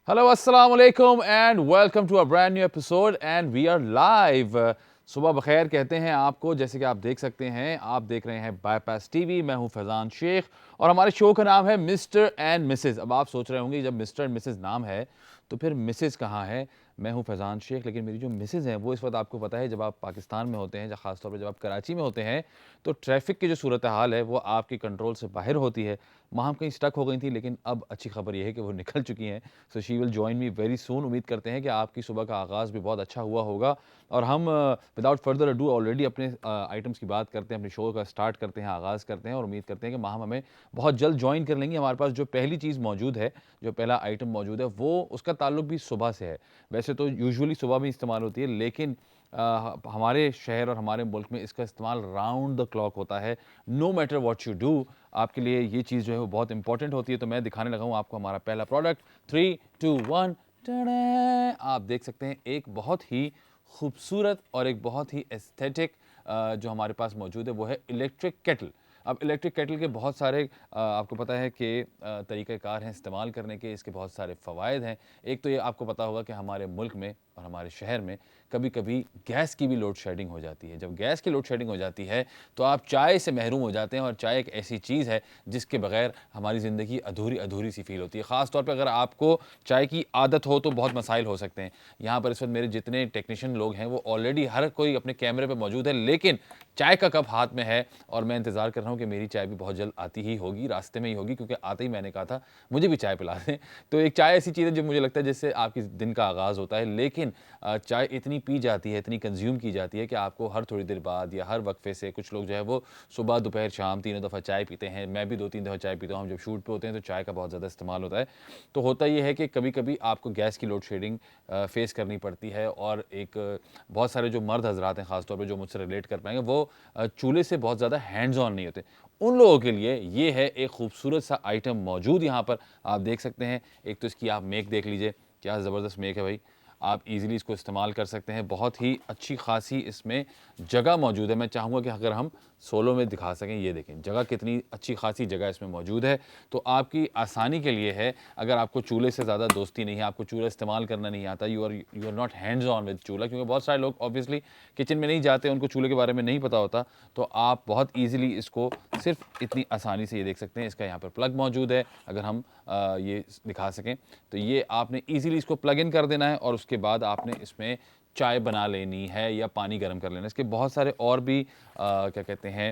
Hello, assalamu alaikum, and welcome to a brand new episode. And we are live. सुबह बखैर कहते हैं आपको। जैसे कि आप देख सकते हैं, आप देख रहे हैं बाईपास टीवी। मैं हूं फैज़ान शेख और हमारे शो का नाम है मिस्टर एंड मिसेस। अब आप सोच रहे होंगे जब मिस्टर एंड मिसेस नाम है तो फिर मिसेस कहाँ है। मैं हूं फैज़ान शेख, लेकिन मेरी जो मिसेस हैं वो इस वक्त आपको पता है, जब आप पाकिस्तान में होते हैं, या ख़ासतौर पर जब आप कराची में होते हैं, तो ट्रैफिक की जो सूरत हाल है वो आपकी कंट्रोल से बाहर होती है। वहाँ कहीं स्टक हो गई थी, लेकिन अब अच्छी खबर ये है कि वो निकल चुकी हैं। So she will join me very soon. उम्मीद करते हैं कि आपकी सुबह का आगाज़ भी बहुत अच्छा हुआ होगा। और हम विदाउट फर्दर अडू ऑलरेडी अपने आइटम्स की बात करते हैं, अपने शो का स्टार्ट करते हैं, आगाज़ करते हैं, और उम्मीद करते हैं कि माहम हमें बहुत जल्द जॉइन कर लेंगी। हमारे पास जो पहली चीज़ मौजूद है, जो पहला आइटम मौजूद है, वो उसका ताल्लुक भी सुबह से है। वैसे तो यूजुअली सुबह भी इस्तेमाल होती है, लेकिन हमारे शहर और हमारे मुल्क में इसका इस्तेमाल राउंड द क्लॉक होता है। No matter what you do, आपके लिए ये चीज़ जो है वो बहुत इंपॉर्टेंट होती है। तो मैं दिखाने लगा हूँ आपको हमारा पहला प्रोडक्ट। 3, 2, 1, आप देख सकते हैं एक बहुत ही खूबसूरत और एक बहुत ही एस्थेटिक जो हमारे पास मौजूद है वो है इलेक्ट्रिक केटल। अब इलेक्ट्रिक केटल के बहुत सारे आपको पता है कि तरीक़ाकार हैं इस्तेमाल करने के। इसके बहुत सारे फ़वाइद हैं। एक तो ये आपको पता होगा कि हमारे मुल्क में और हमारे शहर में कभी कभी गैस की भी लोड शेडिंग हो जाती है। जब गैस की लोड शेडिंग हो जाती है तो आप चाय से महरूम हो जाते हैं, और चाय एक ऐसी चीज़ है जिसके बगैर हमारी ज़िंदगी अधूरी अधूरी सी फील होती है। ख़ास तौर पे अगर आपको चाय की आदत हो तो बहुत मसाइल हो सकते हैं। यहाँ पर इस वक्त मेरे जितने टेक्नीशियन लोग हैं वो ऑलरेडी हर कोई अपने कैमरे पे मौजूद है, लेकिन चाय का कप हाथ में है, और मैं इंतज़ार कर रहा हूँ कि मेरी चाय भी बहुत जल्द आती ही होगी, रास्ते में ही होगी, क्योंकि आते ही मैंने कहा था मुझे भी चाय पिला दें। तो एक चाय ऐसी चीज़ है जो मुझे लगता है जिससे आपकी दिन का आगाज़ होता है, लेकिन चाय इतनी पी जाती है, इतनी कंज्यूम की जाती है कि आपको हर थोड़ी देर बाद या हर वक्फे से, कुछ लोग जो है वो सुबह दोपहर शाम तीनों दफ़ा चाय पीते हैं। मैं भी 2-3 दफ़ा चाय पीता हूँ। हम जब शूट पे होते हैं तो चाय का बहुत ज़्यादा इस्तेमाल होता है। तो होता ये है कि कभी कभी आपको गैस की लोड शेडिंग फेस करनी पड़ती है, और एक बहुत सारे जो मर्द हजरात हैं ख़ासतौर पर जो मुझसे रिलेट कर पाएंगे, वो चूल्हे से बहुत ज़्यादा हैंड्स ऑन नहीं होते। उन लोगों के लिए ये है एक खूबसूरत सा आइटम मौजूद यहाँ पर। आप देख सकते हैं, एक तो इसकी आप मेक देख लीजिए, क्या ज़बरदस्त मेक है भाई। आप इजीली इसको इस्तेमाल कर सकते हैं। बहुत ही अच्छी खासी इसमें जगह मौजूद है। मैं चाहूँगा कि अगर हम सोलो में दिखा सकें, ये देखें जगह कितनी अच्छी खासी जगह इसमें मौजूद है। तो आपकी आसानी के लिए है, अगर आपको चूल्हे से ज़्यादा दोस्ती नहीं है, आपको चूल्हा इस्तेमाल करना नहीं आता, you are not hands on with चूल्हा, क्योंकि बहुत सारे लोग ऑब्वियसली किचन में नहीं जाते, उनको चूल्हे के बारे में नहीं पता होता। तो आप बहुत ईजिली इसको सिर्फ इतनी आसानी से ये देख सकते हैं। इसका यहाँ पर प्लग मौजूद है, अगर हम ये दिखा सकें तो ये आपने ईजिली इसको प्लग इन कर देना है, और उसके बाद आपने इसमें चाय बना लेनी है या पानी गर्म कर लेना है। इसके बहुत सारे और भी क्या कहते हैं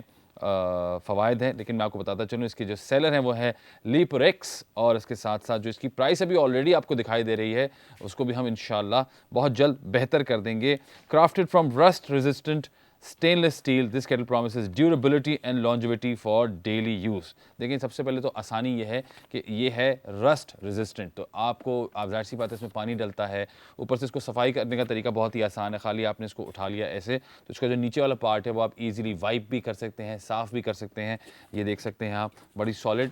फ़वाइद हैं, लेकिन मैं आपको बताता चलूँ, इसके जो सेलर हैं वो है लीपरेक्स, और इसके साथ साथ जो इसकी प्राइस अभी ऑलरेडी आपको दिखाई दे रही है उसको भी हम इंशाल्लाह बहुत जल्द बेहतर कर देंगे। Crafted from rust resistant stainless steel, this kettle promises durability and longevity for daily use. देखिए, सबसे पहले तो आसानी ये है कि ये है रस्ट रेजिस्टेंट। तो आपको, आप ज़ाहिर सी बात है, इसमें पानी डलता है, ऊपर से इसको सफाई करने का तरीका बहुत ही आसान है। खाली आपने इसको उठा लिया ऐसे, तो इसका जो नीचे वाला पार्ट है वो आप इजीली वाइप भी कर सकते हैं, साफ़ भी कर सकते हैं। ये देख सकते हैं आप, बड़ी सॉलिड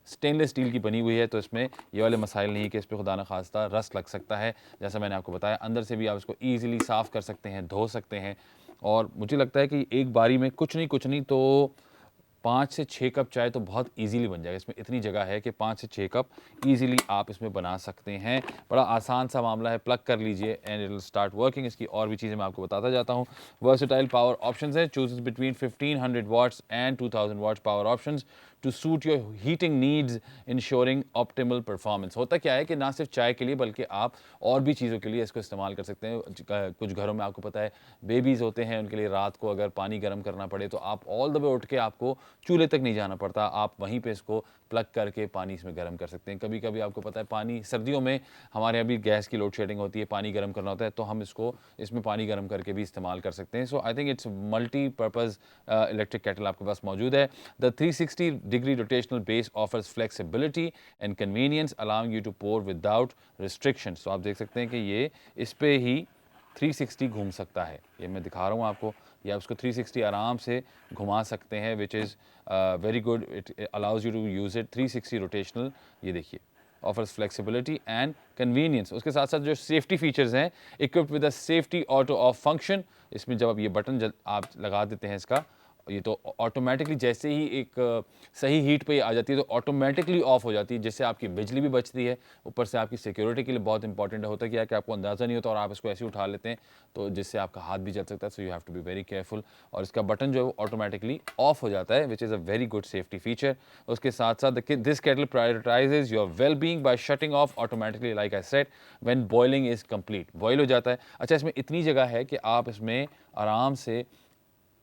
स्टेनलेस स्टील की बनी हुई है, तो इसमें ये वाले मसाइल नहीं कि इस पर खुदा न खास्ता रस्ट लग सकता है। जैसा मैंने आपको बताया, अंदर से भी आप इसको ईजिली साफ़ कर सकते हैं, धो सकते हैं। और मुझे लगता है कि एक बारी में कुछ नहीं तो 5 से 6 कप चाय तो बहुत ईज़िली बन जाएगा। इसमें इतनी जगह है कि 5 से 6 कप ईज़िली आप इसमें बना सकते हैं। बड़ा आसान सा मामला है, प्लग कर लीजिए and it will start working. इसकी और भी चीज़ें मैं आपको बताता जाता हूँ। वर्सेटाइल पावर ऑप्शंस है, chooses between 1500 watts and 2000 watts power options to suit your heating needs, ensuring optimal performance. होता क्या है कि ना सिर्फ चाय के लिए बल्कि आप और भी चीज़ों के लिए इसको इस्तेमाल कर सकते हैं। कुछ घरों में आपको पता है बेबीज़ होते हैं, उनके लिए रात को अगर पानी गर्म करना पड़े तो आप ऑल द वे उठ के आपको चूल्हे तक नहीं जाना पड़ता, आप वहीं पे इसको प्लग करके पानी इसमें गर्म कर सकते हैं। कभी कभी आपको पता है पानी, सर्दियों में हमारे यहाँ भी गैस की लोड शेडिंग होती है, पानी गर्म करना होता है, तो हम इसको इसमें पानी गर्म करके भी इस्तेमाल कर सकते हैं। So I think it's multipurpose electric kettle आपके पास मौजूद है। The 360 degree rotational base offers flexibility and convenience, allowing you to pour without restrictions. तो आप देख सकते हैं कि ये इस पे ही 360 घूम सकता है। ये मैं दिखा रहा हूँ आपको, या उसको 360 आराम से घुमा सकते हैं, which is very good. It allows you to use it 360 rotational. ये देखिए, ऑफर्स फ्लेक्सिबिलिटी एंड कन्वीनियंस। उसके साथ साथ जो सेफ्टी फीचर्स हैं, equipped with a safety auto of function. इसमें जब आप ये बटन आप लगा देते हैं इसका, ये तो ऑटोमेटिकली जैसे ही एक सही हीट पे आ जाती है तो ऑटोमेटिकली ऑफ हो जाती है, जिससे आपकी बिजली भी बचती है, ऊपर से आपकी सिक्योरिटी के लिए बहुत इंपॉर्टेंट होता है क्या है कि आपको अंदाज़ा नहीं होता और आप इसको ऐसे ही उठा लेते हैं, तो जिससे आपका हाथ भी जल सकता है। So you have to be very careful. और इसका बटन जो है वो ऑटोमेटिकली ऑफ हो जाता है, which is a very good safety feature. उसके साथ साथ this kettle prioritises your well being by shutting off automatically, like I said, when boiling is complete. Boil हो जाता है। अच्छा, इसमें इतनी जगह है कि आप इसमें आराम से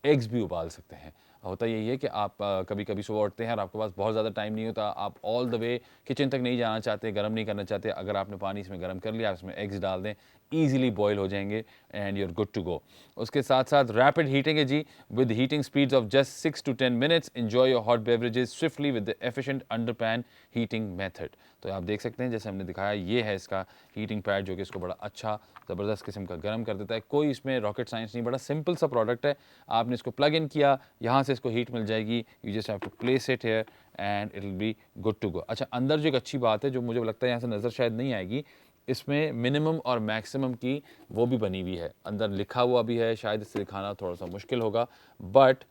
एग्स भी उबाल सकते हैं। होता यही है कि आप कभी कभी सुबह उठते हैं और आपके पास बहुत ज़्यादा टाइम नहीं होता, आप ऑल द वे किचन तक नहीं जाना चाहते, गर्म नहीं करना चाहते, अगर आपने पानी इसमें गर्म कर लिया, आप इसमें एग्स डाल दें, ईजिली बॉयल हो जाएंगे and you are good to go. उसके साथ साथ रैपिड हीटिंग है जी, with heating speeds of just 6 to 10 minutes enjoy your hot beverages swiftly with the efficient under pan heating method. तो आप देख सकते हैं जैसे हमने दिखाया, ये है इसका हीटिंग पैड जो कि इसको बड़ा अच्छा ज़बरदस्त किस्म का गर्म कर देता है। कोई इसमें रॉकेट साइंस नहीं, बड़ा सिंपल सा प्रोडक्ट है। आपने इसको प्लग इन किया, यहाँ से इसको हीट मिल जाएगी, you just have to place it here and it will be good to go. अच्छा, अंदर जो एक अच्छी बात है जो मुझे लगता है यहाँ से नज़र शायद नहीं आएगी, इसमें मिनिमम और मैक्सिमम की वो भी बनी हुई है, अंदर लिखा हुआ भी है, शायद इससे दिखाना थोड़ा सा मुश्किल होगा, बट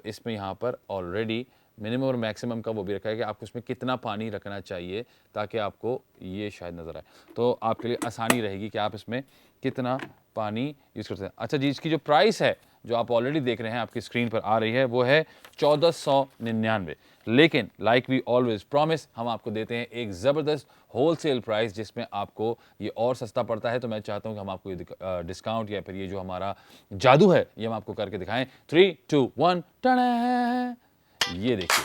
इसमें यहाँ पर ऑलरेडी मिनिमम और मैक्सिमम का वो भी रखा है कि आपको इसमें कितना पानी रखना चाहिए ताकि आपको ये शायद नज़र आए, तो आपके लिए आसानी रहेगी कि आप इसमें कितना पानी यूज़ कर सकते हैं। अच्छा जी, इसकी जो प्राइस है जो आप ऑलरेडी देख रहे हैं आपकी स्क्रीन पर आ रही है, वो है 1499। लेकिन लाइक वी ऑलवेज प्रॉमिस, हम आपको देते हैं एक ज़बरदस्त होलसेल प्राइस जिसमें आपको ये और सस्ता पड़ता है। तो मैं चाहता हूं कि हम आपको ये डिस्काउंट या फिर ये जो हमारा जादू है ये हम आपको करके दिखाएं। 3, 2, 1, टड़ा! ये देखिए,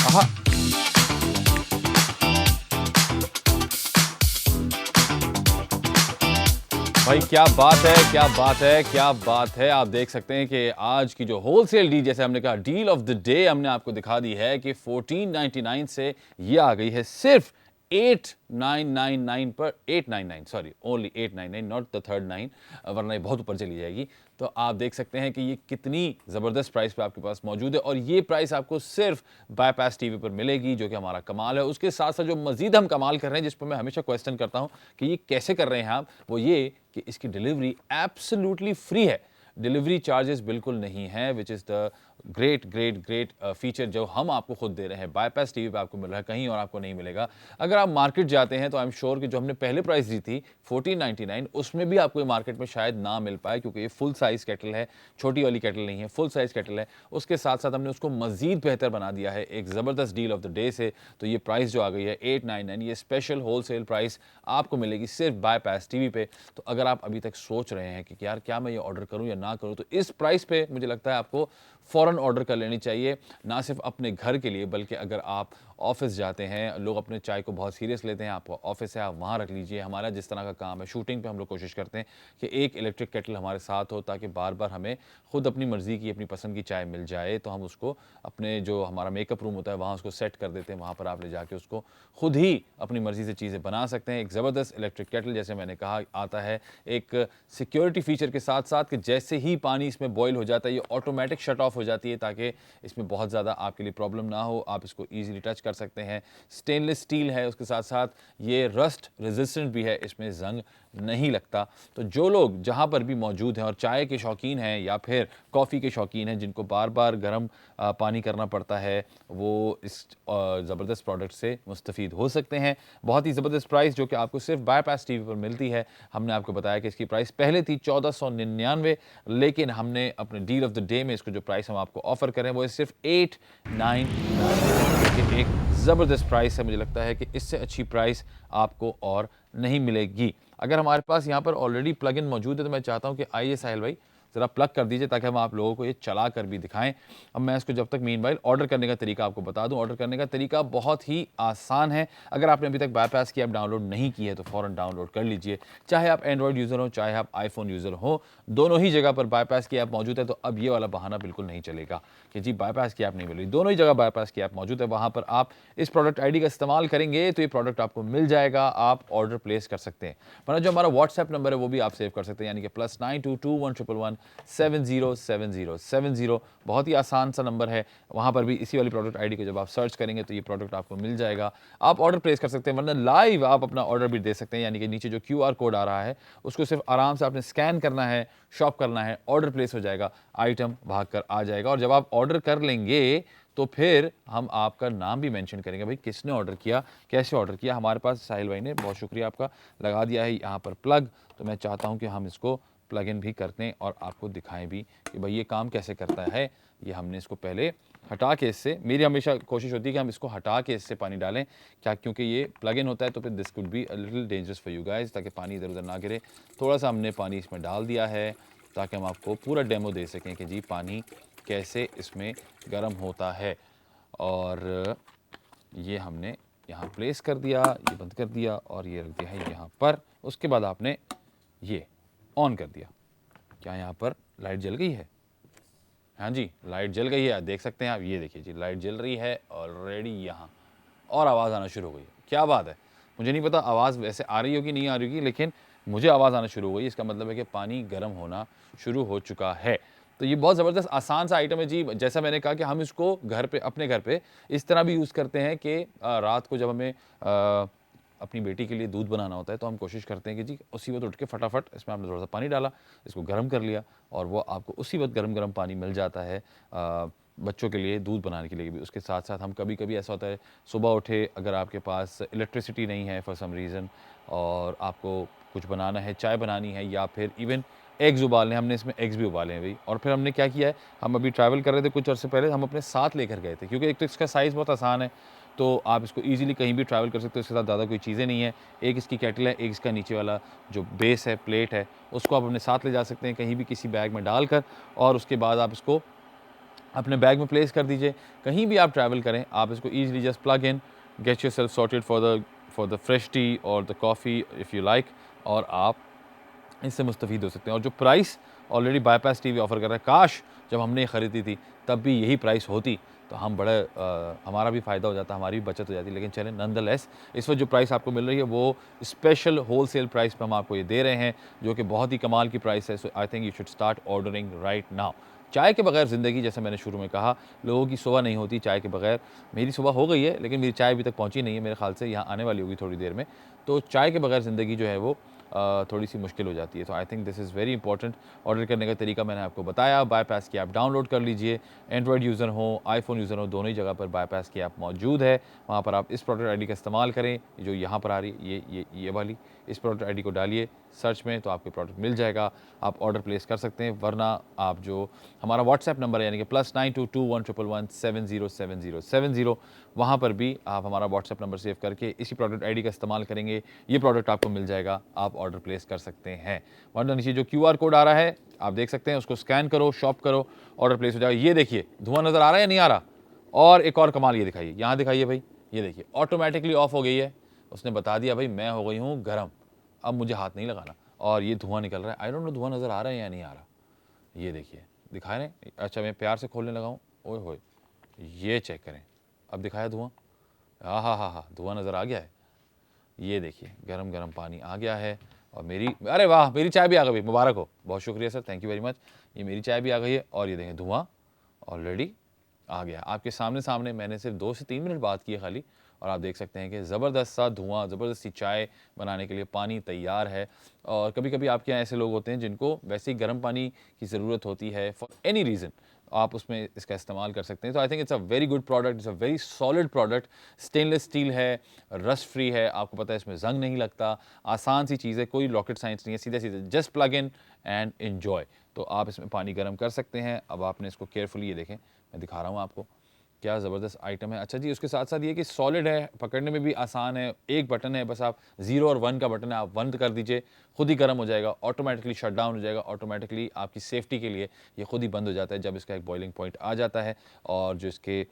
आहा, भाई क्या बात है, क्या बात है, क्या बात है। आप देख सकते हैं कि आज की जो होलसेल डील, जैसे हमने कहा डील ऑफ द डे, हमने आपको दिखा दी है कि 1499 से ये आ गई है सिर्फ 8999 पर, 899, sorry, only 899, not the third 9, वरना ये बहुत ऊपर चली जाएगी। तो आप देख सकते हैं कि ये कितनी ज़बरदस्त प्राइस पे आपके पास मौजूद है और ये प्राइस आपको सिर्फ बाईपास टीवी पर मिलेगी, जो कि हमारा कमाल है। उसके साथ साथ जो मजीद हम कमाल कर रहे हैं, जिस पर मैं हमेशा क्वेश्चन करता हूं कि ये कैसे कर रहे हैं आप, वो ये कि इसकी डिलीवरी एब्सोल्युटली फ्री है, डिलीवरी चार्जेस बिल्कुल नहीं है, which is the great great great feature जो हम आपको खुद दे रहे हैं। बाईपास टीवी पे आपको मिल रहा है, कहीं और आपको नहीं मिलेगा। अगर आप मार्केट जाते हैं तो आई एम श्योर कि जो हमने पहले प्राइस दी थी 1499, उसमें भी आपको ये मार्केट में शायद ना मिल पाए, क्योंकि ये फुल साइज़ केटल है, छोटी वाली केटल नहीं है, फुल साइज़ केटल है। उसके साथ साथ हमने उसको मज़ीद बेहतर बना दिया है एक ज़बरदस्त डील ऑफ द डे से। तो ये प्राइस जो आ गई है 899, ये स्पेशल होलसेल प्राइस आपको मिलेगी सिर्फ बाईपास टीवी पे। तो अगर आप अभी तक सोच रहे हैं कि यार क्या मैं ये ऑर्डर करूं या ना करूं, तो इस प्राइस पे मुझे लगता है आपको फ़ौरन ऑर्डर कर लेनी चाहिए, ना सिर्फ अपने घर के लिए, बल्कि अगर आप ऑफिस जाते हैं, लोग अपने चाय को बहुत सीरियस लेते हैं, आपका ऑफिस है आप वहाँ रख लीजिए। हमारा जिस तरह का काम है, शूटिंग पे हम लोग कोशिश करते हैं कि एक इलेक्ट्रिक केटल हमारे साथ हो, ताकि बार बार हमें खुद अपनी मर्ज़ी की अपनी पसंद की चाय मिल जाए, तो हम उसको अपने जो हमारा मेकअप रूम होता है वहाँ उसको सेट कर देते हैं, वहाँ पर आप ले जाके उसको खुद ही अपनी मर्ज़ी से चीज़ें बना सकते हैं। एक ज़बरदस्त इलेक्ट्रिक केटल, जैसे मैंने कहा, आता है एक सिक्योरिटी फीचर के साथ साथ कि जैसे ही पानी इसमें बॉयल हो जाता है ये ऑटोमेटिक शट ऑफ हो जाती है, ताकि इसमें बहुत ज़्यादा आपके लिए प्रॉब्लम ना हो, आप इसको ईजिली टच कर सकते हैं। स्टेनलेस स्टील है, उसके साथ साथ ये रस्ट रेजिस्टेंट भी है, इसमें जंग नहीं लगता। तो जो लोग जहाँ पर भी मौजूद हैं और चाय के शौकीन हैं या फिर कॉफ़ी के शौकीन हैं, जिनको बार बार गर्म पानी करना पड़ता है, वो इस ज़बरदस्त प्रोडक्ट से मुस्तफ़ीद हो सकते हैं। बहुत ही ज़बरदस्त प्राइस जो कि आपको सिर्फ बाईपास टीवी पर मिलती है। हमने आपको बताया कि इसकी प्राइस पहले थी 1499, लेकिन हमने अपने डील ऑफ द डे में इसको जो प्राइस हम आपको ऑफ़र करें वो सिर्फ 899, एक ज़बरदस्त प्राइस है। मुझे लगता है कि इससे अच्छी प्राइस आपको और नहीं मिलेगी। अगर हमारे पास यहाँ पर ऑलरेडी प्लग इन मौजूद है तो मैं चाहता हूँ कि आइए साहिल भाई ज़रा प्लग कर दीजिए, ताकि हम आप लोगों को ये चला कर भी दिखाएं। अब मैं इसको जब तक मीनवाइल ऑर्डर करने का तरीका आपको बता दूं। ऑर्डर करने का तरीका बहुत ही आसान है। अगर आपने अभी तक बाईपास की ऐप डाउनलोड नहीं की है तो फ़ौरन डाउनलोड कर लीजिए। चाहे आप एंड्रॉयड यूज़र हो, चाहे आप आईफोन यूज़र हो, दोनों ही जगह पर बाईपास की ऐप मौजूद है। तो अब ये वाला बहाना बिल्कुल नहीं चलेगा कि जी बाईपास की ऐप नहीं मिल रही। दोनों ही जगह बाईपास की ऐप मौजूद है, वहाँ पर आप इस प्रोडक्ट ID का इस्तेमाल करेंगे तो ये प्रोडक्ट आपको मिल जाएगा, आप ऑर्डर प्लेस कर सकते हैं। वरना जो हमारा व्हाट्सएप नंबर है वो भी आप सेव कर सकते हैं, यानी कि +922111 707070। बहुत ही आसान सा नंबर है, वहाँ पर भी इसी वाली प्रोडक्ट आईडी को जब आप सर्च करेंगे तो ये प्रोडक्ट आपको मिल जाएगा। आप ऑर्डर प्लेस कर सकते हैं, वरना लाइव आप अपना ऑर्डर भी दे सकते हैं, यानी कि नीचे जो QR कोड आ रहा है उसको सिर्फ आराम से आपने स्कैन करना है, शॉप करना है, ऑर्डर प्लेस हो जाएगा, आइटम भाग कर आ जाएगा। और जब आप ऑर्डर कर लेंगे तो फिर हम आपका नाम भी मेंशन करेंगे, भाई किसने ऑर्डर किया, कैसे ऑर्डर किया। हमारे पास साहिल भाई ने, बहुत शुक्रिया आपका, लगा दिया है यहाँ पर प्लग। तो मैं चाहता हूँ कि हम इसको प्लग इन भी करते हैं और आपको दिखाएं भी कि भाई ये काम कैसे करता है। ये हमने इसको पहले हटा के, इससे मेरी हमेशा कोशिश होती है कि हम इसको हटा के इससे पानी डालें, क्या, क्योंकि ये प्लग इन होता है तो फिर this could be a little dangerous for you guys, ताकि पानी इधर उधर ना गिरे। थोड़ा सा हमने पानी इसमें डाल दिया है ताकि हम आपको पूरा डेमो दे सकें कि जी पानी कैसे इसमें गर्म होता है। और ये हमने यहाँ प्लेस कर दिया, ये बंद कर दिया और ये रख दिया है यहाँ पर। उसके बाद आपने ये ऑन कर दिया। क्या यहाँ पर लाइट जल गई है? हाँ जी, लाइट जल गई है, देख सकते हैं आप। ये देखिए जी, लाइट जल रही है ऑलरेडी यहाँ, और आवाज़ आना शुरू हो गई है। क्या बात है, मुझे नहीं पता आवाज़ वैसे आ रही होगी नहीं आ रही होगी, लेकिन मुझे आवाज़ आना शुरू हो गई। इसका मतलब है कि पानी गर्म होना शुरू हो चुका है। तो ये बहुत ज़बरदस्त आसान सा आइटम है जी। जैसा मैंने कहा कि हम इसको घर पे, अपने घर पे इस तरह भी यूज़ करते हैं कि रात को जब हमें अपनी बेटी के लिए दूध बनाना होता है तो हम कोशिश करते हैं कि जी उसी वक्त उठ के फटाफट इसमें आपने थोड़ा सा पानी डाला, इसको गर्म कर लिया और वो आपको उसी वक्त गर्म गर्म पानी मिल जाता है बच्चों के लिए दूध बनाने के लिए भी। उसके साथ साथ हम कभी कभी ऐसा होता है, सुबह उठे, अगर आपके पास इलेक्ट्रिसिटी नहीं है फॉर सम रीज़न और आपको कुछ बनाना है, चाय बनानी है या फिर इवन एग्स उबालने, हमने इसमें एग्स भी उबाले हैं भाई। और फिर हमने क्या किया है, हम अभी ट्रैवल कर रहे थे कुछ अर्से पहले, हम अपने साथ लेकर गए थे, क्योंकि एक तो इसका साइज़ बहुत आसान है, तो आप इसको ईज़िली कहीं भी ट्रैवल कर सकते हो। इसके साथ ज़्यादा कोई चीज़ें नहीं है। एक इसकी केटल है, एक इसका नीचे वाला जो बेस है, प्लेट है, उसको आप अपने साथ ले जा सकते हैं कहीं भी किसी बैग में डालकर, और उसके बाद आप इसको अपने बैग में प्लेस कर दीजिए। कहीं भी आप ट्रैवल करें, आप इसको easily just plug in, get yourself sorted for the fresh tea और the coffee if you like, और आप इससे मुस्तफ़ीद हो सकते हैं। और जो price already bypass TV offer कर रहा है, काश जब हमने ये ख़रीदी थी तब भी यही प्राइस होती तो हम बड़े हमारा भी फ़ायदा हो जाता, हमारी भी बचत हो जाती। लेकिन चलें, नॉनदलेस इस वक्त जो प्राइस आपको मिल रही है वो स्पेशल होलसेल प्राइस पे हम आपको ये दे रहे हैं, जो कि बहुत ही कमाल की प्राइस है। So I think you should start ordering right now. चाय के बगैर ज़िंदगी, जैसे मैंने शुरू में कहा, लोगों की सुबह नहीं होती चाय के बगैर। मेरी सुबह हो गई है, लेकिन मेरी चाय अभी तक पहुंची नहीं है, मेरे ख्याल से यहाँ आने वाली होगी थोड़ी देर में। तो चाय के बगैर ज़िंदगी जो है वो थोड़ी सी मुश्किल हो जाती है। तो I think this is very important. Order करने का तरीका मैंने आपको बताया, बाईपास की ऐप डाउनलोड कर लीजिए। एंड्रॉयड यूज़र हो, आईफोन यूज़र हो, दोनों ही जगह पर बाईपास की ऐप मौजूद है। वहाँ पर आप इस प्रोडक्ट आईडी का इस्तेमाल करें, जो यहाँ पर आ रही है, ये वाली, इस प्रोडक्ट आईडी को डालिए सर्च में तो आपको प्रोडक्ट मिल जाएगा। आप ऑर्डर प्लेस कर सकते हैं, वरना आप जो हमारा व्हाट्सएप नंबर है, यानी कि +922111707070, वहाँ पर भी आप हमारा व्हाट्सएप नंबर सेव करके इसी प्रोडक्ट आईडी का इस्तेमाल करेंगे, ये प्रोडक्ट आपको मिल जाएगा, आप ऑर्डर प्लेस कर सकते हैं। वरना नीचे जो QR कोड आ रहा है आप देख सकते हैं, उसको स्कैन करो, शॉप करो, ऑर्डर प्लेस हो जाएगा। ये देखिए धुआं नज़र आ रहा है या नहीं आ रहा? और एक और कमाल ये दिखाइए, यहाँ दिखाइए भाई, ये देखिए ऑटोमेटिकली ऑफ हो गई है। उसने बता दिया भाई मैं हो गई हूँ गर्म, अब मुझे हाथ नहीं लगाना, और ये धुआं निकल रहा है। आई डोंट नो धुआं नज़र आ रहा है या नहीं आ रहा, ये देखिए दिखा रहे हैं। अच्छा मैं प्यार से खोलने लगा हूँ, ओए होए, ये चेक करें, अब दिखाया धुआं, हाँ, धुआं नज़र आ गया है। ये देखिए गरम गरम पानी आ गया है, और मेरी, अरे वाह, मेरी चाय भी आ गई, मुबारक हो, बहुत शुक्रिया sir, thank you very much. ये मेरी चाय भी आ गई है, और ये देखें धुआं ऑलरेडी आ गया आपके सामने सामने। मैंने सिर्फ 2 से 3 मिनट बात की है खाली, और आप देख सकते हैं कि ज़बरदस्त सा धुआं, ज़बरदस्त सी चाय बनाने के लिए पानी तैयार है। और कभी कभी आपके यहाँ ऐसे लोग होते हैं जिनको वैसे ही गर्म पानी की ज़रूरत होती है फॉर एनी रीज़न, आप उसमें इसका इस्तेमाल कर सकते हैं। तो I think it's a very good product, it's a very solid product. Stainless steel है, रस्ट फ्री है, आपको पता है इसमें जंग नहीं लगता, आसान सी चीज़ है, कोई रॉकेट साइंस नहीं है, सीधा सीधा just plug in and enjoy. तो आप इसमें पानी गर्म कर सकते हैं। अब आपने इसको केयरफुली, ये देखें मैं दिखा रहा हूँ आपको, क्या ज़बरदस्त आइटम है। अच्छा जी, उसके साथ साथ ये कि सॉलिड है, पकड़ने में भी आसान है, एक बटन है, बस आप 0 और 1 का बटन है, आप बंद कर दीजिए, खुद ही गर्म हो जाएगा, ऑटोमेटिकली शट डाउन हो जाएगा, ऑटोमेटिकली आपकी सेफ्टी के लिए ये खुद ही बंद हो जाता है जब इसका एक बॉइलिंग पॉइंट आ जाता है। और जो इसके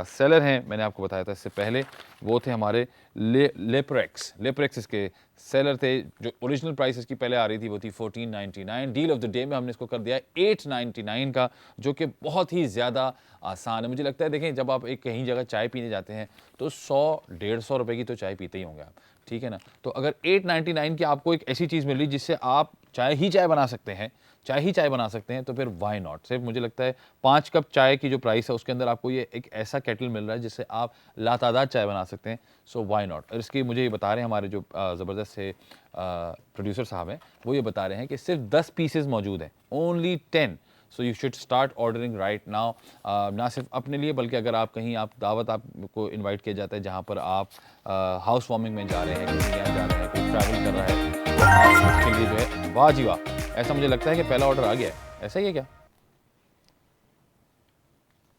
सेलर हैं, मैंने आपको बताया था इससे पहले, वो थे हमारे लेप्रेक्स इसके सेलर थे। जो ओरिजिनल प्राइस इसकी पहले आ रही थी वो थी 1499, डील ऑफ द डे में हमने इसको कर दिया है 899 का, जो कि बहुत ही ज़्यादा आसान है। मुझे लगता है, देखें जब आप एक कहीं जगह चाय पीने जाते हैं तो 100-150 रुपए की तो चाय पीते ही होंगे आप, ठीक है ना। तो अगर 899 की आपको एक ऐसी चीज़ मिल रही जिससे आप चाय ही चाय बना सकते हैं, चाय ही चाय बना सकते हैं, तो फिर व्हाई नॉट। सिर्फ मुझे लगता है 5 कप चाय की जो प्राइस है उसके अंदर आपको ये एक ऐसा केटल मिल रहा है जिससे आप लातादाद चाय बना सकते हैं, सो व्हाई नॉट। और इसकी मुझे ये बता रहे हैं हमारे जो ज़बरदस्त से प्रोड्यूसर साहब हैं, वो ये बता रहे हैं कि सिर्फ 10 पीसेज मौजूद हैं, only 10। So you should start ordering right now. ना सिर्फ अपने लिए बल्कि अगर आप कहीं आप दावत आपको इनवाइट किया जाता है जहाँ पर आप हाउस वार्मिंग में जा रहे हैं, कहीं यहाँ जा रहे हैं, कोई ट्रैवल कर रहा है, तो आप उसके लिए जो है वाह जी वाह, ऐसा मुझे लगता है कि पहला ऑर्डर आ गया है। ऐसा ही है क्या?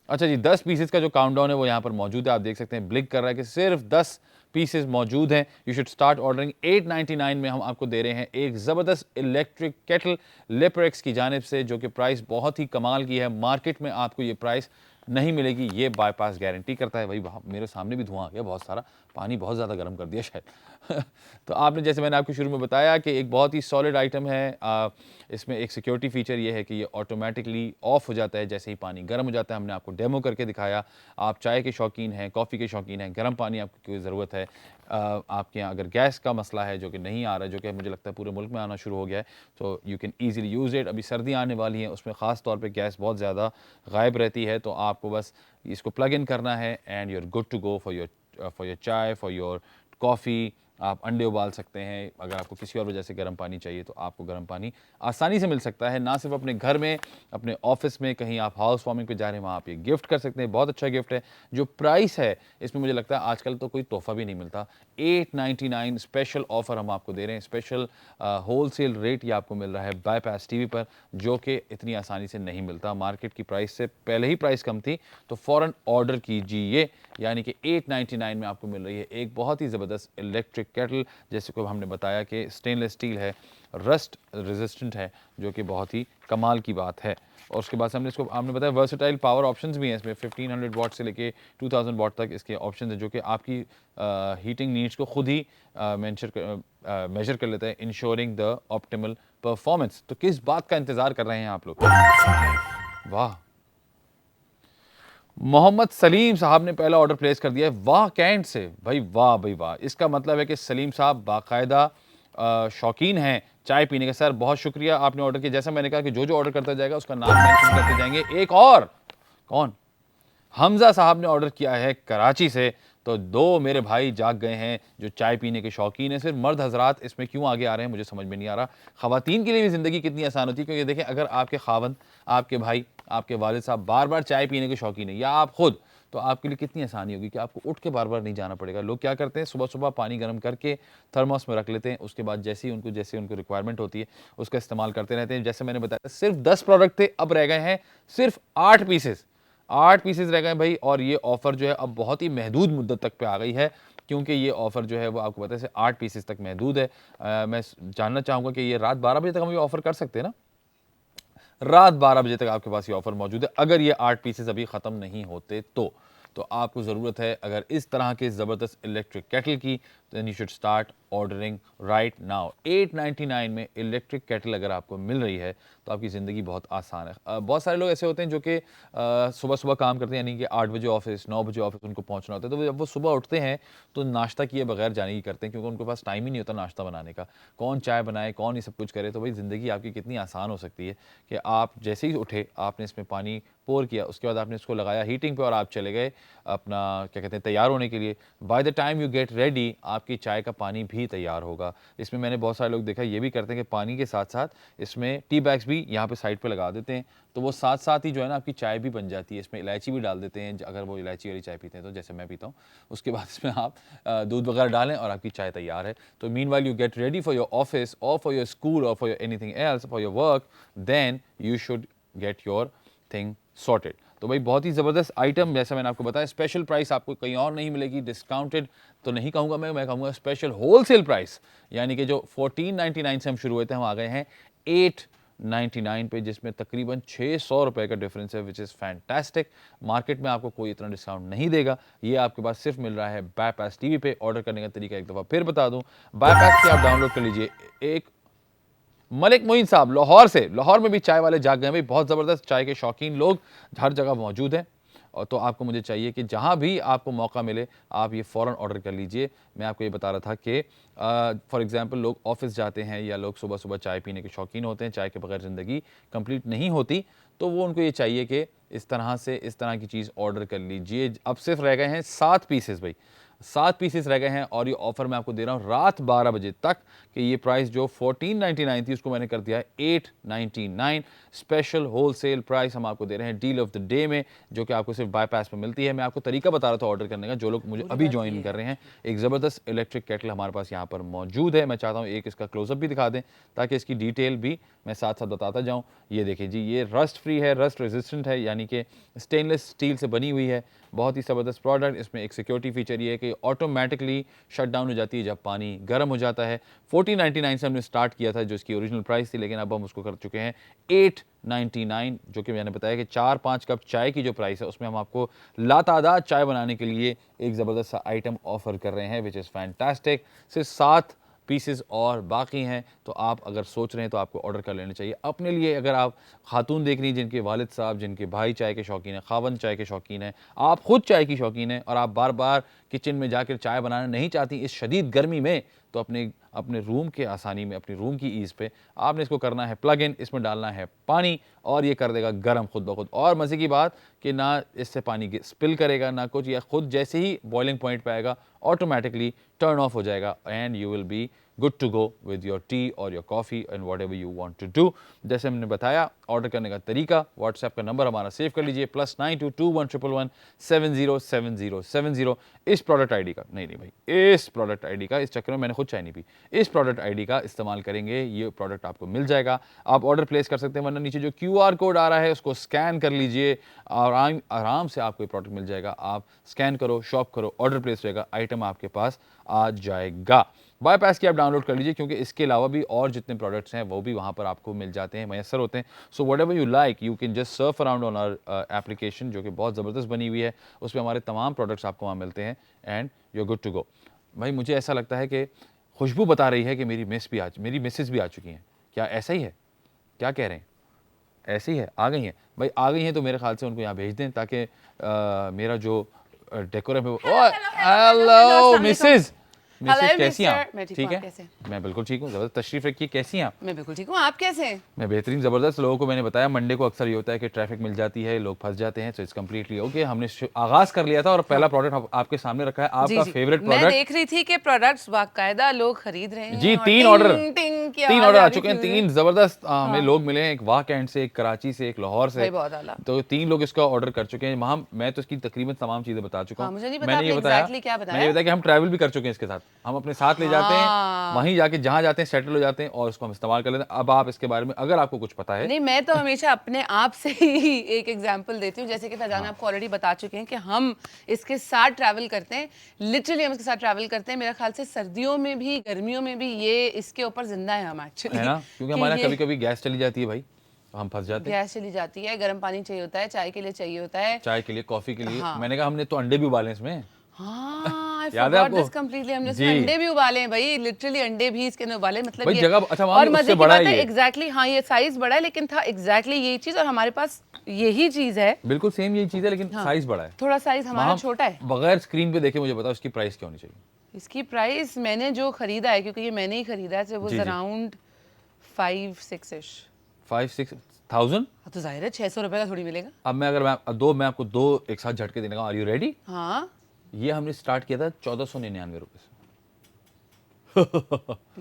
अच्छा जी, 10 पीसेस का जो काउंटडाउन है वो यहाँ पर मौजूद है। आप देख सकते हैं ब्लिंक कर रहा है कि सिर्फ 10 पीसेस मौजूद हैं। You should start ordering. 899 में हम आपको दे रहे हैं एक ज़बरदस्त इलेक्ट्रिक केटल लिपरेक्स की जानिब से, जो कि प्राइस बहुत ही कमाल की है। मार्केट में आपको ये प्राइस नहीं मिलेगी, ये बाईपास गारंटी करता है। भाई वहाँ मेरे सामने भी धुआं आ गया बहुत सारा, पानी बहुत ज़्यादा गर्म कर दिया शायद। तो आपने, जैसे मैंने आपको शुरू में बताया, कि एक बहुत ही सॉलिड आइटम है। इसमें एक सिक्योरिटी फीचर ये है कि ये ऑटोमेटिकली ऑफ हो जाता है जैसे ही पानी गर्म हो जाता है। हमने आपको डेमो करके दिखाया। आप चाय के शौकीन हैं, कॉफ़ी के शौकीन हैं, गर्म पानी आपकी ज़रूरत है, आपके यहाँ अगर गैस का मसला है जो कि नहीं आ रहा है, जो कि मुझे लगता है पूरे मुल्क में आना शुरू हो गया है, तो you can easily use it. अभी सर्दी आने वाली है, उसमें ख़ास तौर पे गैस बहुत ज़्यादा गायब रहती है, तो आपको बस इसको प्लग इन करना है and you are good to go for your chai, for your coffee. आप अंडे उबाल सकते हैं। अगर आपको किसी और वजह से गर्म पानी चाहिए तो आपको गर्म पानी आसानी से मिल सकता है, ना सिर्फ अपने घर में, अपने ऑफिस में, कहीं आप हाउस वार्मिंग पे जा रहे हैं वहाँ आप ये गिफ्ट कर सकते हैं। बहुत अच्छा गिफ्ट है। जो प्राइस है इसमें मुझे लगता है आजकल तो कोई तोहफा भी नहीं मिलता। 899 स्पेशल ऑफर हम आपको दे रहे हैं। स्पेशल होलसेल रेट ये आपको मिल रहा है बाईपास टीवी पर, जो कि इतनी आसानी से नहीं मिलता। मार्केट की प्राइस से पहले ही प्राइस कम थी, तो फ़ौरन ऑर्डर कीजिए। यानी कि 899 में आपको मिल रही है एक बहुत ही ज़बरदस्त इलेक्ट्रिक केटल, जैसे को हमने बताया कि स्टेनलेस स्टील है, रस्ट रेजिस्टेंट है, जो कि बहुत ही कमाल की बात है। और उसके बाद से हमने बताया वर्सेटाइल पावर ऑप्शंस भी हैं इसमें। 1500 वाट से लेके 2000 वाट तक इसके ऑप्शन हैं, जो कि आपकी हीटिंग नीड्स को खुद ही मेजर कर लेता है, इंश्योरिंग द ऑप्टिमल परफॉर्मेंस। तो किस बात का इंतज़ार कर रहे हैं आप लोग? वाह, मोहम्मद सलीम साहब ने पहला ऑर्डर प्लेस कर दिया है, वाह कैंट से। भाई वाह भाई वाह, इसका मतलब है कि सलीम साहब बाकायदा शौकीन हैं चाय पीने के। सर बहुत शुक्रिया, आपने ऑर्डर किया। जैसा मैंने कहा कि जो जो ऑर्डर करता जाएगा उसका नाम मेंशन करते जाएंगे। एक और, कौन? हमजा साहब ने ऑर्डर किया है कराची से। तो दो मेरे भाई जाग गए हैं जो चाय पीने के शौकीन हैं। सिर्फ मर्द हजरात इसमें क्यों आगे आ रहे हैं मुझे समझ में नहीं आ रहा। ख़वातीन के लिए भी ज़िंदगी कितनी आसान होती है, क्योंकि देखें अगर आपके खावंद, आपके भाई, आपके वालिद साहब बार बार चाय पीने के शौकीन है, या आप खुद, तो आपके लिए कितनी आसानी होगी कि आपको उठ के बार बार नहीं जाना पड़ेगा। लोग क्या करते हैं, सुबह सुबह पानी गर्म करके थर्मोस में रख लेते हैं, उसके बाद जैसे उनको रिक्वायरमेंट होती है उसका इस्तेमाल करते रहते हैं। जैसे मैंने बताया सिर्फ 10 प्रोडक्ट थे, अब रह गए हैं सिर्फ 8 पीसेस। 8 पीसेस रह गए भाई। और ये ऑफ़र जो है अब बहुत ही महदूद मुद्दत तक पे आ गई है, क्योंकि ये ऑफ़र जो है वो आपको पता है 8 पीसेस तक महदूद है। मैं जानना चाहूँगा कि ये रात 12 बजे तक हम ये ऑफ़र कर सकते हैं ना? रात 12 बजे तक आपके पास ये ऑफ़र मौजूद है, अगर ये 8 पीसेस अभी ख़त्म नहीं होते तो आपको ज़रूरत है अगर इस तरह के ज़बरदस्त इलेक्ट्रिक केटल की, then you should start ordering right now. 899 में इलेक्ट्रिक केटल अगर आपको मिल रही है तो आपकी ज़िंदगी बहुत आसान है। बहुत सारे लोग ऐसे होते हैं जो कि सुबह सुबह काम करते हैं, यानी कि 8 बजे ऑफिस, 9 बजे ऑफिस उनको पहुंचना होता है, तो जब वो सुबह उठते हैं तो नाश्ता किए बगैर जाने की करते हैं, क्योंकि उनके पास टाइम ही नहीं होता नाश्ता बनाने का। कौन चाय बनाए, कौन ये सब कुछ करे। तो भाई ज़िंदगी आपकी कितनी आसान हो सकती है कि आप जैसे ही उठे, आपने इसमें पानी पोर किया, उसके बाद आपने इसको लगाया हीटिंग पे और आप चले गए अपना क्या कहते हैं तैयार होने के लिए। By the time you get ready, आपकी चाय का पानी भी तैयार होगा। इसमें मैंने बहुत सारे लोग देखा ये भी करते हैं कि पानी के साथ साथ इसमें टी बैग्स भी यहाँ पे साइड पे लगा देते हैं, तो वो साथ साथ ही जो है ना आपकी चाय भी बन जाती है। इसमें इलायची भी डाल देते हैं अगर वो इलायची वाली चाय पीते हैं, तो जैसे मैं पीता हूँ। उसके बाद इसमें आप दूध वगैरह डालें और आपकी चाय तैयार है। तो meanwhile you get ready for your office और फॉर योर स्कूल और for your anything else, for your work, then you should get your thing sorted. तो भाई बहुत ही ज़बरदस्त आइटम, जैसा मैंने आपको बताया स्पेशल प्राइस आपको कहीं और नहीं मिलेगी। डिस्काउंटेड तो नहीं कहूँगा मैं कहूँगा स्पेशल होलसेल प्राइस, यानी कि जो 1499 से हम शुरू हुए थे, हम आ गए हैं 899 पे, जिसमें तकरीबन 600 रुपये का डिफरेंस है, विच इज़ फैंटास्टिक। मार्केट में आपको कोई इतना डिस्काउंट नहीं देगा। ये आपके पास सिर्फ मिल रहा है बाईपास टीवी पे। ऑर्डर करने का तरीका एक दफ़ा फिर बता दूँ, बाईपास की आप डाउनलोड कर लीजिए। एक मलिक मोइन साहब लाहौर से, लाहौर में भी चाय वाले जाग गए हैं भाई। बहुत ज़बरदस्त चाय के शौकीन लोग हर जगह मौजूद हैं। और तो आपको मुझे चाहिए कि जहाँ भी आपको मौका मिले आप ये फ़ौरन ऑर्डर कर लीजिए। मैं आपको ये बता रहा था कि फॉर एग्ज़ाम्पल लोग ऑफ़िस जाते हैं या लोग सुबह-सुबह चाय पीने के शौकीन होते हैं, चाय के बगैर ज़िंदगी कंप्लीट नहीं होती, तो वो उनको ये चाहिए कि इस तरह की चीज़ ऑर्डर कर लीजिए। अब सिर्फ रह गए हैं 7 पीसेस भाई, 7 पीसेस रह गए हैं और ये ऑफ़र मैं आपको दे रहा हूँ रात 12 बजे तक कि ये प्राइस जो 1499 थी उसको मैंने कर दिया है 899। स्पेशल होलसेल प्राइस हम आपको दे रहे हैं डील ऑफ द डे में, जो कि आपको सिर्फ बाईपास पे मिलती है। मैं आपको तरीका बता रहा था ऑर्डर करने का, जो लोग मुझे अभी ज्वाइन कर रहे हैं। एक ज़बरदस्त इलेक्ट्रिक केटल हमारे पास यहाँ पर मौजूद है। मैं चाहता हूँ एक इसका क्लोजअप भी दिखा दें ताकि इसकी डिटेल भी मैं साथ साथ बताता जाऊँ। ये देखिए जी, ये रस्ट फ्री है, रस्ट रेजिस्टेंट है, यानी कि स्टेनलेस स्टील से बनी हुई है। बहुत ही ज़बरदस्त प्रोडक्ट। इसमें एक सिक्योरिटी फीचर ये है कि ऑटोमेटिकली शट डाउन हो जाती है जब पानी गर्म हो जाता है। 1499 से हमने स्टार्ट किया था जो इसकी ओरिजिनल प्राइस थी, लेकिन अब हम उसको कर चुके हैं 899, जो कि मैंने बताया कि 4-5 कप चाय की जो प्राइस है उसमें हम आपको लातादाद चाय बनाने के लिए एक ज़बरदस्त सा आइटम ऑफर कर रहे हैं, विच इज़ फैंटास्टिक। सिर्फ 7 पीसेस और बाकी हैं, तो आप अगर सोच रहे हैं तो आपको ऑर्डर कर लेना चाहिए अपने लिए। अगर आप खातून देख रही हैं जिनके वालिद साहब, जिनके भाई चाय के शौकीन हैं, खावंद चाय के शौकीन हैं, आप खुद चाय की शौकीन हैं और आप बार बार किचन में जाकर चाय बनाना नहीं चाहती इस शदीद गर्मी में, तो अपने रूम के आसानी में, अपनी रूम की ईज़ पे आपने इसको करना है प्लग इन, इसमें डालना है पानी और ये कर देगा गर्म खुद ब खुद। और मज़े की बात कि ना इससे पानी स्पिल करेगा ना कुछ, या खुद जैसे ही बॉइलिंग पॉइंट पे आएगा ऑटोमेटिकली टर्न ऑफ हो जाएगा and you will be good to go with your tea और your coffee and whatever you want to do. जैसे हमने बताया ऑर्डर करने का तरीका, व्हाट्सएप का नंबर हमारा सेव कर लीजिए +922111707070। इस प्रोडक्ट आईडी का नहीं भाई, इस प्रोडक्ट आईडी का, इस चक्कर में मैंने खुद चाय नहीं पी, इस प्रोडक्ट आईडी का इस्तेमाल करेंगे, ये प्रोडक्ट आपको मिल जाएगा। आप ऑर्डर प्लेस कर सकते हैं, वरना नीचे जो QR कोड आ रहा है उसको स्कैन कर लीजिए, आराम से आपको ये प्रोडक्ट मिल जाएगा। आप स्कैन करो, शॉप करो, ऑर्डर प्लेस रहेगा, आइटम आपके पास आ जाएगा। बाईपास की आप डाउनलोड कर लीजिए, क्योंकि इसके अलावा भी और जितने प्रोडक्ट्स हैं वो भी वहाँ पर आपको मिल जाते हैं, मैसर होते हैं। So whatever you like you can just surf around on our application, जो कि बहुत ज़बरदस्त बनी हुई है। उसमें हमारे तमाम प्रोडक्ट्स आपको वहाँ मिलते हैं and you are good to go. भाई मुझे ऐसा लगता है कि खुशबू बता रही है कि मेरी मिसेस भी आ चुकी हैं। क्या ऐसा ही है? क्या कह रहे हैं? ऐसे ही है, आ गई हैं भाई, आ गई हैं तो मेरे ख्याल से उनको यहाँ भेज दें ताकि मेरा जो डेकोरम है वो। हेलो मिसेस, कैसी हैं आप? ठीक है, मैं बिल्कुल ठीक हूँ, ज़बरदस्त तशरीफ रखिए। कैसी हैं आप? मैं बिल्कुल ठीक हूँ, आप कैसे हैं? मैं बेहतरीन, ज़बरदस्त। लोगों को मैंने बताया मंडे को अक्सर ये होता है कि ट्रैफिक मिल जाती है, लोग फंस जाते हैं, सो इट्स कम्प्लीटली ओके। हमने आगाज़ कर लिया था और पहला प्रोडक्ट आपके सामने रखा है, आपका फेवरेट प्रोडक्ट। मैं देख रही थी कि प्रोडक्ट्स बाकायदा लोग खरीद रहे हैं जी। 3 ऑर्डर आ चुके हैं, 3 ज़बरदस्त हमें लोग मिले हैं, एक वाह कैंट से, एक कराची से, एक लाहौर से, तो 3 लोग इसका ऑर्डर कर चुके हैं। वहाँ मैं तो इसकी तकरीबन तमाम चीज़ें बता चुका हूँ। मैंने ये बताया कि हम ट्रैवल भी कर चुके हैं इसके साथ, हम अपने साथ ले जाते हैं, वहीं जाके जहाँ जाते हैं सेटल हो जाते हैं और उसको हम इस्तेमाल कर लेते हैं। अब आप इसके बारे में अगर आपको कुछ पता है। नहीं, मैं तो हमेशा अपने आप से ही एक एग्जांपल देती हूँ, जैसे कि फैजान आपको ऑलरेडी बता चुके हैं कि हम इसके साथ ट्रैवल करते हैं, लिटरली हम इसके साथ ट्रैवल करते हैं। मेरे ख्याल से सर्दियों में भी गर्मियों में भी ये इसके ऊपर जिंदा है हम एक्चुअली, है ना, क्योंकि हमारे कभी कभी गैस चली जाती है भाई, हम फंस जाते हैं। गैस चली जाती है, गर्म पानी चाहिए होता है, चाय के लिए चाहिए होता है, चाय के लिए, कॉफी के लिए। मैंने कहा हमने तो अंडे भी उबाले इसमें। हाँ, याद है आपको? कंप्लीटली हमने इसमें अंडे भी उबाले हैं भाई, लिटरली अंडे भी इसके अंदर उबाले, मतलब भाई ये जगह अच्छा और मजे की बड़ा बात है एग्जैक्टली, हाँ ये साइज बड़ा है लेकिन था एग्जैक्टली यही चीज, और हमारे पास यही चीज है, बिल्कुल सेम यही चीज है, लेकिन साइज बड़ा है, थोड़ा साइज हमारा छोटा है। बगैर स्क्रीन पे देखे मुझे बताओ इसकी प्राइस क्या होनी चाहिए? इसकी प्राइस मैंने जो खरीदा है, क्योंकि ये मैंने ही खरीदा है, वो अराउंड 5-6,000। तो जाहिर है 600 रुपए का थोड़ी मिलेगा। अब मैं आपको दो एक साथ झटके देने का, आर यू रेडी? हाँ, ये हमने स्टार्ट किया था 1499 रुपए से।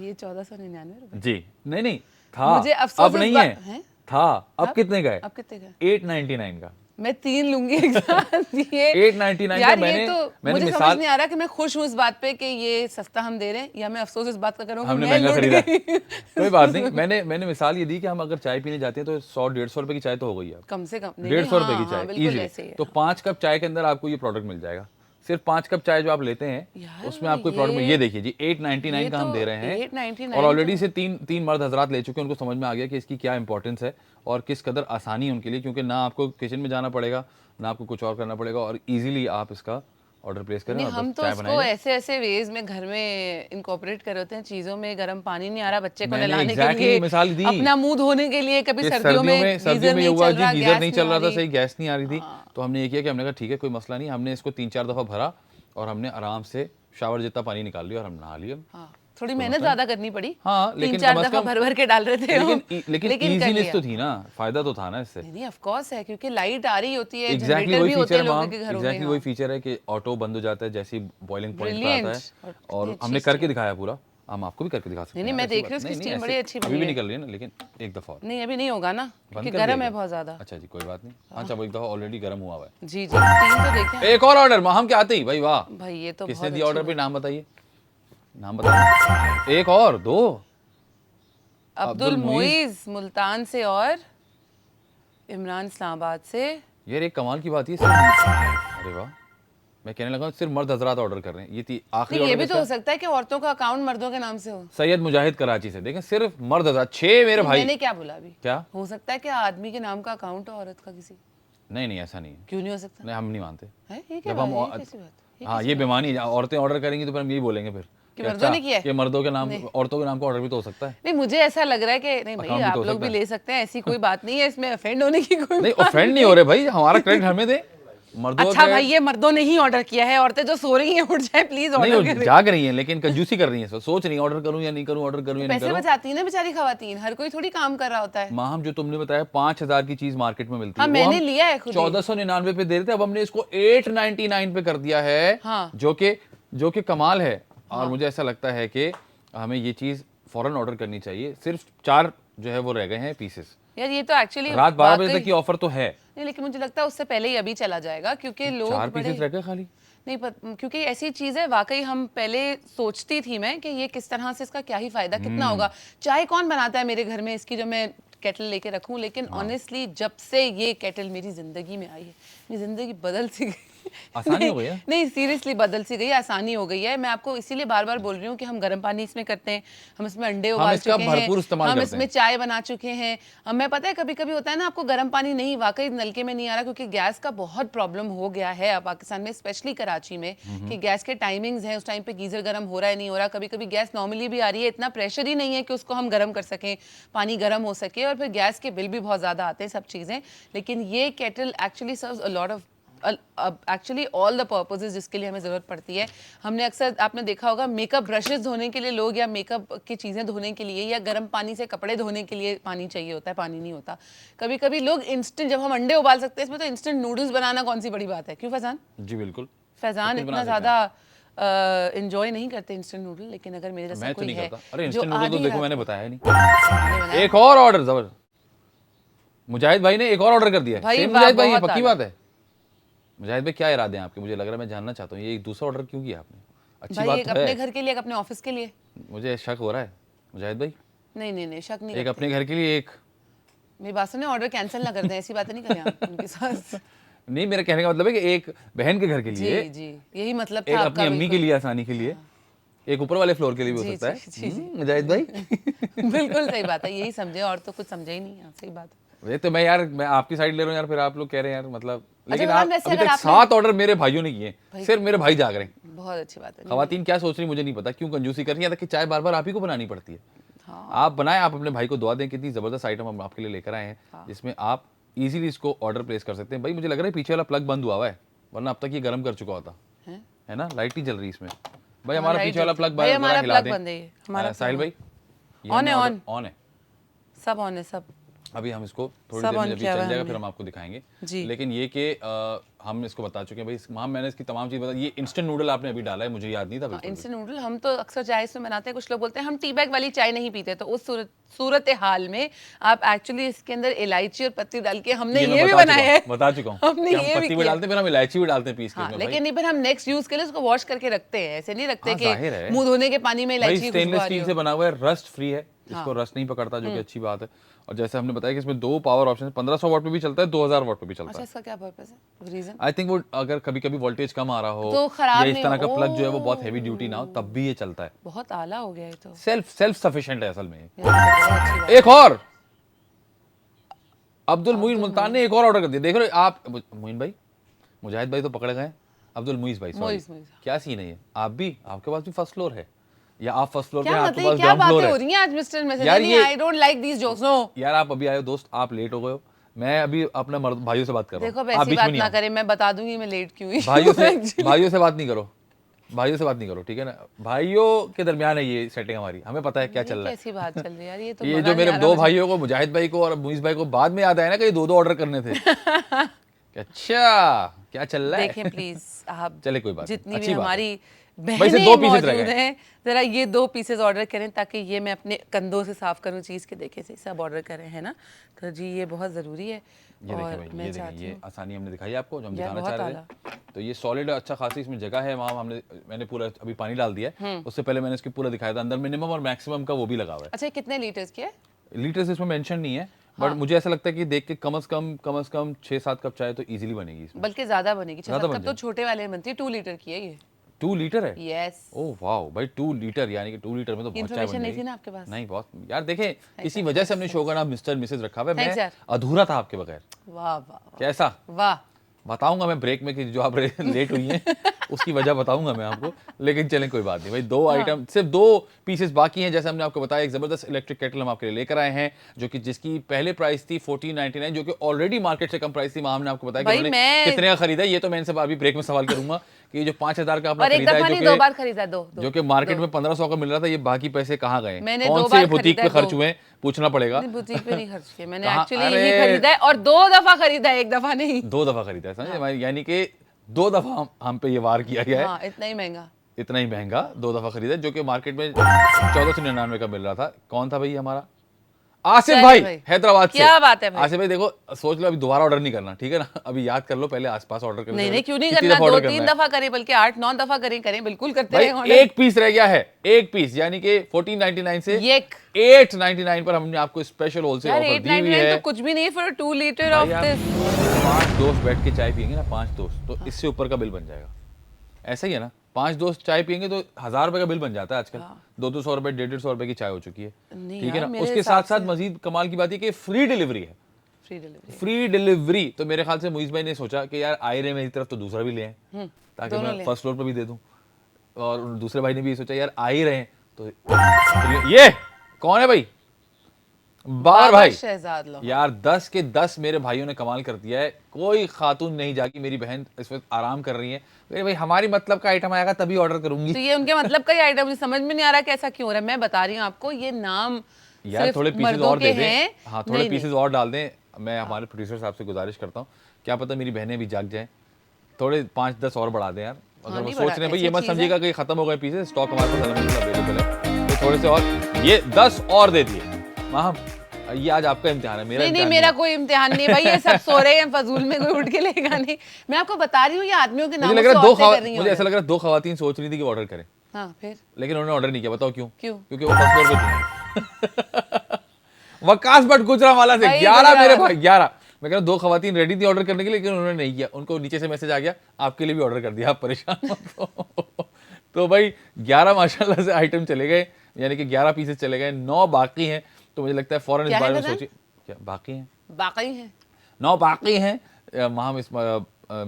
ये 1499 रुपए जी, नहीं था, मुझे अफसोस अब नहीं है, था। अब कितने का है? अब कितने का? 899 का। मैं 3 लूंगी एक साथ। ये 899 का। मैंने मुझे समझ नहीं आ रहा कि मैं खुश हूँ इस बात पे कि ये सस्ता हम दे रहे हैं, या मैं अफसोस इस बात का करूँ हमने महंगा खरीदा। कोई बात नहीं, मैंने मिसाल ये दी कि हम अगर चाय पीने जाते हैं तो 100-150 रुपए की चाय तो हो गई है, कम से कम 150 रुपए की चाय इजीली। तो 5 कप चाय के अंदर आपको ये प्रोडक्ट मिल जाएगा। सिर्फ 5 कप चाय जो आप लेते हैं उसमें आपको प्रोडक्ट में, ये देखिए जी 899 का हम दे रहे हैं, और ऑलरेडी से तीन मर्द हजरात ले चुके हैं, उनको समझ में आ गया कि इसकी क्या इंपॉर्टेंस है और किस कदर आसानी है उनके लिए, क्योंकि ना आपको किचन में जाना पड़ेगा, ना आपको कुछ और करना पड़ेगा, और इजीली आप इसका ऑर्डर प्लेस करें नहीं, और हम बस तो चाय उसको बनाएं। ऐसे ऐसे वेज में घर में इनकॉर्पोरेट कर होते हैं चीजों में। गर्म पानी नहीं आ रहा बच्चे को मैंने नहलाने के exactly लिए, मिसाल दी अपना मुंह धोने के लिए, कभी कि सर्दियों में सर्दियों गीजर में ये नहीं हुआ चल जी, रहा, गीजर गैस नहीं चल आ रहा था, रही। सही गैस नहीं आ रही थी, हाँ। तो हमने ये किया कि हमने कहा ठीक है कोई मसला नहीं, हमने इसको 3-4 दफा भरा और हमने आराम से शावर जितना पानी निकाल लिया और हम नहा लिया। हाँ, थोड़ी मेहनत ज्यादा करनी पड़ी। हाँ, तीन लेकिन चार कम से दफा कम भर भर के डाल रहे थे हम, लेकिन लेकिन कर इजीनेस लिया। तो थी ना, फायदा तो था ना इससे। नहीं ऑफ कोर्स है, क्योंकि लाइट आ रही होती है, एग्जैक्टली जनरेटर वही भी होते फीचर हैं है लोगों मैम, के घरों में। एग्जैक्टली हाँ, वही फीचर है कि ऑटो बंद हो जाता है जैसे ही बॉइलिंग पॉइंट पर आता ब्रिलियंट। है। और और कितनी हमने अच्छी करके steam। दिखाया पूरा, हम आपको भी करके दिखा सकते नहीं हैं नहीं, यार, मैं ऐसी देख बात रही हूँ उसकी नहीं, स्टीम ऐसे बड़ी अच्छी अभी बनी भी है। निकल रही है ना, लेकिन एक दफा और नहीं अभी नहीं होगा ना, बंद क्योंकि कर गर्म दिया है क्या? बहुत ज्यादा। अच्छा जी कोई बात नहीं, अच्छा वो एक दफा ऑलरेडी गर्म हुआ हुआ है। जी जी, स्टीम तो देखें एक और ऑर्डर हम क्या आते ही भाई, वाह। भाई, ये तो किसने बहुत दिया अच्छी ऑर्डर पे? बात। नाम बताइए, नाम बताइए। एक और दो। अब्दुल मोइज मुल्तान से और इमरान इस्लामाबाद से। यार एक कमाल की बात है अरे वाह, मैं कहने लगा सिर्फ मर्द हजरात ऑर्डर कर रहे हैं। ये थी आखिरी नहीं, ये ऑर्डर भी तो हो सकता है कि औरतों का अकाउंट मर्दों के नाम से हो। सैयद मुजाहिद कराची से, देखें सिर्फ मर्द हजरात 6 मेरे भाई। मैंने क्या बोला अभी? क्या? हो सकता है कि आदमी के नाम का अकाउंट हो औरत का किसी। नहीं नहीं ऐसा नहीं है, क्यों नहीं हो सकता? नहीं हम नहीं मानते। है ये क्या जब बात हम है? ये कैसी बात है? हाँ ये बेमानी, औरतें ऑर्डर करेंगी तो फिर हम यही बोलेंगे फिर कि मर्दों ने किया है? कि मर्दों के नाम, औरतों के नाम का ऑर्डर भी तो हो सकता है। नहीं, मुझे ऐसा लग रहा है कि नहीं भाई, अकाउंट भी आप तो हो लोग सकता भी है। ले सकते हैं, ऐसी कोई बात नहीं है इसमें, ऑफेंड होने की कोई नहीं बात ऑफेंड नहीं हो रहे भाई, हमारा क्रेडिट हमें दे। मर्दों अच्छा का भाई, ये मर्दों ने ही ऑर्डर किया है, औरतें जो सो रही हैं उठ जाए प्लीज नहीं, ऑर्डर वो करें। जाग रही हैं लेकिन कंजूसी कर रही हैं, सोच रही हैं ऑर्डर करूं या नहीं करूं, ऑर्डर करूं या नहीं पैसे करूं। बचाती है ना बेचारी खवातीन, हर कोई थोड़ी काम कर रहा होता है। माहम जो तुमने बताया 5,000 की चीज मार्केट में मिलती हाँ, है, वो मैंने हम लिया है खुद ही। 1499 पे दे रहे थे, अब हमने इसको 899 पे कर दिया है। हाँ। जो कि कमाल है। और मुझे ऐसा लगता है कि हमें ये चीज फौरन ऑर्डर करनी चाहिए। सिर्फ 4 जो है वो रह गए हैं पीसेस। यार ये तो एक्चुअली रात 12 बजे तक की ऑफर तो है। नहीं, लेकिन मुझे लगता है उससे पहले ही अभी चला जाएगा, क्योंकि लोग 4 बड़े पीसेस रह गए खाली। नहीं क्योंकि ऐसी चीज है वाकई, हम पहले सोचती थी मैं कि ये किस तरह से, इसका क्या ही फायदा कितना होगा। चाय कौन बनाता है मेरे घर में इसकी जो मैं केटल लेके रखूं, लेकिन ऑनेस्टली जब से ये केटल मेरी जिंदगी में आई है, मेरी जिंदगी बदल सी गई। आसानी हो गई है। नहीं सीरियसली बदल सी गई, आसानी हो गई है। मैं आपको इसीलिए बार बार बोल रही हूँ कि हम गर्म पानी इसमें करते हैं, हम इसमें अंडे उबाल इसका चुके भरपूर इस्तेमाल हैं, हम करते हैं। इसमें चाय बना चुके हैं। मैं पता है कभी कभी होता है ना, आपको गर्म पानी नहीं वाकई नलके में नहीं आ रहा, क्योंकि गैस का बहुत प्रॉब्लम हो गया है अब पाकिस्तान में, स्पेशली कराची में, कि गैस के टाइमिंग्स हैं, उस टाइम पे गीजर गर्म हो रहा है नहीं हो रहा। कभी कभी गैस नॉर्मली भी आ रही है, इतना प्रेशर ही नहीं है कि उसको हम गर्म कर सकें, पानी गर्म हो सके, और फिर गैस के बिल भी बहुत ज़्यादा आते हैं, सब चीज़ें। लेकिन ये kettle actually serves a lot of actually all the purposes जिसके लिए हमें ज़रूरत पड़ती है। हमने अक्सर आपने देखा होगा मेकअप ब्रशेस धोने के लिए लोग, या मेकअप की चीज़ें धोने के लिए, या गर्म पानी से कपड़े धोने के लिए पानी चाहिए होता है, पानी नहीं होता। कभी कभी लोग इंस्टेंट, जब हम अंडे उबाल सकते हैं इसमें, तो इंस्टेंट नूडल्स बनाना कौन सी बड़ी बात है? क्यों फैजान? जी बिल्कुल। फैजान बिल्कुल बना इतना सकते हैं। ज़्यादा इंजॉय नहीं करते इंस्टेंट नूडल, लेकिन अगर मेरे जैसा मैं तो कोई नहीं है करता। अरे जो इंस्टेंट नूडल तो आधी देखो रात मैंने को- बताया नहीं। आपने बनाया? एक और ऑर्डर जबर, मुजाहिद भाई ने एक और ऑर्डर कर दिया है। भाई सेम वाह, मुजाहिद भाई, ये बहुत पक्की आला। बात है। मुजाहिद भाई क्या इरादे हैं आपके? मुझे लग रहा है मैं जानना चाहता हूँ, ये एक दूसरा ऑर्डर क्यों किया आपने? अच्छी भाई बात एक तो अपने है। घर के लिए, एक अपने ऑफिस के लिए। मुझे शक हो रहा है मुजाहिद भाई, नहीं नहीं नहीं, शक नहीं एक करते। अपने घर के लिए, एक मेरी बात सुने, ऑर्डर कैंसिल ना कर दें, ऐसी बातें नहीं करें आप उनके साथ। नहीं, मेरे कहने का मतलब है कि एक बहन के घर के लिए, जी जी, यही मतलब एक था अपनी आपका। अम्मी के लिए आसानी के लिए, एक ऊपर वाले फ्लोर के लिए भी हो जी, सकता जी, जी, जी। है। मुजाहिद भाई बिल्कुल सही बात है, यही समझे, और तो कुछ समझे ही नहीं। हाँ, सही बात है। ये तो मैं यार, मैं आपकी साइड ले रहा हूँ यार, फिर आप लोग कह रहे हैं यार मतलब, लेकिन भगवान, आप वैसे अभी अगर तक आपने- 7 ऑर्डर मेरे भाइयों ने किए, सिर्फ मेरे भाई जाग रहे हैं। बहुत अच्छी बात है। खवातीन क्या सोच रही मुझे नहीं पता, क्यों कंजूसी कर रही है, यहाँ तक कि चाय बार बार आप ही को बनानी पड़ती है। हाँ। आप बनाएं, आप अपने भाई को दुआ दें। कितनी जबरदस्त आइटम हम आपके लिए लेकर आए हैं, जिसमें आप इजीली इसको ऑर्डर प्लेस कर सकते हैं। भाई मुझे लग रहा है पीछे वाला प्लग बंद हुआ है, वरना अब तक ये गर्म कर चुका होता है ना। लाइट नहीं जल रही इसमें भाई, हमारा लाइट पीछे वाला जलती- प्लग भाई, हमारा हिला प्लग दें। बंद है ये, हमारा साहिल भाई ऑन है, ऑन। ऑन है, सब ऑन है, सब। अभी हम इसको थोड़ी सब देर में on जब ये किया हुआ चल है जाएगा हमने। फिर हम आपको दिखाएंगे। जी। लेकिन ये कि हम इसको बता चुके हैं भाई, वहाँ मैंने इसकी तमाम चीज़ बता। ये इंस्टेंट नूडल आपने अभी डाला है, मुझे याद नहीं था बिल्कुल भी। इंस्टेंट नूडल हम तो अक्सर चाय इसमें बनाते हैं। कुछ लोग बोलते हैं हम टी बैग वाली चाय नहीं पीते, तो उस सूरत हाल में आप एक्चुअली इसके अंदर इलायची और पत्ती डाल के, हमने मैं ये भी बता बनाया चुका है, हूँ, बता चुका हूँ हमने कि हम ये भी पत्ती भी किया। डालते हैं, फिर हम इलायची भी डालते हैं पीस के हाँ, इसमें लेकिन भाई। नहीं, फिर हम नेक्स्ट यूज के लिए उसको वॉश करके रखते हैं, ऐसे नहीं रखते हाँ, जाहिर है। कि मुंह धोने के पानी में भाई इलायची की खुशबू स्टेनलेस आ रही स्टील हो। से बना हुआ है, रस्ट फ्री है, इसको रस्ट नहीं पकड़ता, जो कि अच्छी बात है। और जैसे हमने बताया कि इसमें 2 पावर ऑप्शन है, 1500 वाट पे भी चलता है, 2000 वाट पे भी चलता अच्छा, है। इसका क्या पर्पस है, रीजन? आई थिंक वो अगर कभी कभी वोल्टेज कम आ रहा हो तो खराब या इस नहीं तरह का हो। प्लग जो है वो बहुत हैवी ड्यूटी ना हो, तब भी ये चलता है। बहुत आला हो गया है तो। सेल्फ सफिशिएंट है असल में। ये तो बहुत अच्छी बात। एक और अब्दुल मुइन मुल्तान ने एक और ऑर्डर कर दिया। देख रहे हो आप मुइन भाई, मुजाहिद भाई तो पकड़े गए, अब्दुल मुईज भाई, सॉरी, मोइज मोइज। क्या सीन है ये? आप भी, आपके पास भी फर्स्ट फ्लोर है या आप फर्स्ट फ्लोर पे क्या हैं, आपके मतलब पास क्या ग्राउंड फ्लोर बातें हो है? रही हैं आज मिस्टर मैसेज? यार नहीं, ये- I don't like these jokes, no. यार आप अभी आए हो दोस्त, आप लेट हो गए हो, मैं अभी अपने मर्द भाइयों से बात कर रहा देखो हूँ, अब आप ऐसी बीच में बात नहीं ना आओ। करें, मैं बता दूंगी मैं लेट क्यों हुई। भाइयों से Actually। भाइयों से बात नहीं करो, भाइयों से बात नहीं करो, ठीक है ना? भाइयों के दरमियान है ये सेटिंग हमारी, हमें पता है क्या चल ये रहा है। कैसी बात चल रही है यार, ये तो ये मजा जो नहीं मेरे आ रहा दो मुझे। भाइयों को, मुजाहिद भाई को और मुईज भाई को, बाद में याद आया ना कि ये दो ऑर्डर करने थे। कि अच्छा क्या चल रहा है? देखें प्लीज आप, चले कोई बात नहीं, जितनी भी अच्छी बात है। हमारी भाई से बहनें दो pieces रह मौजूद गए। हैं, जरा ये 2 पीसेस ऑर्डर करें ताकि ये मैं अपने कंधों से साफ करूं चीज के, देखे से सब ऑर्डर करें, है ना? तो जी ये बहुत जरूरी है। ये देखें और भाई, मैं ये देखें, चाहती ये हूँ आसानी हमने दिखाई आपको जो हम यार, दिखाना बहुत चाह रहे थे। तो ये सॉलिड अच्छा खासी इसमें जगह है, वहाँ मैंने पूरा अभी पानी डाल दिया है, उससे पहले मैंने इसके पूरा दिखाया था, अंदर मिनिमम और मैक्सिमम का वो भी लगा हुआ है। अच्छा, ये कितने लीटर्स की है? लीटर्स इसमें मेंशन नहीं है, बट मुझे ऐसा लगता है कि देख के कम से कम 6-7 कप चाय तो इजीली बनेगी इसमें। बल्कि ज्यादा बनेगी, 6-7 बन कप तो छोटे वाले में बनती है। 2 लीटर की है ये। 2 लीटर है? यस। ओह वाह भाई, 2 लीटर, यानी कि 2 लीटर में तो बहुत चाय बन इन्फॉर्मेशन नहीं थी जाएगी। ना आपके पास? नहीं, बहुत यार, देखें किसी वजह से हमने शो का नाम मिस्टर मिसेज रखा हुआ है, Thanks मैं यार। अधूरा था आपके बगैर। वाह वाह कैसा वाह। बताऊंगा मैं ब्रेक में कि जो आप लेट हुई हैं उसकी वजह बताऊंगा मैं आपको, लेकिन चलें कोई बात नहीं भाई। 2 आइटम, सिर्फ 2 पीसेस बाकी हैं, जैसे हमने आपको बताया। एक जबरदस्त इलेक्ट्रिक केटल हम आपके लिए लेकर आए हैं, जो कि जिसकी पहले प्राइस थी 1499, जो कि ऑलरेडी मार्केट से कम प्राइस थी। वहां हमने आपको बताया कि भाई उन्होंने मैं- कितने का खरीदा है। ये तो मैं इनसे अभी ब्रेक में सवाल करूंगा कि ये जो 5000 का आपने और एक खरीदा दफा है, नहीं 2 बार खरीदा, दो जो कि मार्केट में 1500 का मिल रहा था, ये बाकी पैसे कहाँ गए? मैंने कौन 2 से बार बुटीक खरीदा पे है, खर्च 2। हुए, पूछना पड़ेगा। नहीं, बुटीक पे नहीं खर्च किए मैंने, कहाँ? एक्चुअली अरे! यही खरीदा है और 2 दफा खरीदा है, 1 दफा नहीं। 2 दफा खरीदा है, समझे? यानी कि 2 दफा हम पे ये वार किया गया है। हाँ, इतना ही महंगा। इतना ही महंगा 2 दफा खरीदा, जो कि मार्केट में 1499 का मिल रहा था। कौन था भाई हमारा? आसिफ चलिए भाई, भाई। हैदराबाद से। क्या बात है भाई। आसिफ भाई देखो, सोच लो अभी दोबारा ऑर्डर नहीं करना, ठीक है ना? अभी याद कर लो, पहले आसपास ऑर्डर करना। नहीं क्यों नहीं कितनी करना, दफा order 2-3 करना है? दफा करें, बल्कि 8-9 दफा करें, बिल्कुल करते भाई रहे ऑर्डर। एक पीस रह गया है, एक पीस, यानी कि 1499 से एक 899 पर हमने आपको स्पेशल होलसेल यार ऑफर दी हुई 899 है। तो कुछ भी नहीं फॉर 2 लीटर भाई ऑफ आप दिस। 5 दोस्त बैठ के चाय पियेंगे ना, 5 दोस्त, तो इससे ऊपर का बिल बन जाएगा। ऐसा ही है ना, 5 दोस्त चाय पियेंगे तो 1000 रुपए का बिल बन जाता है आजकल। 200 रुपए, 150 रुपए की चाय हो चुकी है, नहीं ठीक है यार, ना? मेरे उसके हिसाब साथ साथ मजीद कमाल की बात है कि फ्री डिलीवरी है। Free delivery. फ्री डिलीवरी तो मेरे ख्याल से मुईज भाई ने सोचा कि यार आए रहे मेरी तरफ तो दूसरा भी ले आए, ताकि दोनों मैं लें। फर्स्ट फ्लोर पर भी दे दूं। और दूसरे भाई ने भी सोचा यार आ ही रहे हैं तो ये कौन है भाई? बाबर भाई। शहजाद लो। यार 10 के 10 मेरे भाइयों ने कमाल कर दिया है। कोई खातून नहीं जागी, मेरी बहन इस वक्त आराम कर रही है। अरे भाई हमारी मतलब का आइटम आएगा तभी ऑर्डर करूंगी। तो ये उनके मतलब का ही आइटम, मुझे समझ में नहीं आ रहा कैसा क्यों हो रहा है। मैं बता रही हूँ आपको, ये नाम यार सिर्फ थोड़े पीसेस मर्दों और के दे हैं। दें। हाँ थोड़े नहीं, पीसेस और डाल दें। मैं हमारे प्रोड्यूसर साहब से गुजारिश करता हूँ, क्या पता मेरी बहनें भी जाग जाएं, थोड़े 5-10 और बढ़ा दें यार। अगर वो नहीं सोच रहे हैं भाई, बढ़ा, ये ऐसी मत चीज़ समझिएगा कि खत्म हो गए पीसेस, स्टॉक हमारे पास अवेलेबल है, तो थोड़े से और, ये 10 और दे दिए। वहाँ ये आज आपका इम्तिहान है, मेरा नहीं इम्तिहान मेरा नहीं है। कोई इम्तिहान नहीं भाई, ये सब सो रहे हैं फजूल में, कोई उठ के लेगा नहीं। मैं आपको बता रही हूँ, ये आदमियों के मुझे नामों लग से रहा है औरतें कर रही मुझे ऐसा हैं। लग रहा है 2 खवातीन सोच रही थी कि ऑर्डर करें, हाँ फिर लेकिन उन्होंने ऑर्डर नहीं किया। बताओ क्यों? क्यों? क्योंकि वो फर्स्ट फ्लोर पे थे। वकास बट गुजरावाला से भाई 11 मेरे गुजरावाला। भाई 11। मैं कह रहा हूँ 2 खवातीन रेडी थी ऑर्डर करने के लिए, लेकिन उन्होंने नहीं किया। उनको नीचे से मैसेज आ गया आपके लिए भी ऑर्डर कर दिया, आप परेशान मत हो। तो भाई 11 माशाल्लाह से आइटम चले गए, यानी कि 11 पीसेस चले गए, 9 बाकी हैं। तो मुझे लगता है फौरन इस क्या है बारे में बताएं? सोचिए। क्या बाकी हैं? बाकी है। 9 बाकी हैं। हम इस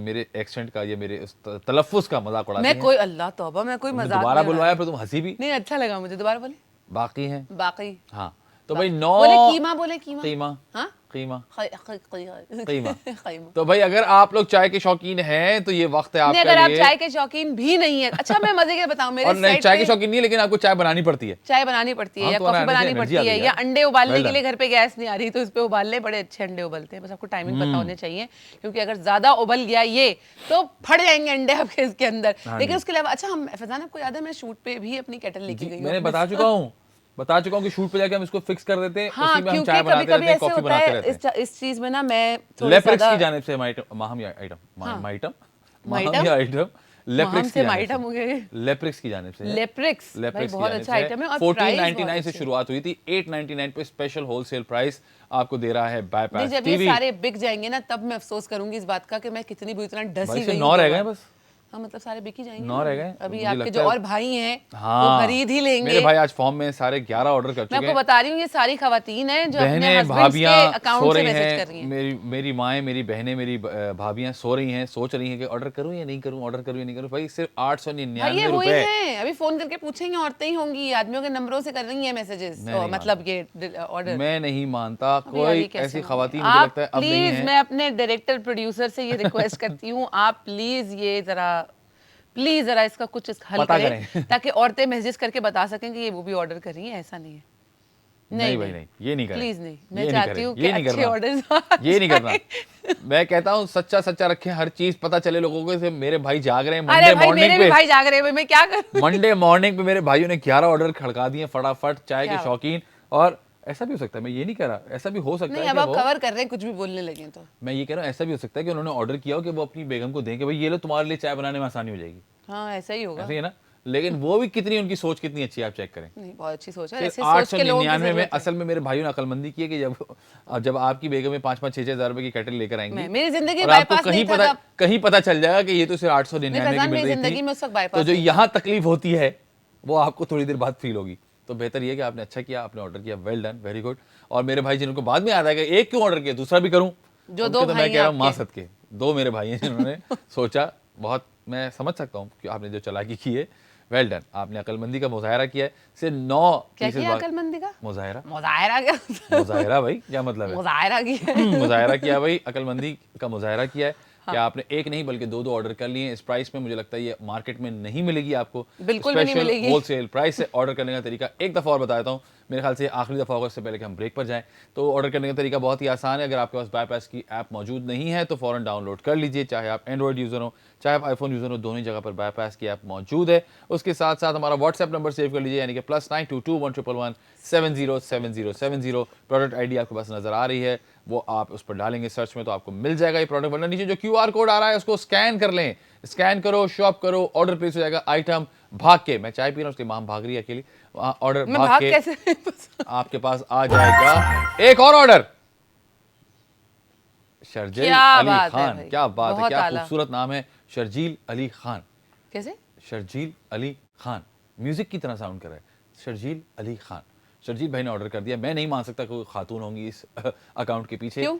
मेरे एक्सेंट का, ये मेरे तलफ्फुज़ का मजाक उड़ाते मैं हैं। कोई अल्लाह तौबा, मैं कोई तुमने मजाक दोबारा नहीं उड़ा बुलवाया, रही। फिर तुम हंसी भी। नहीं अच्छा लगा मुझे, दोबारा बोले। बाकी हैं, बाकी हाँ। तो भाई 9 बोले कीमा, बोले कीमा। कीमा, हाँ कीमा, कीमा। कीमा। तो भाई अगर आप लोग चाय के शौकीन हैं तो ये वक्त है नहीं, आपके अगर आप लिए। चाय के शौकीन भी नहीं है, अच्छा मैं मजे के बताऊं, मेरे और नहीं साइड चाय के पे शौकीन नहीं है, लेकिन आपको चाय बनानी पड़ती है। चाय बनानी पड़ती है हाँ, या तो कॉफी बनाने से बनानी एनर्जी पड़ती आ है, गई या यार। अंडे उबालने Well के लिए done। घर पे गैस नहीं आ रही तो इस पे उबालने, बड़े अच्छे अंडे उबलते हैं। बस आपको टाइमिंग पता होने चाहिए, क्योंकि अगर ज्यादा उबल गया ये तो फट जाएंगे अंडे आपके इसके अंदर। लेकिन उसके अलावा अच्छा, हम फैजान आपको याद है मैं शूट पे भी अपनी केटल लेके गई हूँ। मैंने बता चुका हूँ कि शूट पे जाके हम इसको फिक्स कर देते हैं, हाँ, उसी में हम क्योंकि चाय कभी बनाते कभी रहते हैं, ऐसे कॉफी होता बनाते है रहते हैं। इस चीज में ना, मैं थोड़ी लेप्रिक्स की ज्यादा जानिब से माहम माइटम? लेप्रिक्स से माइटम हो गए। लेप्रिक्स की जानिब से है। लेप्रिक्स भाई लेप्रिक्स की बहुत जानिब अच्छा से है। आइटम है और प्राइस 1499 से शुरुआत हुई थी, 899 पे स्पेशल होलसेल प्राइस आपको दे रहा है बायपास जब ये टीवी। सारे बिक जाएंगे ना, तब मैं अफसोस करूंगी इस बात का कि मैं कितनी बुरी तरह डसी भाई से गई 9 हूँ। रह गए बस। हाँ मतलब सारे बिक ही जाएंगे 9 रह गए अभी मुझे आपके लगता जो है। और भाई हैं हाँ वो खरीद ही लेंगे। मेरे भाई आज फॉर्म में सारे 11 ऑर्डर कर मैं चुके आपको हैं। बता रही हूँ ये सारी खवातीन हैं जो अपने बहनें हस्बैंड्स के भाभियां सो अकाउंट से रही मैसेज कर रही हैं, हैं। मेरी माएँ, मेरी बहनें, मेरी भाभियां सो रही हैं, सोच रही हैं कि ऑर्डर करूं या नहीं करूं, ऑर्डर करूं या नहीं करूं। भाई सिर्फ भाई ये 899 वही रुपए। हैं, अभी फोन करके पूछेंगे, औरतें ही होंगी, आदमियों के नंबरों से कर रही हैं मैसेजेस, नहीं मतलब ये ऑर्डर। मैं नहीं मानता अभी यार ये कोई कैसे ऐसी होंगे? खवातीन मुझे आप लगता है अब नहीं प्लीज, है। मैं अपने डायरेक्टर प्रोड्यूसर से ये रिक्वेस्ट करती हूँ, आप प्लीज ये जरा प्लीज जरा इसका कुछ हल पता करें करें। ताकि औरतें मैसेजेस करके बता सकें कि ये वो भी ऑर्डर कर रही हैं। ऐसा नहीं है, नहीं भाई नहीं, ये नहीं करें, प्लीज नहीं, मैं ये नहीं चाहती करें, हूँ कि ये नहीं अच्छे करना, ऑर्डर्स ये नहीं करना। मैं कहता हूँ सच्चा सच्चा रखें, हर चीज पता चले लोगों को। मेरे भाई जाग रहे हैं अरे मंडे भाई मॉर्निंग मेरे भी पे, भाई जाग रहे हैं, मैं क्या करूं? मंडे मॉर्निंग पे मेरे भाइयों ने 11 ऑर्डर खड़का दिए फटाफट, चाय के क्या शौकीन। और ऐसा भी हो सकता है, मैं ये नहीं कह रहा, ऐसा भी हो सकता नहीं है अब कि आप वो, कवर कर रहे हैं, कुछ भी बोलने लगे तो। मैं ये कह रहा हूँ ऐसा भी हो सकता है कि उन्होंने ऑर्डर किया हो कि वो अपनी बेगम को दें कि भाई ये लो तुम्हारे लिए चाय बनाने में आसानी हो जाएगी, हाँ ऐसा ही होगा। ऐसे ही है ना। लेकिन वो भी कितनी, उनकी सोच कितनी अच्छी है आप चेक करें। नहीं बहुत अच्छी सोच है, सिर्फ ऐसे सोच के लोगों की 899 में जरूरत है। असल में मेरे भाइयों ने अकलमंदी की है कि जब आपकी बेगम में 5-5 6-6 हज़ार रुपए की केटल लेकर आएंगी, मेरी जिंदगी और आपको बाईपास नहीं था तब। कहीं पता चल जाएगा कि ये तो सिर्फ नहीं 899 की फैजान, मिल मेरी रही जिंदगी थी, में उस वक्त बाईपास तो जो नहीं यहाँ तकलीफ होती है वो आपको थोड़ी देर बाद फील होगी। तो बेहतर ये है कि आपने अच्छा किया, आपने ऑर्डर किया, वेल डन, वेरी गुड। और मेरे भाई जिनको बाद में याद आएगा एक क्यों ऑर्डर किया, दूसरा भी करूं, जो उनके दो तो भाई मैं कह रहा हूँ हैं माँ आपके। सदके, 2 मेरे भाई हैं जिन्होंने सोचा। बहुत मैं समझ सकता हूँ कि आपने जो चालाकी की है, वेल डन, आपने अकलमंदी का मुजाहरा किया है। सिर्फ 9 क्या पीसेस किया अकलमंदी का मुजाहरा, मुजाहरा क्या मुजाहरा भाई क्या मतलब है? मुजाहरा किया मुजाहरा किया भाई, अकलमंदी का मुजाहरा किया है। क्या आपने एक नहीं बल्कि 2-2 ऑर्डर कर लिए हैं। इस प्राइस में मुझे लगता है ये मार्केट में नहीं मिलेगी आपको, बिल्कुल भी नहीं मिलेगी। होलसेल प्राइस से ऑर्डर करने का तरीका एक दफ़ा और बता देता हूँ, मेरे ख्याल से आखिरी दफ़ा होगा, इससे पहले कि हम ब्रेक पर जाएं। तो ऑर्डर करने का तरीका बहुत ही आसान है। अगर आपके पास बाईपास की ऐप मौजूद नहीं है तो फ़ौरन डाउनलोड कर लीजिए, चाहे आप एंड्रॉइड यूज़र हो चाहे आप आईफोन यूज़र हो, दोनों ही जगह पर बाईपास की ऐप मौजूद है। उसके साथ साथ हमारा व्हाट्सएप नंबर सेव कर लीजिए, यानी कि +922-111-707070। प्रोडक्ट आईडी आपके पास नजर आ रही है, वो आप उस पर डालेंगे सर्च में तो आपको मिल जाएगा ये प्रोडक्ट। वरना नीचे जो QR कोड आ रहा है उसको स्कैन कर लें, स्कैन करो, शॉप करो, ऑर्डर प्लेस हो जाएगा। आइटम भाग के, मैं चाय पी रहा हूँ उसकी माम भाग रही है अकेली, ऑर्डर मैं भाग भाग के कैसे आपके पास आ जाएगा। एक और ऑर्डर, शर्जील क्या अली बात है खान, भाई, क्या बात है, बहुत क्या आला। खूबसूरत नाम है, शर्जील अली खान। कैसे शर्जील अली खान म्यूजिक की तरह साउंड कर रहा है, शर्जील अली खान। शर्जील भाई ने ऑर्डर कर दिया। मैं नहीं मान सकता कोई खातून होंगी इस अकाउंट के पीछे। क्यों?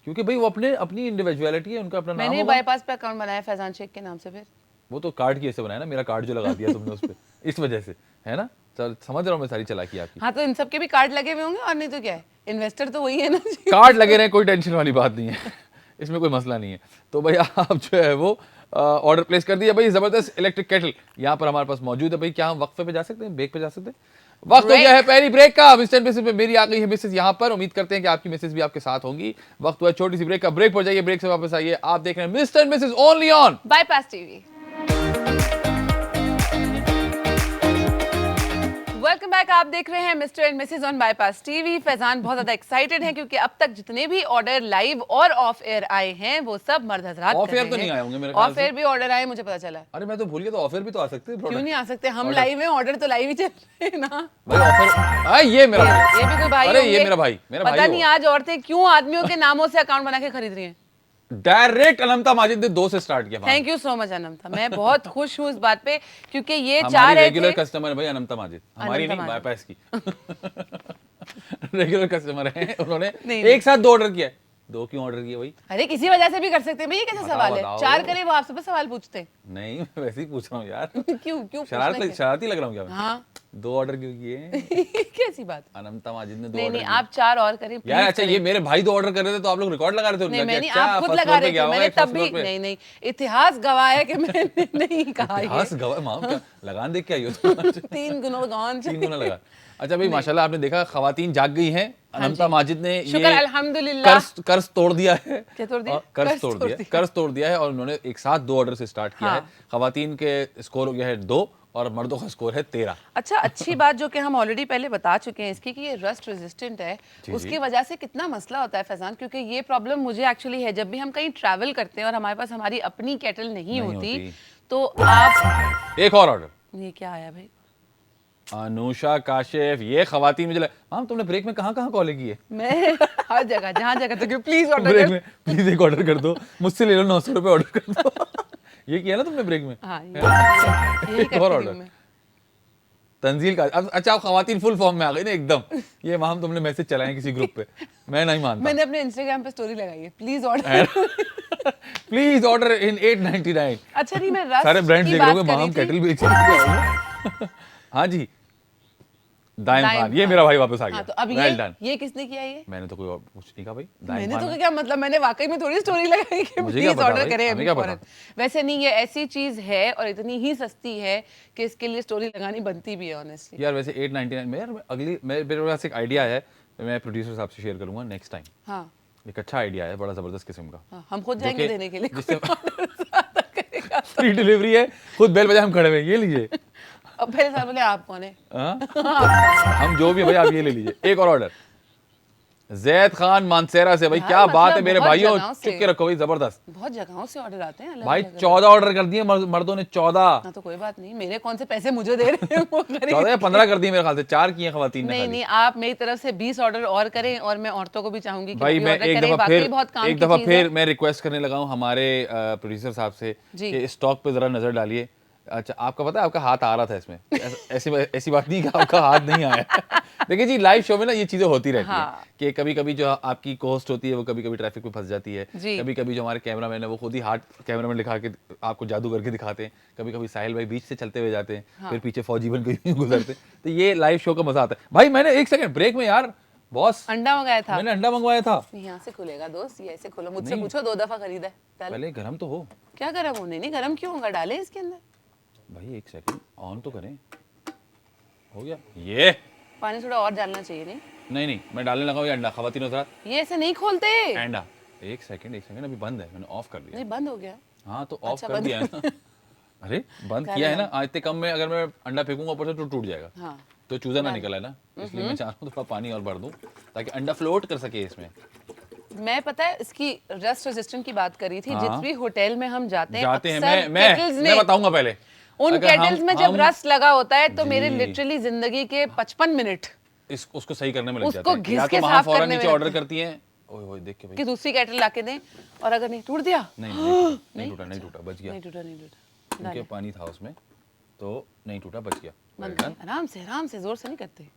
क्योंकि भाई वो अपनी इंडिविजुअलिटी है, उनका अपना नाम मैंने होगा। बाईपास पे अकाउंट बनाया फैजान शेख के नाम से, फिर वो तो कार्ड की ऐसे बनाया ना, मेरा कार्ड जो लगा दिया तुमने उस पे, इस वजह से, है ना। चल समझ रहा हूँ मैं सारी चालाकी आपकी। हाँ तो इन सब के भी कार्ड लगे हुए होंगे, और नहीं तो क्या है, इन्वेस्टर तो वही है ना जी। कार्ड लगे रहे, कोई टेंशन वाली बात नहीं है, इसमें कोई मसला नहीं है। तो भाई आप जो है वो ऑर्डर प्लेस कर दिया। भाई जबरदस्त इलेक्ट्रिक केटल यहाँ पर हमारे पास मौजूद है। भाई क्या हम वक्फे पे जा सकते हैं, ब्रेक पे जा सकते हैं? वक्त हो गया है पहली ब्रेक का। मिस्टर मिसेस पे मेरी आ गई है मिसेस यहाँ पर, उम्मीद करते हैं कि आपकी मिसेस भी आपके साथ होंगी। वक्त हुआ छोटी सी ब्रेक का, ब्रेक पर जाइए, ब्रेक से वापस आइए। आप देख रहे हैं mister Mrs only on bypass TV. Welcome back, आप देख रहे हैं mister and Mrs on bypass TV. Faizan बहुत ज्यादा एक्साइटेड हैं क्योंकि अब तक जितने भी ऑर्डर लाइव और ऑफ एयर आए हैं वो सब मर्द हजरात ऑफ एयर तो नहीं आए होंगे मेरे ख्याल ऑफ एयर भी ऑर्डर आए, मुझे पता चला। अरे मैं तो भूल गया, तो ऑफर भी तो आ सकते हैं। क्यों नहीं आ सकते, हम लाइव हैं, ऑर्डर तो लाइव ही चल रहे हैं ना। भाई ऑफर, ये मेरा भाई, ये भी कोई भाई अरे होंगे। ये मेरा भाई पता नहीं आज औरतें क्यों आदमियों के नामों से अकाउंट बना के खरीद रही हैं। डायरेक्ट अनंता माजिद ने 2 से स्टार्ट किया। थैंक यू सो मच अनंता, मैं बहुत खुश हूँ इस बात पे क्योंकि ये चाह हमारी रहे रेगुलर थे। कस्टमर है भाई अनंता माजिद, हमारी अनंता नहीं माजिद। बाईपास की रेगुलर कस्टमर है। उन्होंने नहीं, एक साथ 2 ऑर्डर किया है। 2 क्यों ऑर्डर किए भाई? अरे किसी वजह से भी कर सकते हैं भाई, ये कैसा बताओ, सवाल है? बताओ। 4 करे वो आपसे बस सवाल पूछते हैं। नहीं मैं वैसे ही पूछ रहा हूँ यार। क्यों क्यों पूछना क्या? शरारती लग रहा हूँ क्या मैं? हाँ 2 ऑर्डर क्यों किए? कैसी बात? अनंता माजिद ने 2 नहीं ऑर्डर नहीं किए। आप 4 और करें यार please अच्छा, करें। ये मेरे भाई 2 ऑर्डर कर रहे थे तो आप लोग रिकॉर्ड लगा रहे थे नहीं उनका? मैं नहीं, क्या आप खुद first लगा floor पे रहे गया थे, होगा, मैंने एक तब first भी floor पे? नहीं नहीं इतिहास गवाह है कि मैंने नहीं कहा इतिहास ये गवाह माम क्या लगान देख के आई हो तुम? 3 गुना गान 3 गुना लगा। अच्छा भाई माशाल्लाह आपने देखा खवातीन जाग गई हैं। अनंता माजिद ने शुक्र ये अल्हम्दुलिल्लाह। कर्ज तोड़ दिया है। क्या तोड़ दिया? कर्ज तोड़ दिया है और उन्होंने एक साथ 2 ऑर्डर से स्टार्ट किया है। खवातीन के स्कोर हो गया है 2 और मर्दों का स्कोर है 13। अच्छा अच्छी बात जो कि हम ऑलरेडी पहले बता चुके हैं इसकी कि ये रस्ट रेजिस्टेंट है, उसकी वजह से कितना मसला होता है फैजान, क्योंकि ये प्रॉब्लम मुझे एक्चुअली है जब भी हम कहीं ट्रैवल करते हैं और हमारे पास हमारी अपनी केटल नहीं होती तो आप एक और ऑर्डर। ये क्या आया भाई? अनुषा काशिफ, ये खवातीन मुझे माम तुमने ब्रेक में कहाँ कॉल की है? मैं हर जगह जहाँ जगह तो प्लीज ऑर्डर ब्रेक कर। में प्लीज एक ऑर्डर कर दो, मुझसे ले लो 900 रुपए ऑर्डर कर दो। ये किया ना तुमने ब्रेक में? हाँ, यही एक और करती ऑर्डर हूँ मैं। तंजील का अब अच्छा आप खवातीन फुल फॉर्म में आ गई ना एकदम। ये वहां तुमने मैसेज चलाए किसी ग्रुप पे, मैं नहीं मानता। मैंने अपने इंस्टाग्राम पे स्टोरी लगाई है, please order. Please order in 899। अच्छा नहीं, मैं रस्ट सारे ब्रांड्स की देख बात रहे हो कर माम रही थी। केटल बेच हाँ जी, दाइम खान, ये मेरा भाई वापस आ हाँ, गया। तो अब वेल डन। ये किसने किया ये? मैंने तो कोई और कुछ नहीं कहा भाई, दाइम मैंने खान तो है। क्या मतलब, मैंने वाकई में थोड़ी स्टोरी लगाई कि मुझे क्या प्लीज पता ऑर्डर भाई, करें हमें अभी क्या फौरन। पता। वैसे नहीं, ये ऐसी चीज है और इतनी ही सस्ती है कि इसके लिए स्टोरी लगानी बनती भी है ऑनेस्टली। यार वैसे 899 में यार अगली मेरे पास एक आइडिया है, मैं प्रोड्यूसर साहब से शेयर करूंगा नेक्स्ट टाइम। हाँ एक अच्छा आइडिया है, बड़ा जबरदस्त किस्म का। हाँ, हम खुद जो जाएंगे कि- देने के लिए। जिससे कोई order ज्यादा करेगा तो। फ्री डिलीवरी है, खुद बेल बजाए हम खड़े हुए हैं, ये लीजिए। अब पहले साहब बोले आप कौन है? हाँ? हम जो भी है भाई आप ये ले लीजिए। एक और ऑर्डर जैद खान मानसेरा से। भाई यार, क्या बात है मतलब मेरे बहुत भाइयों, जगहों से। चुप के रखो भाई, जबरदस्त। बहुत जगहों से ऑर्डर आते हैं भाई अलग-अलग। 14 ऑर्डर कर दिए मर्दों ने, 14। हाँ तो कोई बात नहीं, मेरे कौन से पैसे मुझे दे रहे हैं वो खरीद 14 या 15 कर दिए मेरे ख्याल से, 4 किए खवातीन ने नहीं खाली। नहीं, आप मेरी तरफ से 20 ऑर्डर और करें और मैं औरतों को भी चाहूंगी कि वो भाई भी मैं ऑर्डर एक करें। दफा वाकई फिर बहुत काम एक की दफा चीज फिर है। मैं रिक्वेस्ट करने लगा हूँ हमारे प्रोड्यूसर साहब से जी। कि स्टॉक पे जरा नजर डालिए। अच्छा आपका पता है आपका हाथ आ रहा था इसमें, ऐसी ऐसी बात नहीं कि आपका हाथ नहीं आया। देखिए जी, लाइव शो में ना ये चीजें होती रहती हाँ। हैं कि कभी कभी जो आपकी कोस्ट होती है वो कभी कभी ट्रैफिक पे फंस जाती है। जी। कभी कभी जो हमारे कैमरामैन है वो खुद ही हाथ कैमरामैन दिखा के आपको जादू करके दिखाते हैं। कभी कभी साहिल भाई बीच से चलते हुए जाते हैं, हाँ। फिर पीछे फौजी बन के गुजरते हैं। तो ये लाइव शो का मजा आता है। भाई मैंने एक सेकंड ब्रेक में यार बॉस, अंडा मंगाया था। मैंने अंडा मंगवाया था। यहाँ से खुलेगा दोस्त, ये ऐसे खोलो। मुझसे नहीं। पूछो 2 दफा खरीदा है। डालो। पहले गरम तो हो क्या गरम होने? नहीं गरम क्यों होगा, डालें इसके अंदर। भाई, एक सेकंड ऑन तो करें। हो गया ये। पानी थोड़ा और डालना चाहिए नहीं? नहीं नहीं, मैं डालने लगा हूँ ये अंडा खवातीन हज़रात। ये ऐसे नहीं खोलते। अंडा एक सेकंड अभी बंद है, मैंने ऑफ कर दिया। नहीं बंद हो गया। हाँ तो ऑफ अच्छा, कर बंद दिया है ना। अरे बंद कर किया है लिया। ना, आज इतने कम में अगर मैं अंडा फेंकूंगा ऊपर से तो टूट जाएगा। हाँ तो चूजा ना निकला है ना, इसलिए मैं चाह रहा हूँ थोड़ा पानी और भर दूं ताकि अंडा फ्लोट कर सके इसमें। मैं पता है इसकी रस्ट रेजिस्टेंट की बात करी थी। हाँ। जिस भी होटल में हम जाते हैं जाते हैं, अक्सर मैं केटल्स मैं में, बताऊंगा पहले। उन अगर केटल्स में जब हम रस्ट लगा होता है तो मेरे जी। लिटरली जिंदगी के 55 मिनट उसको सही करने में लग उसको जाते हैं, घिस या के तो वहाँ साफ फौरन करने नीचे में ऑर्डर लगता है। करती हैं। ओए ओए देख के भाई, कि दूसरी केटल लाके दें, और अगर नहीं टूट दिया, नहीं टूटा बच गया नहीं टूटा क्योंकि डालें। पानी था उसमें, तो नहीं टूटा, बच गया। बंद Well done। करें। आराम से जोर से नहीं करते।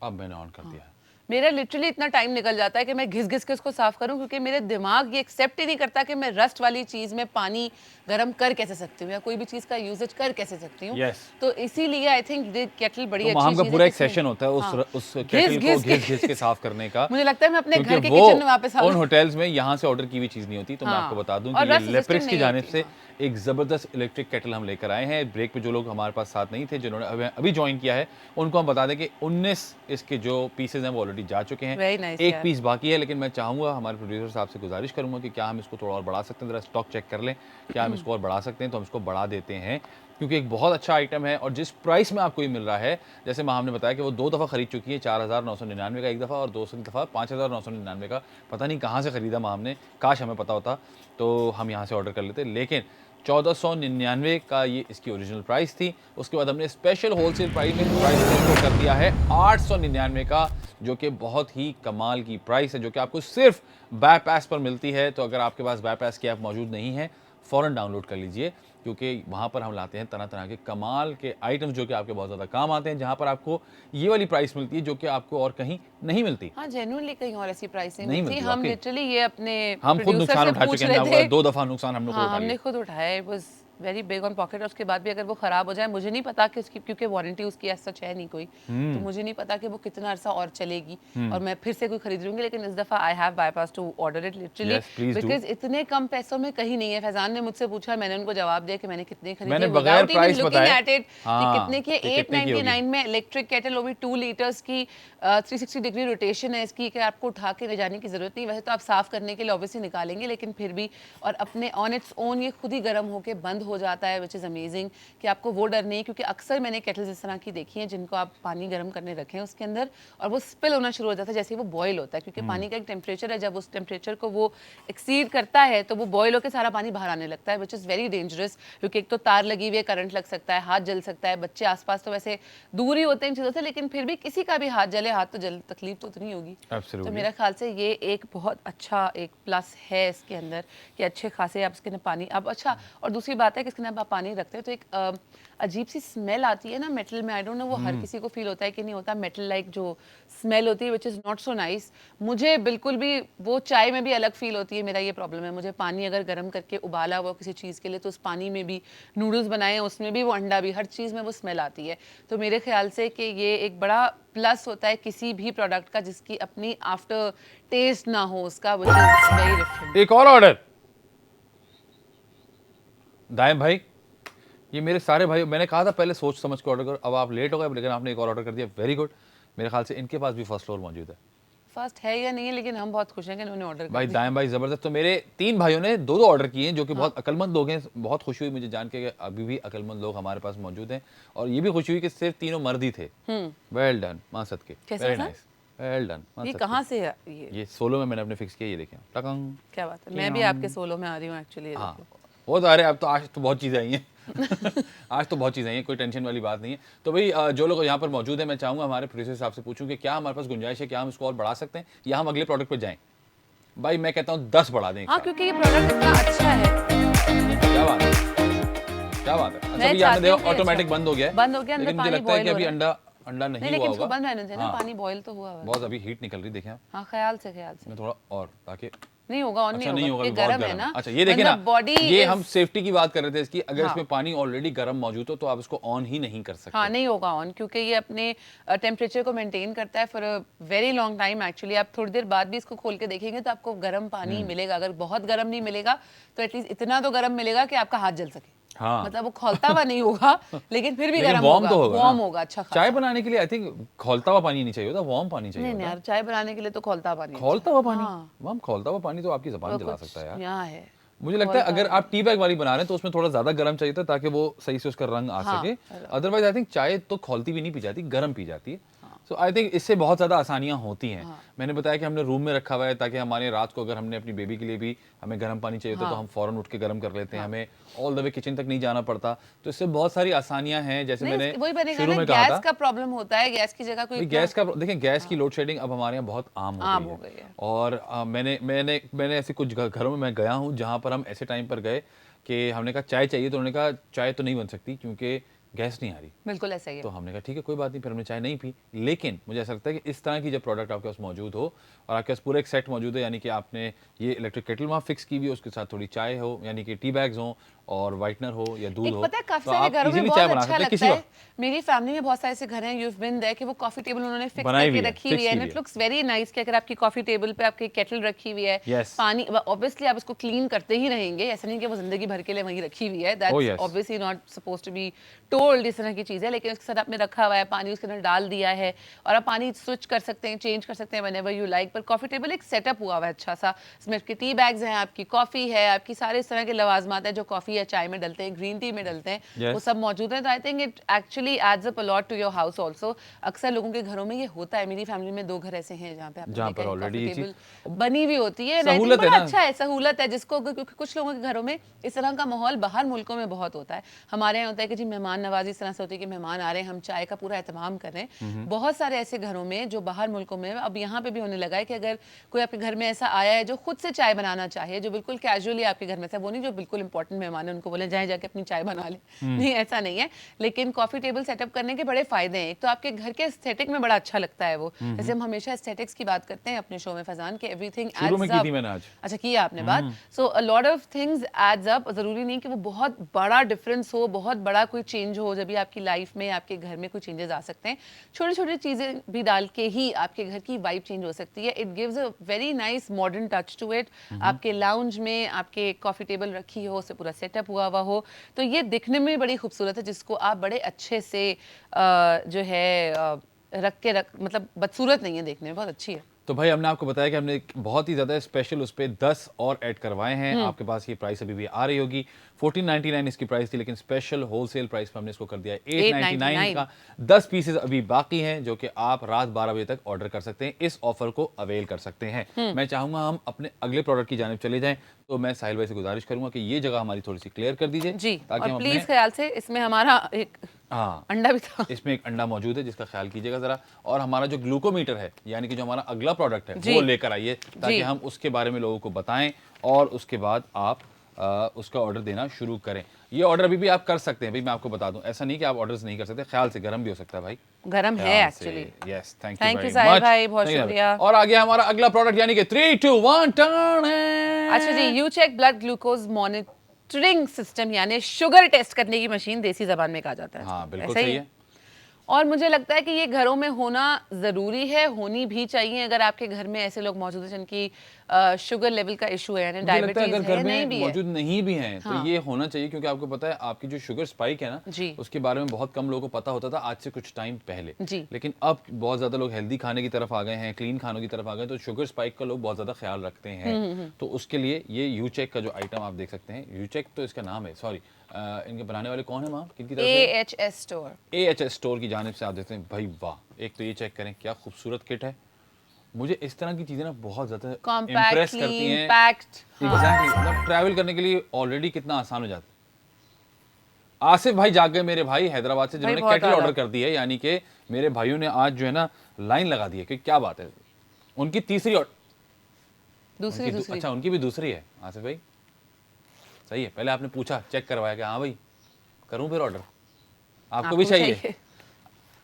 अब मैंने ऑन कर दिया है। मेरा लिटरली इतना टाइम निकल जाता है कि मैं घिस घिस के उसको साफ करूं, क्योंकि मेरे दिमाग ये एक्सेप्ट ही नहीं करता कि मैं रस्ट वाली चीज में पानी गर्म कर कैसे सकती हूँ या कोई भी चीज का यूजेज कर कैसे सकती हूँ। Yes। तो इसीलिए आई थिंक केटल बड़ी तो अच्छी माम का चीज पूरा है एक कि इसमें- सेशन होता है उस हाँ। उस केटल को घिस घिस के साफ करने का। मुझे लगता है मैं अपने घर क्योंकि के वो किचन में वापस आ उन जाऊं। होटल्स में यहाँ से ऑर्डर की हुई चीज़ नहीं होती। तो मैं हाँ। आपको बता दूं और कि ये रस्ट लेप्रिक्स सिस्टम की नहीं जानिब होती, से हाँ। एक ज़बरदस्त इलेक्ट्रिक केटल हम लेकर आए हैं। ब्रेक पे जो लोग हमारे पास साथ नहीं थे, जिन्होंने अभी ज्वाइन किया है, उनको हम बता दें कि 19 इसके जो पीसेज हैं वो ऑलरेडी जा चुके हैं। Very nice, एक यार। पीस बाकी है, लेकिन मैं चाहूँगा हमारे प्रोड्यूसर साहब से गुजारिश करूँगा कि क्या हम इसको थोड़ा और बढ़ा सकते हैं। ज़रा स्टॉक चेक कर लें, क्या हम इसको और बढ़ा सकते हैं, तो हम इसको बढ़ा देते हैं क्योंकि एक बहुत अच्छा आइटम है। और जिस प्राइस में आपको ये मिल रहा है, जैसे माँ हमने बताया कि वो 2 दफ़ा खरीद चुकी है, 4,999 का एक दफ़ा और दूसरी दफ़ा 5,999 का। पता नहीं कहाँ से ख़रीदा माँ हमने, काश हमें पता होता तो हम यहाँ से ऑर्डर कर लेते। लेकिन 1499 का ये इसकी ओरिजिनल प्राइस थी। उसके बाद हमने स्पेशल होलसेल प्राइस में इसको कर दिया है 899 का, जो कि बहुत ही कमाल की प्राइस है, जो कि आपको सिर्फ बायपास पर मिलती है। तो अगर आपके पास बायपास की ऐप मौजूद नहीं है, फ़ौरन डाउनलोड कर लीजिए, क्योंकि वहाँ पर हम लाते हैं तरह तरह के कमाल के आइटम्स जो कि आपके बहुत ज़्यादा काम आते हैं, जहाँ पर आपको ये वाली प्राइस मिलती है जो कि आपको और कहीं नहीं मिलती। हाँ जेन्युइनली कहीं और ऐसी प्राइसिंग नहीं नहीं थी। मिलती, हम वाकई। लिटरली ये अपने हम खुद प्रोड्यूसर नुकसान से उठा पूछ चुके हैं, रहे थे। 2 दफ़ा नुकसान हम लोग हाँ उठा हमने लिया। खुद उठाया। It was very big on pocket. उसके बाद भी अगर वो खराब हो जाए, मुझे नहीं पता कि उसकी, क्योंकि वारंटी उसकी ऐसा है नहीं कोई, तो मुझे नहीं पता कि वो कितना अरसा और चलेगी और मैं फिर से कोई खरीद लूंगी। लेकिन इस दफा I have bypass to order it literally, Yes, please do। Because इतने कम पैसों में कहीं नहीं है। फैजान ने मुझसे पूछा, मैंने उनको जवाब दिया कि मैंने कितने खरीदे, मैंने बगैर प्राइस बताए। हाँ, कितने की। कि कितने की होगी। 899 में इलेक्ट्रिक केटल, वो भी 2 लीटर्स की, 360 डिग्री रोटेशन है इसकी, कि आपको उठा के ले जाने की जरूरत नहीं। वैसे तो आप साफ करने के लिए ऑब्वियसली निकालेंगे, लेकिन फिर भी, और अपने ऑन इट्स ओन ये खुद ही गर्म होकर बंद हो जाता है, विच इज़ अमेजिंग कि आपको वो डर नहीं। क्योंकि अक्सर मैंने केटल्स इस तरह की देखी हैं जिनको आप पानी गर्म करने रखें उसके अंदर और वो स्पिल होना शुरू हो जाता है जैसे ही वो बॉयल होता है, क्योंकि पानी का एक टेम्परेचर है, जब उस टेम्परेचर को वो एक्सीड करता है तो वो बॉयल होकर सारा पानी बाहर आने लगता है, विच इज़ वेरी डेंजरस। क्योंकि एक तो तार लगी हुई है, करंट लग सकता है, हाथ जल सकता है। बच्चे आसपास तो वैसे दूर ही होते हैं इन चीज़ों से, लेकिन फिर भी किसी का भी हाथ जले, हाथ तो जल, तकलीफ तो उतनी होगी। तो मेरा ख्याल से ये एक बहुत अच्छा एक प्लस है इसके अंदर कि अच्छे खासे आप इसके अंदर पानी अब। अच्छा, और दूसरी बात आता है कि इसके अंदर आप पानी रखते हैं तो एक अजीब सी स्मेल आती है ना मेटल में, आई डोंट नो वो हर किसी को फील होता है कि नहीं होता, मेटल लाइक जो स्मेल होती है which is not so nice. मुझे बिल्कुल भी वो चाय में भी अलग फील होती है, मेरा ये प्रॉब्लम है। मुझे पानी अगर गर्म करके उबाला हुआ किसी चीज़ के लिए तो उस पानी में भी नूडल्स बनाए उसमें भी वो अंडा भी, हर चीज़ में वो स्मेल आती है। तो मेरे ख्याल से कि ये एक बड़ा प्लस होता है किसी भी प्रोडक्ट का जिसकी अपनी आफ्टर टेस्ट ना हो उसका, विच इज़ वेरी डिफरेंट। एक और ऑर्डर दाएं भाई, ये मेरे सारे भाई, मैंने कहा था पहले सोच समझ के ऑर्डर करो, अब आप लेट हो गए लेकिन आपने एक और ऑर्डर कर दिया, वेरी गुड। मेरे ख्याल से इनके पास भी फर्स्ट फ्लोर मौजूद है। फर्स्ट है या नहीं है लेकिन हम बहुत खुश हैं कि उन्होंने ऑर्डर कर भाई दिया। दाएं भाई जबरदस्त। तो मेरे 3 भाइयों ने 2-2 ऑर्डर किए हैं जो कि बहुत अकलमंद लोग हैं। बहुत खुशी हुई मुझे जान के कि अभी भी अकलमंद लोग हमारे पास मौजूद हैं, और ये भी खुशी हुई कि सिर्फ तीनों मर्द ही थे। वेल डन, मां सदके, कैसा वेरी था? Nice, well done. ये कहाँ से है ये सोलो में मैंने अपने फिक्स किया, ये देखें टकंग। क्या बात है, मैं भी आपके सोलो में आ रही हूँ एक्चुअली। हाँ वो तो, अरे अब तो आज तो बहुत चीज़ें आई हैं आज तो बहुत चीज़ें आई हैं, कोई टेंशन वाली बात नहीं है। तो भाई जो लोग यहाँ पर मौजूद हैं, मैं चाहूँगा हमारे प्रोड्यूसर साहब से पूछूं कि क्या हमारे पास गुंजाइश है, क्या हम इसको और बढ़ा सकते हैं या हम अगले प्रोडक्ट पे जाएं। भाई मैं कहता हूँ 10 बढ़ा दें एक हाँ साथ। क्योंकि ये प्रोडक्ट इतना अच्छा है। क्या बात है, क्या बात है। अच्छा मैं अभी आपने चाहती देखा हूँ कि ऑटोमेटिक अच्छा, बंद हो गया है, बंद हो गया, अंदर लेकिन मुझे पानी लगता है कि बॉईल अभी हो अंडा अंडा नहीं हुआ लेकिन इसको होगा। बंद रहने देना, हाँ, पानी बॉईल तो हुआ है। बहुत अभी हीट निकल रही, देखें आप। हाँ ख्याल से मैं थोड़ा और ताकि नहीं होगा, और अच्छा नहीं होगा अभी ये बहुत गर्म है ना। अच्छा ये देखिए ना, बॉडी ये हम सेफ्टी की बात कर रहे थे इसकी, अगर हाँ। इसमें पानी ऑलरेडी गर्म मौजूद हो तो आप इसको ऑन ही नहीं कर सकते। हाँ नहीं होगा ऑन, क्योंकि ये अपने टेम्परेचर को मेंटेन करता है for a very long time. Actually आप थोड़ी देर बाद भी इसको खोल के देखेंगे तो आपको गर्म पानी मिलेगा। अगर बहुत गर्म नहीं मिलेगा तो एटलीस्ट इतना तो गर्म मिलेगा कि आपका हाथ जल सके। हाँ। मतलब वो खौलता हुआ नहीं होगा लेकिन फिर भी लेकिन गर्म वार्म होगा, तो होगा वार्म ना। होगा अच्छा खासा। चाय बनाने के लिए आई थिंक खौलता हुआ पानी नहीं चाहिए होता, वार्म पानी चाहिए नहीं होता। यार, चाय बनाने के लिए तो खौलता पानी अच्छा खौलता हुआ पानी, हाँ। वार्म खौलता हुआ पानी तो आपकी जबान जला कुछ सकता है यार। यहाँ है। मुझे लगता है अगर आप टी बैग वाली बना रहे हैं तो उसमें थोड़ा ज्यादा गर्म चाहिए था ताकि वो सही से उसका रंग आ हाँ, सके। अदरवाइज आई थिंक चाय तो खौलती भी नहीं पी जाती, गर्म पी जाती है। सो आई थिंक इससे बहुत ज़्यादा आसानियाँ होती हैं। मैंने बताया कि हमने रूम में रखा हुआ है ताकि हमारे रात को अगर हमने अपनी बेबी के लिए भी हमें गर्म पानी चाहिए होता है तो हम फ़ौरन उठ के गर्म कर लेते हैं, हमें ऑल द वे किचन तक नहीं जाना पड़ता। तो इससे बहुत सारी आसानियाँ हैं, जैसे मैंने वही बनेगा शुरू ना, में कहा गैस था। का प्रॉब्लम होता है, गैस की जगह कोई गैस का देखिए, गैस की लोड शेडिंग अब हमारे यहाँ बहुत आम हो हो गई गई है। है। और मैंने ऐसे कुछ घरों में मैं गया हूँ जहाँ पर हम ऐसे टाइम पर गए कि हमने कहा चाय चाहिए, तो उन्होंने कहा चाय तो नहीं बन सकती क्योंकि गैस नहीं आ रही। बिल्कुल ऐसा ही है। तो हमने कहा ठीक है कोई बात नहीं, फिर हमने चाय नहीं पी। लेकिन मुझे ऐसा लगता है कि इस तरह की जब प्रोडक्ट आपके पास मौजूद हो और आपके पास पूरा एक सेट मौजूद है, यानी कि आपने ये इलेक्ट्रिक केटल वहाँ फिक्स की हुई है, उसके साथ थोड़ी चाय हो, यानी कि टी बैग्स हो और वाइटनर हो या दूध हो, पता है काफी तो सारे आप घरों में इजीली बहुत चाय बना अच्छा सकते हैं लगता किसी है। वक्त। मेरी फैमिली में बहुत सारे ऐसे घर हैं, यू हैव बीन देयर, कि वो कॉफी टेबल उन्होंने फिक्स बनाई करके हुई है, रखी हुई fix है, की एंड हुई इट है। लुक्स वेरी नाइस कि अगर आपकी कॉफी टेबल पे आपकी केटल रखी हुई है, Yes. पानी ऑब्वियसली आप उसको क्लीन करते ही रहेंगे, ऐसा नहीं कि वो जिंदगी भर के लिए वहीं रखी हुई है, Oh, that's yes. Obviously not supposed to be told, इस तरह की चीज है। लेकिन उसके साथ आपने रखा हुआ है, पानी उसके अंदर डाल दिया है और आप पानी स्विच कर सकते हैं, चेंज कर सकते हैं व्हेनेवर यू लाइक। पर कॉफी टेबल एक सेटअप हुआ हुआ है अच्छा सा, इसमें आपके टी बैग्स हैं, आपकी कॉफी है, आपकी सारे इस तरह के लवाजमात है जो कॉफी या चाय में डलते हैं, ग्रीन टी में डलते हैं, Yes. वो सब मौजूद है। तो I think it actually adds up a lot to your house also. अक्सर लोगों के घरों में ये होता है, मेरी फैमिली में 2 घर ऐसे हैं जहाँ पे आपने जहाँ देखा पर है already कॉफी ये चीज़- टेबल बनी हुई होती है। And I think सहूलत है बड़ा ना। अच्छा है, सहूलत है जिसको, क्योंकि कुछ लोगों के घरों में इस तरह का माहौल बाहर मुल्कों में बहुत होता है। हमारे यहाँ होता है कि जी मेहमान नवाजी इस तरह से होती है कि मेहमान आ रहे हैं, हम चाय का पूरा एहतमाम कर रहे हैं। बहुत सारे ऐसे घरों में जो बाहर मुल्कों में, अब यहाँ पे भी होने लगा है कि अगर कोई आपके घर में ऐसा आया है जो खुद से चाय बनाना चाहे, जो बिल्कुल कैजुअली आपके घर में से, वो नहीं जो बिल्कुल इंपॉर्टेंट मेहमान है उनको बोले जाए जाके अपनी चाय बना ले, नहीं ऐसा नहीं है। लेकिन कॉफी टेबल सेटअप करने के बड़े फायदे हैं। एक तो आपके घर के एस्थेटिक में बड़ा अच्छा लगता है वो, जैसे हम हमेशा एस्थेटिक्स की बात करते हैं अपने शो में फैजान, के एवरीथिंग शुरू में एड्स की थी अप। मैंने आज। अच्छा किया आपने बात। So a lot of things adds up, जरूरी नहीं कि वो बहुत बड़ा डिफरेंस हो, बहुत बड़ा कोई चेंज हो। जब भी आपकी लाइफ में, आपके घर में कोई चेंजेस आ सकते हैं, छोटी छोटी चीजें भी डाल के ही आपके घर की वाइब चेंज हो सकती है। It gives a very nice modern touch to it. आपके लाउंज में आपके कॉफी टेबल रखी हो, उससे पूरा सेटअप हुआ हुआ हो, तो ये दिखने में बड़ी खूबसूरत है, जिसको आप बड़े अच्छे से जो है मतलब बदसूरत नहीं है, देखने में बहुत अच्छी है। तो भाई हमने आपको बताया कि हमने एक बहुत ही ज़्यादा स्पेशल उस पर 10 और ऐड करवाए हैं। आपके पास ये प्राइस अभी भी आ रही होगी, 1499 इसकी प्राइस थी, लेकिन स्पेशल होलसेल प्राइस पर हमने इसको कर दिया है 899 का। 10 पीसेस अभी बाकी हैं जो कि आप रात 12 बजे तक ऑर्डर कर सकते हैं, इस ऑफर को अवेल कर सकते हैं। मैं चाहूंगा हम अपने अगले प्रोडक्ट की जानिब चले जाएं, तो मैं साहिल भाई से गुजारिश करूंगा कि ये जगह हमारी थोड़ी सी क्लियर कर दीजिए जी, ताकि और हम प्लीज अपने ख्याल से इसमें हमारा एक हाँ अंडा भी था। इसमें एक अंडा मौजूद है जिसका ख्याल कीजिएगा जरा, और हमारा जो ग्लूकोमीटर है, यानी कि जो हमारा अगला प्रोडक्ट है जी। वो लेकर आइए ताकि जी। हम उसके बारे में लोगों को बताएं और उसके बाद आप उसका ऑर्डर देना शुरू करें। ये ऑर्डर अभी भी आप कर सकते हैं भाई, मैं आपको बता दूं, ऐसा नहीं कि आप ऑर्डर्स नहीं कर सकते, ख्याल से गर्म भी हो सकता है भाई, गरम है actually. Yes, thank Thank you you, very Sahil much भाई, बहुत शुक्रिया। और आ गया हमारा अगला प्रोडक्ट, यानी कि 3 2 1 टर्न। अच्छा जी, you check blood glucose monitoring system, यानी शुगर टेस्ट करने की मशीन देसी जबान में कहा जाता है। हाँ बिल्कुल ऐसा ही सही है। और मुझे लगता है कि ये घरों में होना ज़रूरी है, होनी भी चाहिए अगर आपके घर में ऐसे लोग मौजूद हैं जिनकी शुगर लेवल का इशू है, यानी मुझे लगता है डायबिटीज अगर घर है, नहीं में भी है। मौजूद नहीं भी हैं तो हाँ। ये होना चाहिए, क्योंकि आपको पता है आपकी जो शुगर स्पाइक है ना, जी। उसके बारे में बहुत कम लोगों को पता होता था आज से कुछ टाइम पहले। जी। लेकिन अब बहुत ज्यादा लोग हेल्दी खाने की तरफ आ गए हैं, क्लीन खानों की तरफ आ गए, तो शुगर स्पाइक का लोग बहुत ज्यादा ख्याल रखते हैं। तो उसके लिए ये यू चेक का जो आइटम आप देख सकते हैं, यू चेक तो इसका नाम है, सॉरी इनके बनाने वाले कौन है माँ, किनकी तरफ से? AHS store. AHS स्टोर की जानिब से आप देखते हैं भाई, वाह, एक तो ये चेक करें क्या खूबसूरत किट है। मुझे इस तरह की चीजें ना बहुत ज्यादा इम्प्रेस करती हैं। पैक्ड। एग्जैक्टली, मतलब ट्रैवल करने के लिए ऑलरेडी कितना आसान हो जाता है। आसिफ भाई जाग गए मेरे भाई हैदराबाद से, जिन्होंने बहुत केटल आला। ऑर्डर कर दी है, यानी कि मेरे भाइयों ने आज जो है ना लाइन लगा दी है, कि क्या बात है, उनकी तीसरी दूसरी अच्छा उनकी भी दूसरी है आसिफ भाई, सही है। पहले आपने पूछा, चेक करवाया कि हाँ भाई करूं फिर ऑर्डर, आपको भी चाहिए?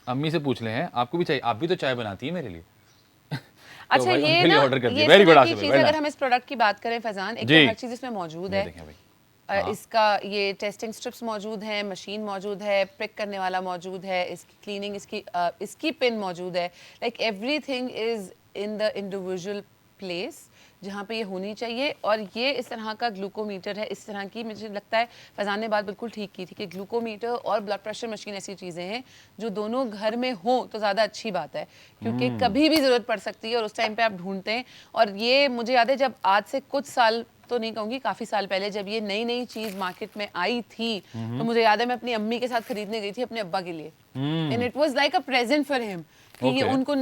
अम्मी से पूछ ले हैं, आपको भी चाहिए? आप भी तो चाय बनाती है मेरे लिए। अच्छा, भाई ये उनके लिए ना ऑर्डर कर दिया। ये वेरी गुड तरह की आसिफ भाई, चीज़, वेल अगर डन। हम इस प्रोडक्ट की बात करें फैजान, एक जी। तो हर चीज़ इसमें मौजूद है। देखें भाई, हाँ। इसका ये टेस्टिंग स्ट्रिप्स मौजूद है, मशीन मौजूद है, प्रिक करने वाला मौजूद है, इसकी क्लीनिंग, इसकी पिन मौजूद है। Like everything is in the individual place जहाँ पे ये होनी चाहिए। और ये इस तरह का ग्लूकोमीटर है, इस तरह की, मुझे लगता है फैजान ने बात बिल्कुल ठीक की थी कि ग्लूकोमीटर और ब्लड प्रेशर मशीन ऐसी चीज़ें हैं जो दोनों घर में हो तो ज़्यादा अच्छी बात है, क्योंकि कभी भी ज़रूरत पड़ सकती है और उस टाइम पे आप ढूंढते हैं। और ये मुझे याद है जब आज से कुछ साल तो नहीं कहूँगी, काफ़ी साल पहले जब ये नई नई चीज़ मार्केट में आई थी, तो मुझे याद है मैं अपनी अम्मी के साथ खरीदने गई थी अपने अब्बा के लिए, and it was like a present for him कि ये उनको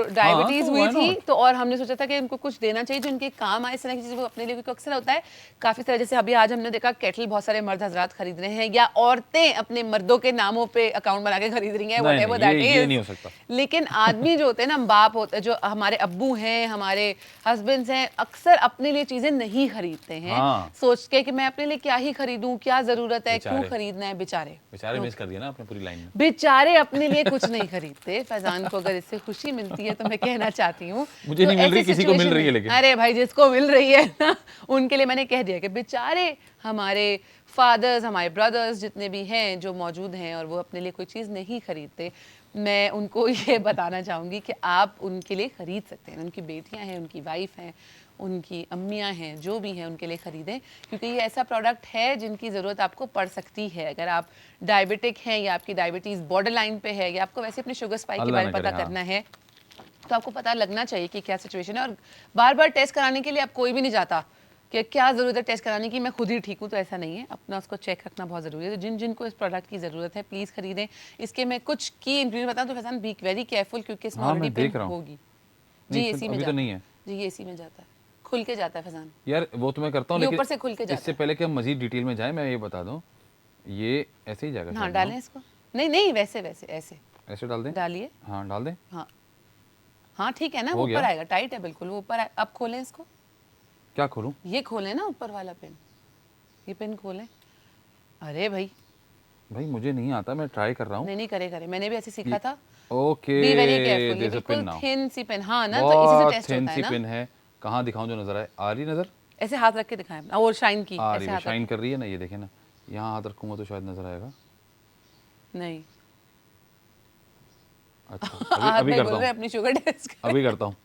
डायबिटीज तो हुई why थी, not? तो और हमने सोचा था कि उनको कुछ देना चाहिए जो उनके काम आए, इस तरह की चीज़ वो अपने लिए, क्योंकि अक्सर होता है काफ़ी तरह, जैसे अभी आज हमने देखा केटल बहुत सारे मर्द हजरात खरीद रहे हैं, या औरतें अपने मर्दों के नामों पे अकाउंट बना के खरीद रही हैं, नहीं, व्हाटएवर नहीं, दैट ये नहीं हो इज। सकता। लेकिन आदमी जो होते हैं ना, बाप होते हैं, जो हमारे अब्बू हैं, हमारे हस्बैंड्स हैं, अक्सर अपने लिए चीज़ें नहीं खरीदते हैं, हाँ। सोच के कि मैं अपने लिए क्या ही खरीदूं, क्या ज़रूरत है, क्यों बेचारे। खरीदना है। बेचारे बेचारे मिस कर दिया ना आपने पूरी लाइन में। बेचारे अपने लिए कुछ नहीं खरीदते। फैजान को अगर इससे खुशी मिलती है तो मैं कहना चाहती हूँ, मुझे नहीं मिल रही, किसी को मिल रही है लेकिन। अरे भाई, जिसको मिल रही है ना, उनके लिए मैंने कह दिया कि बेचारे हमारे फादर्स, हमारे ब्रदर्स जितने भी हैं जो मौजूद हैं और वो अपने लिए कोई चीज़ नहीं खरीदते, मैं उनको ये बताना चाहूँगी कि आप उनके लिए ख़रीद सकते हैं। उनकी बेटियाँ हैं, उनकी वाइफ हैं, उनकी अम्मियाँ हैं, जो भी हैं उनके लिए ख़रीदें, क्योंकि ये ऐसा प्रोडक्ट है जिनकी ज़रूरत आपको पड़ सकती है। अगर आप डायबिटिक हैं, या आपकी डायबिटीज़ बॉर्डर लाइन पे है, या आपको वैसे अपने शुगर स्पाइक के बारे में पता करना है, तो आपको पता लगना चाहिए कि क्या सिचुएशन है। और बार बार टेस्ट कराने के लिए आप कोई भी नहीं जाता कि क्या ज़रूरत है टेस्ट कराने की, मैं खुद ही ठीक हूँ, तो ऐसा नहीं है। अपना उसको चेक रखना बहुत ज़रूरी है। तो जिन जिनको इस प्रोडक्ट की ज़रूरत है प्लीज़ खरीदें। इसके मैं कुछ की इंग्रेडिएंट बताऊँ तो फैजान, बी वेरी केयरफुल, क्योंकि इसमें हाँ, ऑलरेडी मैं देख पिन रहा हूँ। होगी। नहीं, जी एसी में अभी तो जाता नहीं है। जी, ये एसी में जाता है, खुल के जाता है फैजान। यार वो तो मैं करता हूँ, ये लेकिन ऊपर से खुल के जाता इससे पहले कि हम मजीद डिटेल में जाए, मैं ये बता दूं, ये ऐसे ही जाएगा हाँ, शायद डालें ना? इसको। नहीं नहीं, वैसे वैसे ऐसे ऐसे डाल दें? डालिए। हाँ डाल दें। हाँ हाँ, ठीक है ना, हो वो गया? ऊपर आएगा, टाइट है बिल्कुल, वो ऊपर अब खोलें इसको, क्या खोलूं? ये खोलें ना ऊपर वाला पिन, ये पिन खोलें। अरे भाई भाई मुझे नहीं आता, मैं ट्राई कर रहा हूँ। नहीं नहीं, करे करे, मैंने भी ऐसे सीखा था। ओके, बी वेरी केयरफुल, ये there's a बिल्कुल pin now। Thin C pin, हाँ ना, तो इसी से बहुत टेस्ट थिन होता सी है ना। पिन है। कहाँ दिखाऊं जो नजर आए? आ रही नजर? ऐसे हाथ रख के दिखाएं, और शाइन की, आ ऐसे रही है, हाथ शाइन कर रही है ना, ये देखें ना, यहाँ हाथ रखूंगा तो शायद नजर आएगा। नहीं, अच्छा, हाथ अभी में करता बोल रहे हैं हूँ, अपनी शुगर टेस्ट। अभी करता हूँ।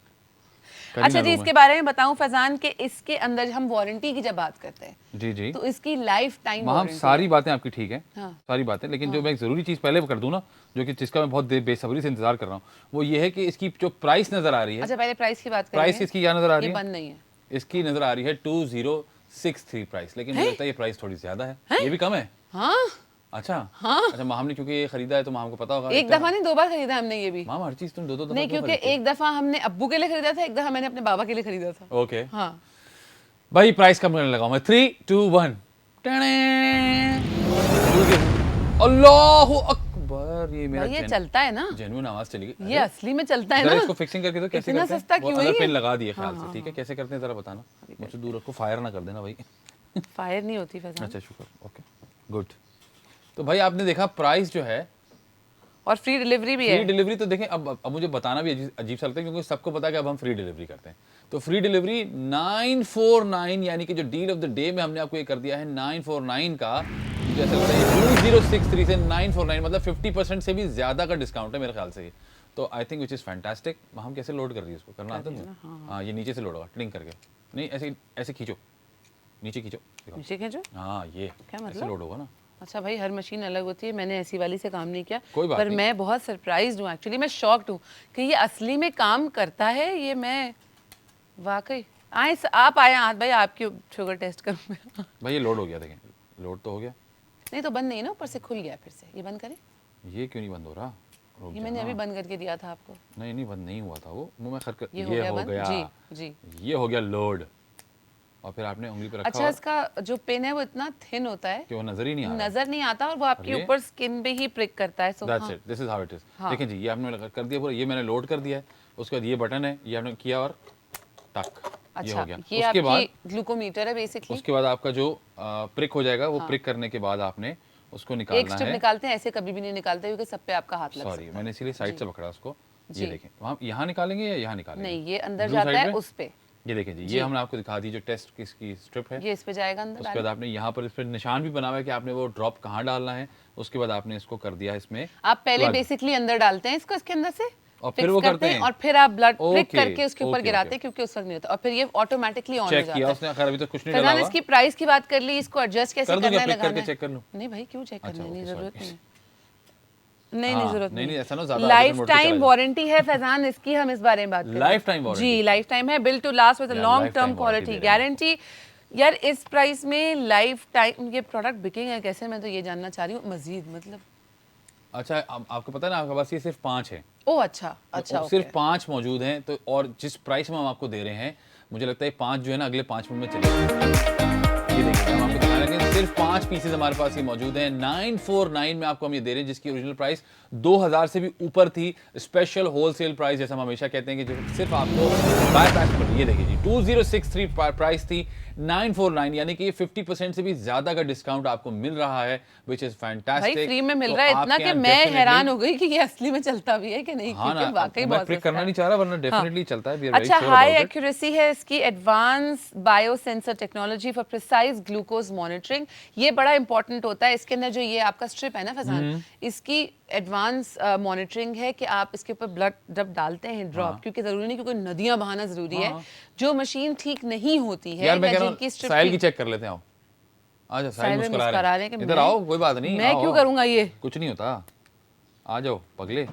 अच्छा जी, इसके बारे में बताऊं फैजान कि इसके अंदर हम वारंटी की जब बात करते हैं, जी जी, तो इसकी लाइफ टाइम वहाँ वारंटी सारी बातें आपकी ठीक है, हाँ। सारी बातें, लेकिन जो मैं एक ज़रूरी चीज़ पहले कर दूं ना, जो कि जिसका मैं बहुत बेसब्री से इंतजार कर रहा हूँ, वो ये है कि इसकी जो प्राइस नज़र आ रही है। अच्छा, पहले प्राइस की बात करें। प्राइस इसकी क्या नज़र आ रही ये है? बंद नहीं है, इसकी नज़र आ रही है 2063 प्राइस, लेकिन मुझे लगता है ये प्राइस थोड़ी ज़्यादा है। ये भी कम है। हाँ अच्छा हाँ, अच्छा, हमने क्योंकि ये खरीदा है तो हमको पता होगा। एक दफा नहीं, 2 बार खरीदा हमने ये भी। माम हर चीज़ तुम दो दफा नहीं, क्यों क्योंकि खरीदते हो? एक दफा हमने अब्बू के लिए खरीदा था, एक दफा मैंने अपने बाबा के लिए खरीदा था। ओके हाँ, भाई, प्राइस कम करने लगा मैं। 3 2 1 अल्लाह अकबर। ये मेरा भाई ये चलता है ना, जेन्युइन आवाज चली गई। ये असली में चलता है जरा ना। इसको फिक्सिंग करके तो कैसे इतना करते हैं? सस्ता वो क्यों अलग है पेन ये? लगा दिए ख्याल हाँ, से, ठीक है? कैसे करते हैं जरा बताना, मुझसे दूर रखो, फायर ना कर देना भाई। फायर नहीं होती फैजान। अच्छा शुक्र, ओके गुड। तो भाई आपने देखा प्राइस जो है, और फ्री डिलीवरी भी फ्री है। डिलीवरी तो देखें, अब मुझे बताना भी अजीब सा लगता है क्योंकि सबको पता है कि अब हम फ्री डिलीवरी करते हैं। तो फ्री डिलीवरी 949, यानी कि जो डील ऑफ द डे में हमने आपको ये कर दिया है 949 का, मुझे ऐसा लगता है 2063 से 949, मतलब 50% से भी ज़्यादा का डिस्काउंट है मेरे ख्याल से ये। तो I think which is fantastic. हम कैसे लोड कर दिए इसको, करना आता है मुझे? हाँ, ये नीचे से लोड होगा, ट्रिंग करके। नहीं, ऐसे ऐसे खींचो, नीचे खींचो, देखो। नीचे खींचो। हाँ, ये क्या ऐसे मतलब? लोड होगा ना। अच्छा भाई, हर मशीन अलग होती है, मैंने ऐसी वाली से काम नहीं किया। कोई बात पर नहीं। मैं बहुत सरप्राइज्ड हूँ, एक्चुअली मैं शॉक्ड हूँ कि ये असली में काम करता है। ये मैं वाकई आप आए हाथ भाई, आपकी शुगर टेस्ट करूँगा। भाई ये लोड हो गया, देखें लोड तो हो गया। नहीं तो बंद नहीं ना, ऊपर से खुल गया फिर से। ये बंद करें, ये क्यों नहीं बंद हो रहा? रुक ये जा मैंने ना। अभी बंद करके दिया था आपको। नहीं नहीं, बंद नहीं हुआ था वो, मुंह में खरकर ये हो गया बंद? जी जी। ये हो गया लोड। और फिर आपने उंगली पे रखा अच्छा, और इसका जो पिन है वो इतना थिन होता है कि वो नजर ही नहीं आ रहा। नजर नहीं आता, और वो आपके और ये? ऊपर स्किन पे ही प्रिक करता है। So that's it, this is how it is. हाँ। देखें जी, ये आपने कर दिया पूरा, ये मैंने लोड कर दिया है। उसके बाद ये बटन है, ये आपने किया और टक, ये अच्छा, हो गया। ये उसके बाद आपकी ग्लूकोमीटर है बेसिकली। उसके बाद आपका जो प्रिक हो जाएगा, वो प्रिक करने के बाद आपने उसको एक निकालना स्ट्रिप है। निकालते हैं, ऐसे कभी भी नहीं निकालते क्योंकि सब पे आपका हाथ लग सॉरी, सकता मैंने इसीलिए साइड जी। से पकड़ा उसको। ये जी। देखें, हम यहाँ निकालेंगे या यहाँ है। निकालेंगे? नहीं, ये अंदर Blue जाता side है में? उस पे। ये देखें जी, जी। ये हमने आपको दिखा दी जो टेस्ट किसकी स्ट्रिप है। ये इस पे जाएगा अंदर उसके बाद डालें। आपने यहाँ पर इस पर निशान भी बना हुआ है कि आपने वो ड्रॉप कहाँ डालना है। उसके बाद आपने इसको कर दिया इसमें आप पहले plug। बेसिकली अंदर डालते हैं इसको, इसके अंदर से और फिर fix वो करते हैं। और फिर आप ब्लड प्रिक ओके, करके उसके ऊपर ओके, गिराते ओके। हैं क्योंकि उस वक्त नहीं होता, और फिर ये ऑटोमेटिकली ऑन हो चेक जाता किया है। उसने, खैर अभी तो कुछ नहीं डाला फैजान, हुआ। इसकी प्राइस की बात कर ली, इसको एडजस्ट कैसे कर दूं करना या है, प्रिक लगाना करके है? चेक कर लूं? नहीं भाई, क्यों चेक अच्छा, करना है, नहीं ओके, जरूरत sorry। नहीं है। नहीं हाँ, जरूरत नहीं, नहीं। ऐसा ना ज़्यादा लाइफ मोड पे चला टाइम जाए। वारंटी है फैजान, इसकी हम इस बारे में बात करें। Lifetime warranty? जी, लाइफ टाइम है, बिल्ड टू लास्ट विद यार, long life term time warranty quality दे रहे हैं। गारंटी। यार इस प्राइस में लाइफ टाइम ये प्रोडक्ट बिकेंगे कैसे, मैं तो ये जानना चाह रही हूँ मजीद, मतलब। अच्छा, आपको पता है ना, आपके पास ये सिर्फ 5 है। ओह अच्छा अच्छा, और सिर्फ 5 मौजूद हैं, तो और जिस प्राइस में हम आपको दे रहे हैं, मुझे लगता है 5 जो है ना अगले 5 मिनट में चलेगा। ये देखिए, हम आपको दिखा रहे हैं, सिर्फ 5 पीसेज हमारे पास ये मौजूद हैं। 949 में आपको हम ये दे रहे हैं, जिसकी ओरिजिनल प्राइस 2000 से भी ऊपर थी। स्पेशल होलसेल प्राइस, जैसा हम हमेशा कहते हैं कि जो सिर्फ आपको बाय पैक पर, ये देखिए जी 2063 प्राइस थी, 949, यानी कि 50% से भी ज्यादा का डिस्काउंट आपको मिल रहा है, विच इज भाई फैंटास्टिक। फ्री में मिल रहा है इतना कि मैं हैरान हो गई कि ये असली में चलता भी है कि नहीं, हाँ क्योंकि ना, वाकई मैं बहुत प्रिक सस्ता करना है। नहीं चाह रहा, वरना डेफिनेटली चलता है। We are very अच्छा, sure high about it। Accuracy है इसकी, advance biosensor technology for precise glucose monitoring. ये बड़ा इंपॉर्टेंट होता है। इसके अंदर जो ये आपका स्ट्रिप है ना फैजान, इसकी एडवांस मॉनिटरिंग है कि आप इसके ऊपर ब्लड जब डालते हैं ड्रॉप, क्योंकि जरूरी नहीं क्योंकि नदियां बहाना जरूरी है, जो मशीन ठीक नहीं होती है यार मैं या कह रहा जिनकी हूँ स्ट्रिप साहिल की चेक कर लेते हैं। आओ, आजा, साहिल साहिल मुस्कुरा मुस्कुरा रहे रहे हैं हैं। कि इधर मैं- आओ, कोई बात नहीं। मैं आओ, क्यों आओ। करूंगा ये? कुछ नहीं होता, आ जाओ पगले।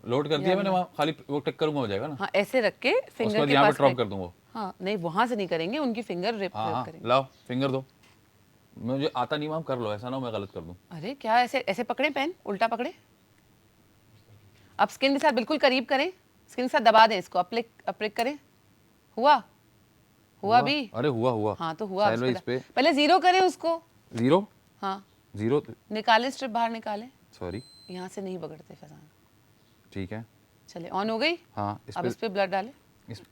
लोड कर दिया मैंने, वहाँ खाली वो टिक करूंगा, हो जाएगा ना। हाँ, ऐसे रख के उसके फिंगर बाद के यहाँ पे पास ड्रॉप रख- कर दूंगा। हाँ नहीं, वहां से नहीं करेंगे, उनकी फिंगर रिप हाँ हाँ, करेंगे। लाओ फिंगर दो, मुझे आता नहीं, मैम कर लो, ऐसा ना हो मैं गलत कर दूं। अरे क्या, ऐसे ऐसे पकड़े पेन, उल्टा पकड़े। अब स्किन के साथ बिल्कुल करीब करें, स्किन के साथ दबा दें इसको, अप्रिक करें। हुआ भी? अरे हुआ हुआ। हाँ तो हुआ। साहिल भाई इस पे पहले जीरो करें उसको। जीरो, हाँ, जीरो, निकालें, स्ट्रिप बाहर निकालें। सॉरी, यहाँ से नहीं पकड़ते फैजान। ठीक है। चले, ऑन हो गई। हाँ, अब इस पे ब्लड डालें।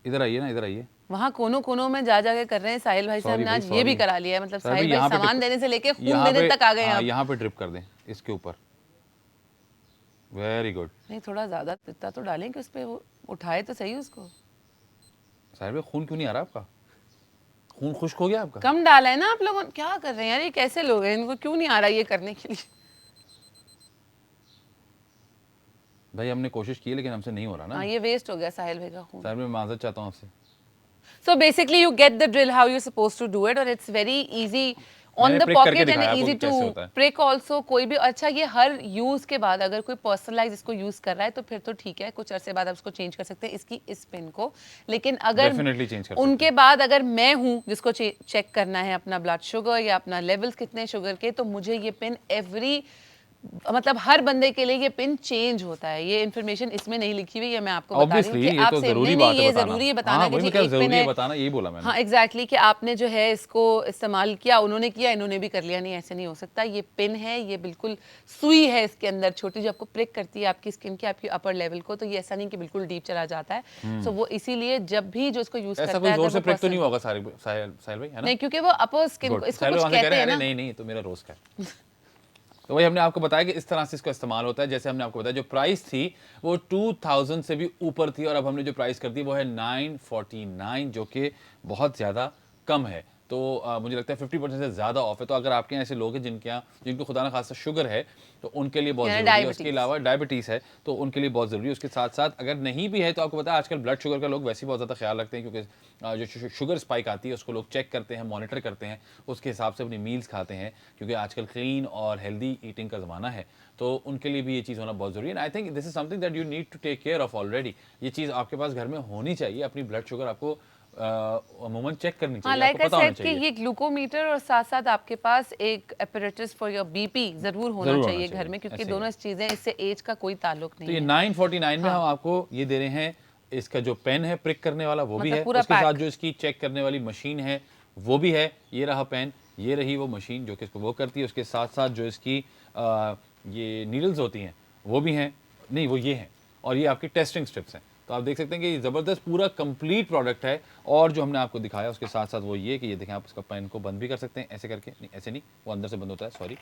इधर आइए ना, इधर आइए। वहाँ कोनों कोनों में जा जाके कर रहे हैं साहिल भाई साहब Sorry ने, भाई, आज ये भी sorry। करा लिया है, मतलब साहिल साहिल भाई, भाई यहाँ पे सामान टिप- देने से लेके खून यहाँ देने पे- तक आ गए हैं हाँ, अब। यहाँ पे ड्रिप कर दें इसके ऊपर। Very good. नहीं, थोड़ा ज्यादा इतना तो डालें कि उस पे वो उठाए तो सही उसको। साहिल भाई, खून क्यों नहीं आ रहा आपका? खून खुश्क हो गया आपका? कम डाला है ना आप लोगों ने, क्या कर रहे हैं यार, ये कैसे लोग हैं, इनको क्यों नहीं आ रहा ये करने के लिए? भाई हमने कोशिश की लेकिन हमसे नहीं हो रहा ना। हाँ, ये वेस्ट हो गया साहिल भाई का खून। साहिल भाई, माजरत चाहता हूँ आपसे। So basically you get the drill how you're supposed to do it, और it's very easy on मैंने the prick करके pocket and दिखाया आपको easy कि कैसे होता to है। prick also। कोई भी अच्छा, ये हर यूज के बाद अगर कोई पर्सनलाइज इसको यूज कर रहा है तो फिर तो ठीक है, कुछ अरसे बाद आप इसको चेंज कर सकते हैं इसकी इस पिन को। लेकिन अगर Definitely change कर सकते उनके बाद अगर मैं हूँ जिसको चेक करना है अपना ब्लड शुगर या अपना लेवल्स कितने शुगर के, तो मुझे ये पिन एवरी मतलब हर बंदे के लिए ये पिन चेंज होता है। ये इन्फॉर्मेशन इसमें नहीं लिखी हुई है, मैं आपको बता रही हूँ कि ये आप तो सेम जरूरी नहीं बात नहीं है ये बताना। जरूरी है बताना हाँ, कि वही जी मैं क्या एक पिन जरूरी है है। बताना, यही बोला मैंने। हाँ एग्जैक्टली कि आपने जो है इसको इस्तेमाल किया, उन्होंने किया, इन्होंने भी कर लिया, नहीं ऐसे नहीं हो सकता। ये पिन है, ये बिल्कुल सुई है इसके अंदर छोटी, जो आपको प्रिक करती है आपकी स्किन के, आपकी अपर लेवल को। तो ये ऐसा नहीं कि बिल्कुल डीप चला जाता है। सो वो इसीलिए जब भी जो इसको यूज ऐसा करता कोई है, जोर अगर से वो प्रिक तो नहीं पर्सन, होगा साहिल भाई, है ना? नहीं क्योंकि वो अपर स्किन को, गुड। इसको साहिल भाई कुछ वहाँ से कह कहते रहे हैं हैं, ना। अरे नहीं नहीं, ये तो मेरा रोज का है। तो वही हमने आपको बताया कि इस तरह से इसका इस्तेमाल होता है। जैसे हमने आपको बताया जो प्राइस थी वो 2000 से भी ऊपर थी, और अब हमने जो प्राइस कर दी वो है 949, जो कि बहुत ज़्यादा कम है। तो मुझे लगता है 50% से ज़्यादा ऑफ है। तो अगर आपके यहाँ ऐसे लोग हैं जिनको खुदा न खास्ता शुगर है, तो उनके लिए बहुत यानी ज़रूरी है। उसके डायबिटीज। अलावा डायबिटीज़ है तो उनके लिए बहुत ज़रूरी है। उसके साथ साथ अगर नहीं भी है तो आपको पता है आजकल ब्लड शुगर का लोग वैसे ही बहुत ज़्यादा ख्याल रखते हैं, क्योंकि जो शुगर स्पाइक आती है उसको लोग चेक करते हैं, मॉनिटर करते हैं, उसके हिसाब से अपनी मील्स खाते हैं, क्योंकि आजकल क्लीन और हेल्दी ईटिंग का ज़माना है। तो उनके लिए भी ये चीज़ होना बहुत ज़रूरी है। I think this is something that you need to take care of already. ये चीज़ आपके पास घर में होनी चाहिए। अपनी ब्लड शुगर आपको अमूमन चेक करनी हाँ चाहिए, लाइक आपको आई पता होना सेड कि चाहिए। ये ग्लूकोमीटर और साथ साथ आपके पास एक एपरेटस फॉर योर बीपी जरूर होना ज़रूर होना चाहिए चाहिए, घर में, क्योंकि ऐसे ही दोनों है। इस चीजें, इससे एज का कोई ताल्लुक तो नहीं ये है। 949 में हाँ हम आपको ये दे रहे हैं। इसका जो पेन है प्रिक करने वाला वो भी मतलब है, पूरा उसके साथ पैक। जो इसकी चेक करने वाली मशीन है वो भी है। ये रहा पेन, ये रही वो मशीन जो कि इसको वो करती है। उसके साथ साथ जो इसकी ये नीडल्स होती हैं वो भी हैं, नहीं वो ये हैं, और ये आपकी टेस्टिंग स्ट्रिप्स हैं। तो आप देख सकते हैं कि ये ज़बरदस्त पूरा कंप्लीट प्रोडक्ट है। और जो हमने आपको दिखाया उसके साथ साथ वो ये कि ये देखें, आप इसका पेन को बंद भी कर सकते हैं ऐसे करके, नहीं ऐसे नहीं, वो अंदर से बंद होता है, सॉरी।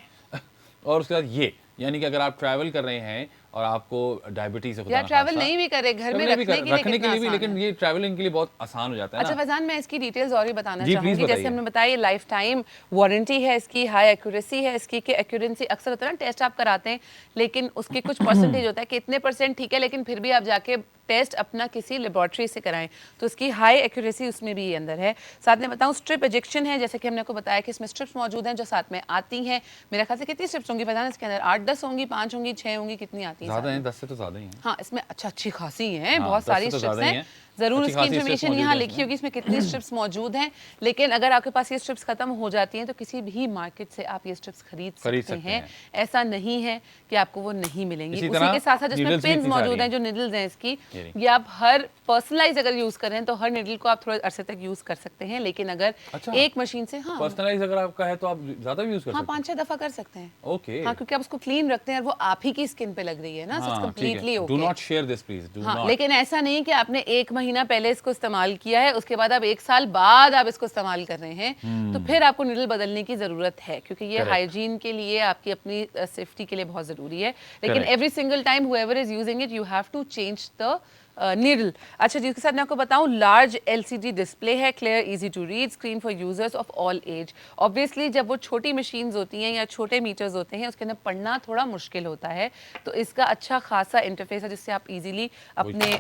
और उसके बाद ये, यानी कि अगर आप ट्रैवल कर रहे हैं और आपको डायबिटीज है, खुदा या ना ट्रैवल खास्ता, नहीं भी करे, घर में ट्रैवल नहीं भी रखने के लिए रखने के कितना लिए भी, आसान लेकिन है। ये ट्रैवलिंग के लिए बहुत आसान हो जाता है अच्छा ना। फैजान, मैं इसकी डिटेल्स और भी बताना जी, प्लीज़ चाहूंगी। जैसे बताइए। हमने बताया ये लाइफ टाइम वारंटी है इसकी, हाई एक्यूरेसी है इसकी। कि एक्यूरेसी अक्सर होता है ना, टेस्ट आप कराते हैं लेकिन उसके कुछ परसेंटेज होता है कि इतने परसेंट ठीक है, लेकिन फिर भी आप जाके टेस्ट अपना किसी लेबोरेटरी से कराएं। तो इसकी हाई एक्यूरेसी उसमें भी ये अंदर है। साथ में बताऊं स्ट्रिप इजेक्शन है, जैसे कि हमने आपको बताया कि इसमें स्ट्रिप्स मौजूद हैं जो साथ में आती हैं। मेरे ख्याल से कितनी स्ट्रिप्स होंगी फैजान इसके अंदर? 8-10 होंगी, 5 होंगी, 6 होंगी, कितनी आती है ज़्यादा साथ हैं, में? 10 से तो ज़्यादा ही हैं। हाँ इसमें अच्छा अच्छी खासी हैं, हाँ, बहुत 10 सारी से तो स्ट्रिप्स ज़्यादा ही हैं। हैं। जरूर अच्छी उसकी खासी स्ट्रिप्स इन्फॉर्मेशन मौजूद यहाँ हैं लिखी इसमें। होगी इसमें कितनी स्ट्रिप्स मौजूद हैं। लेकिन अगर आपके पास ये स्ट्रिप्स खत्म हो जाती हैं तो किसी भी मार्केट से आप ये स्ट्रिप्स खरीद सकते हैं। हैं। ऐसा नहीं है कि आपको वो नहीं मिलेंगी। इसी उसी तरह के साथ साथ जिसमें नीडल्स भी पिन्स इतनी सारी मौजूद हैं, हैं। जो निडल्स हैं इसकी, ये रही। ये आप हर पर्सनलाइज अगर यूज कर रहे हैं तो हर निडल को आप थोड़े अरसे तक यूज कर सकते हैं। लेकिन अगर अच्छा, एक मशीन से, हाँ पर्सनलाइज अगर आपका है तो आप ज़्यादा भी यूज़ कर हाँ सकते 5-6 दफा कर सकते हैं। हैं। ओके, हाँ क्योंकि आप उसको क्लीन रखते हैं और वो आप ही की स्किन पे लग रही है ना, सो हाँ ठीक कंप्लीटली है। Do okay. Not share this please, do हाँ नॉट। लेकिन ऐसा नहीं कि आपने 1 महीना पहले इसको इस्तेमाल किया है, उसके बाद आप 1 साल बाद आप इसको इस्तेमाल कर रहे हैं, तो फिर आपको निडल बदलने की जरूरत है, क्योंकि ये Correct. हाइजीन के लिए, आपकी अपनी सेफ्टी के लिए बहुत जरूरी है। लेकिन Correct. Every single time whoever is using it, you have to change the needle. अच्छा जी, उसके साथ मैं आपको बताऊं लार्ज LCD डिस्प्ले है, clear easy to read screen for users of all age. Obviously जब वो छोटी मशीन्स होती हैं या छोटे मीटर्स होते हैं उसके अंदर पढ़ना थोड़ा मुश्किल होता है, तो इसका अच्छा खासा इंटरफेस है जिससे आप इजीली अपने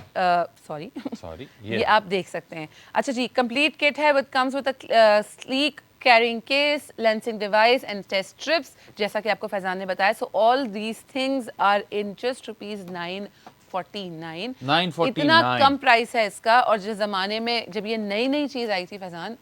सॉरी सॉरी, ये आप देख सकते हैं। अच्छा जी, कंप्लीट किट है with comes with a sleek carrying case, lancing device and test strips, जैसा कि आपको फैजान ने बताया। So all these things are in just ₹949। 949 इतना कम प्राइस है इसका। और जिस जमाने में जब ये नई नई चीज आई थी फैजान,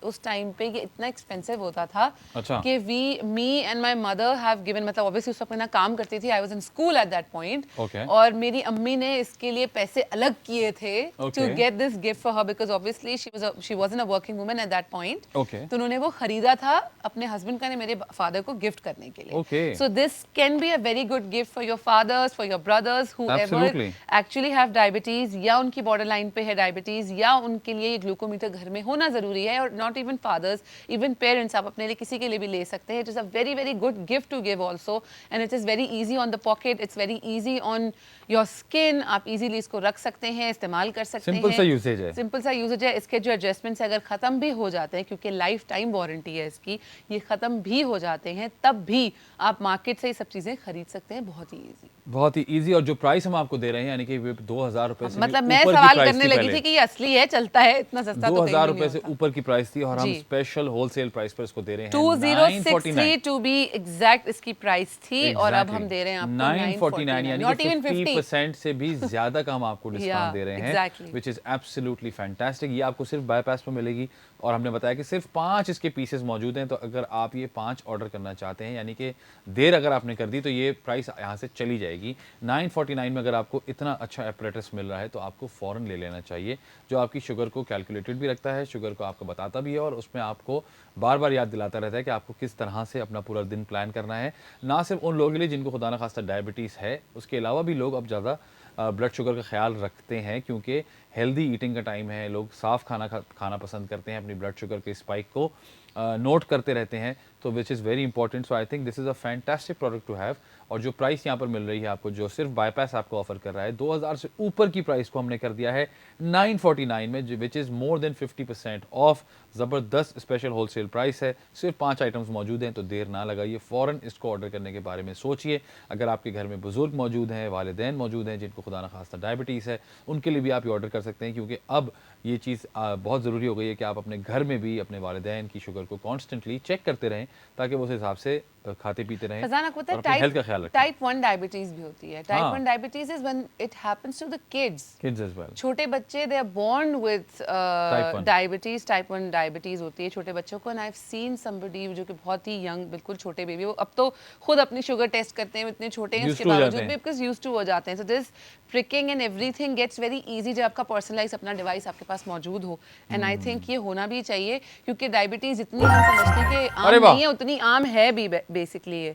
उस टाइम पे ये इतना एक्सपेंसिव होता था अच्छा। कि me and my mother have given, मतलब ऑब्वियसली उस वक्त मैं काम करती थी, I was in school eight that point, Okay. और मेरी अम्मी ने इसके लिए पैसे अलग किए थे to Okay. Get this gift for her, because obviously she wasn't a working woman at that point. Okay. तो उन्होंने वो खरीदा था अपने हस्बैंड का ने मेरे फादर को गिफ्ट करने के लिए। Okay. So this can be a very good gift for your fathers, for your brothers, whoever Absolutely. Actually have diabetes या उनकी बॉर्डर लाइन पे है डायबिटीज, या उनके लिए ये ग्लूकोमीटर घर में होना जरूरी है। और not even fathers, even parents, आप अपने लिए किसी के लिए भी ले सकते हैं। It is a very very good gift to give also, and it is very easy on the pocket, it's very easy on your skin. आप इजीली इसको रख सकते हैं, इस्तेमाल कर सकते हैं। सिंपल सा यूसेज है। सिंपल सा यूजेज है। इसके जो एडजस्टमेंट्स अगर खत्म भी हो जाते हैं, क्योंकि लाइफ टाइम वारंटी है इसकी, ये खत्म भी हो जाते हैं तब भी आप मार्केट से ये सब चीजें खरीद सकते हैं बहुत ही ईजी। बहुत ही इजी। और जो प्राइस हम आपको दे रहे हैं, यानी कि 2000 रुपए से मतलब भी मैं ऊपर की सवाल प्राइस करने थी लगी पहले। थी कि ये असली है, चलता है, इतना सस्ता तो कहीं 2000 भी रुपए नहीं से होता। ऊपर की प्राइस थी और हम जी। स्पेशल होलसेल प्राइस पर इसको दे रहे हैं 2063 949। टू बी एग्जैक्ट इसकी प्राइस थी और अब हम दे रहे हैं आपको 949, 949, यानी नॉट कि इवन 50। 50% से भी ज्यादा का हम आपको डिस्काउंट दे रहे हैं, exactly. Which is absolutely fantastic. ये आपको सिर्फ बाईपास पे मिलेगी और हमने बताया कि सिर्फ 5 इसके पीसेस मौजूद हैं, तो अगर आप ये 5 ऑर्डर करना चाहते हैं, यानी कि देर अगर आपने कर दी तो ये प्राइस यहाँ से चली जाएगी। 949 में अगर आपको इतना अच्छा एपरेटस मिल रहा है तो आपको फ़ौरन ले लेना चाहिए, जो आपकी शुगर को कैलकुलेटेड भी रखता है, शुगर को आपको बताता भी है और उसमें आपको बार बार याद दिलाता रहता है कि आपको किस तरह से अपना पूरा दिन प्लान करना है। ना सिर्फ उन लोगों के लिए जिनको खुदा न खास्ता डायबिटीज़ है, उसके अलावा भी लोग अब ज़्यादा ब्लड शुगर का ख्याल रखते हैं, क्योंकि हेल्दी ईटिंग का टाइम है, लोग साफ़ खाना पसंद करते हैं, अपनी ब्लड शुगर के स्पाइक को नोट करते रहते हैं, तो which is very important. So I think this is a fantastic product to have. और जो प्राइस यहाँ पर मिल रही है आपको, जो सिर्फ बाईपास आपको ऑफर कर रहा है, 2000 से ऊपर की प्राइस को हमने कर दिया है 949 में, which is more than 50% of. ज़बरदस्त स्पेशल होलसेल प्राइस है, सिर्फ 5 आइटम्स मौजूद हैं, तो देर ना लगाइए, फ़ौरन इसको ऑर्डर करने के बारे में सोचिए। अगर आपके घर में बुजुर्ग मौजूद हैं, वालिदैन मौजूद हैं जिनको खुदा न खास्ता डायबिटीज़ है, उनके लिए भी आप ये ऑर्डर कर सकते हैं, क्योंकि अब ये चीज़ बहुत ज़रूरी हो गई है कि आप अपने घर में भी अपने वालिदैन की शुगर को कॉन्स्टेंटली चेक करते रहें, ताकि वो उस हिसाब से खाते पीते रहें फरजाना को पता और है अपनी हेल्थ का ख्याल रखें। टाइप 1 डायबिटीज भी होती है। टाइप हाँ। 1 diabetes is when it happens to the kids. Kids as well. छोटे बच्चे they are born with Type 1. Diabetes, type 1 diabetes होती है छोटे बच्चों को। And I have seen somebody जो कि बहुत ही यंग, बिल्कुल छोटे बेबी, वो अब तो खुद अपनी शुगर टेस्ट करते हैं, इतने छोटे हैं, Used उसके to हो बावजूद जाते हैं। भी बिकॉज यूज्ड टू हो जाते हैं। So this pricking and everything gets very easy जब आपका पर्सनलाइज अपना डिवाइस आपके पास मौजूद हो। एंड आई थिंक ये होना भी चाहिए, क्योंकि डायबिटीज इतनी हम समझते हैं कि आम अरे वाह! नहीं है, उतनी आम है भी बेसिकली ये।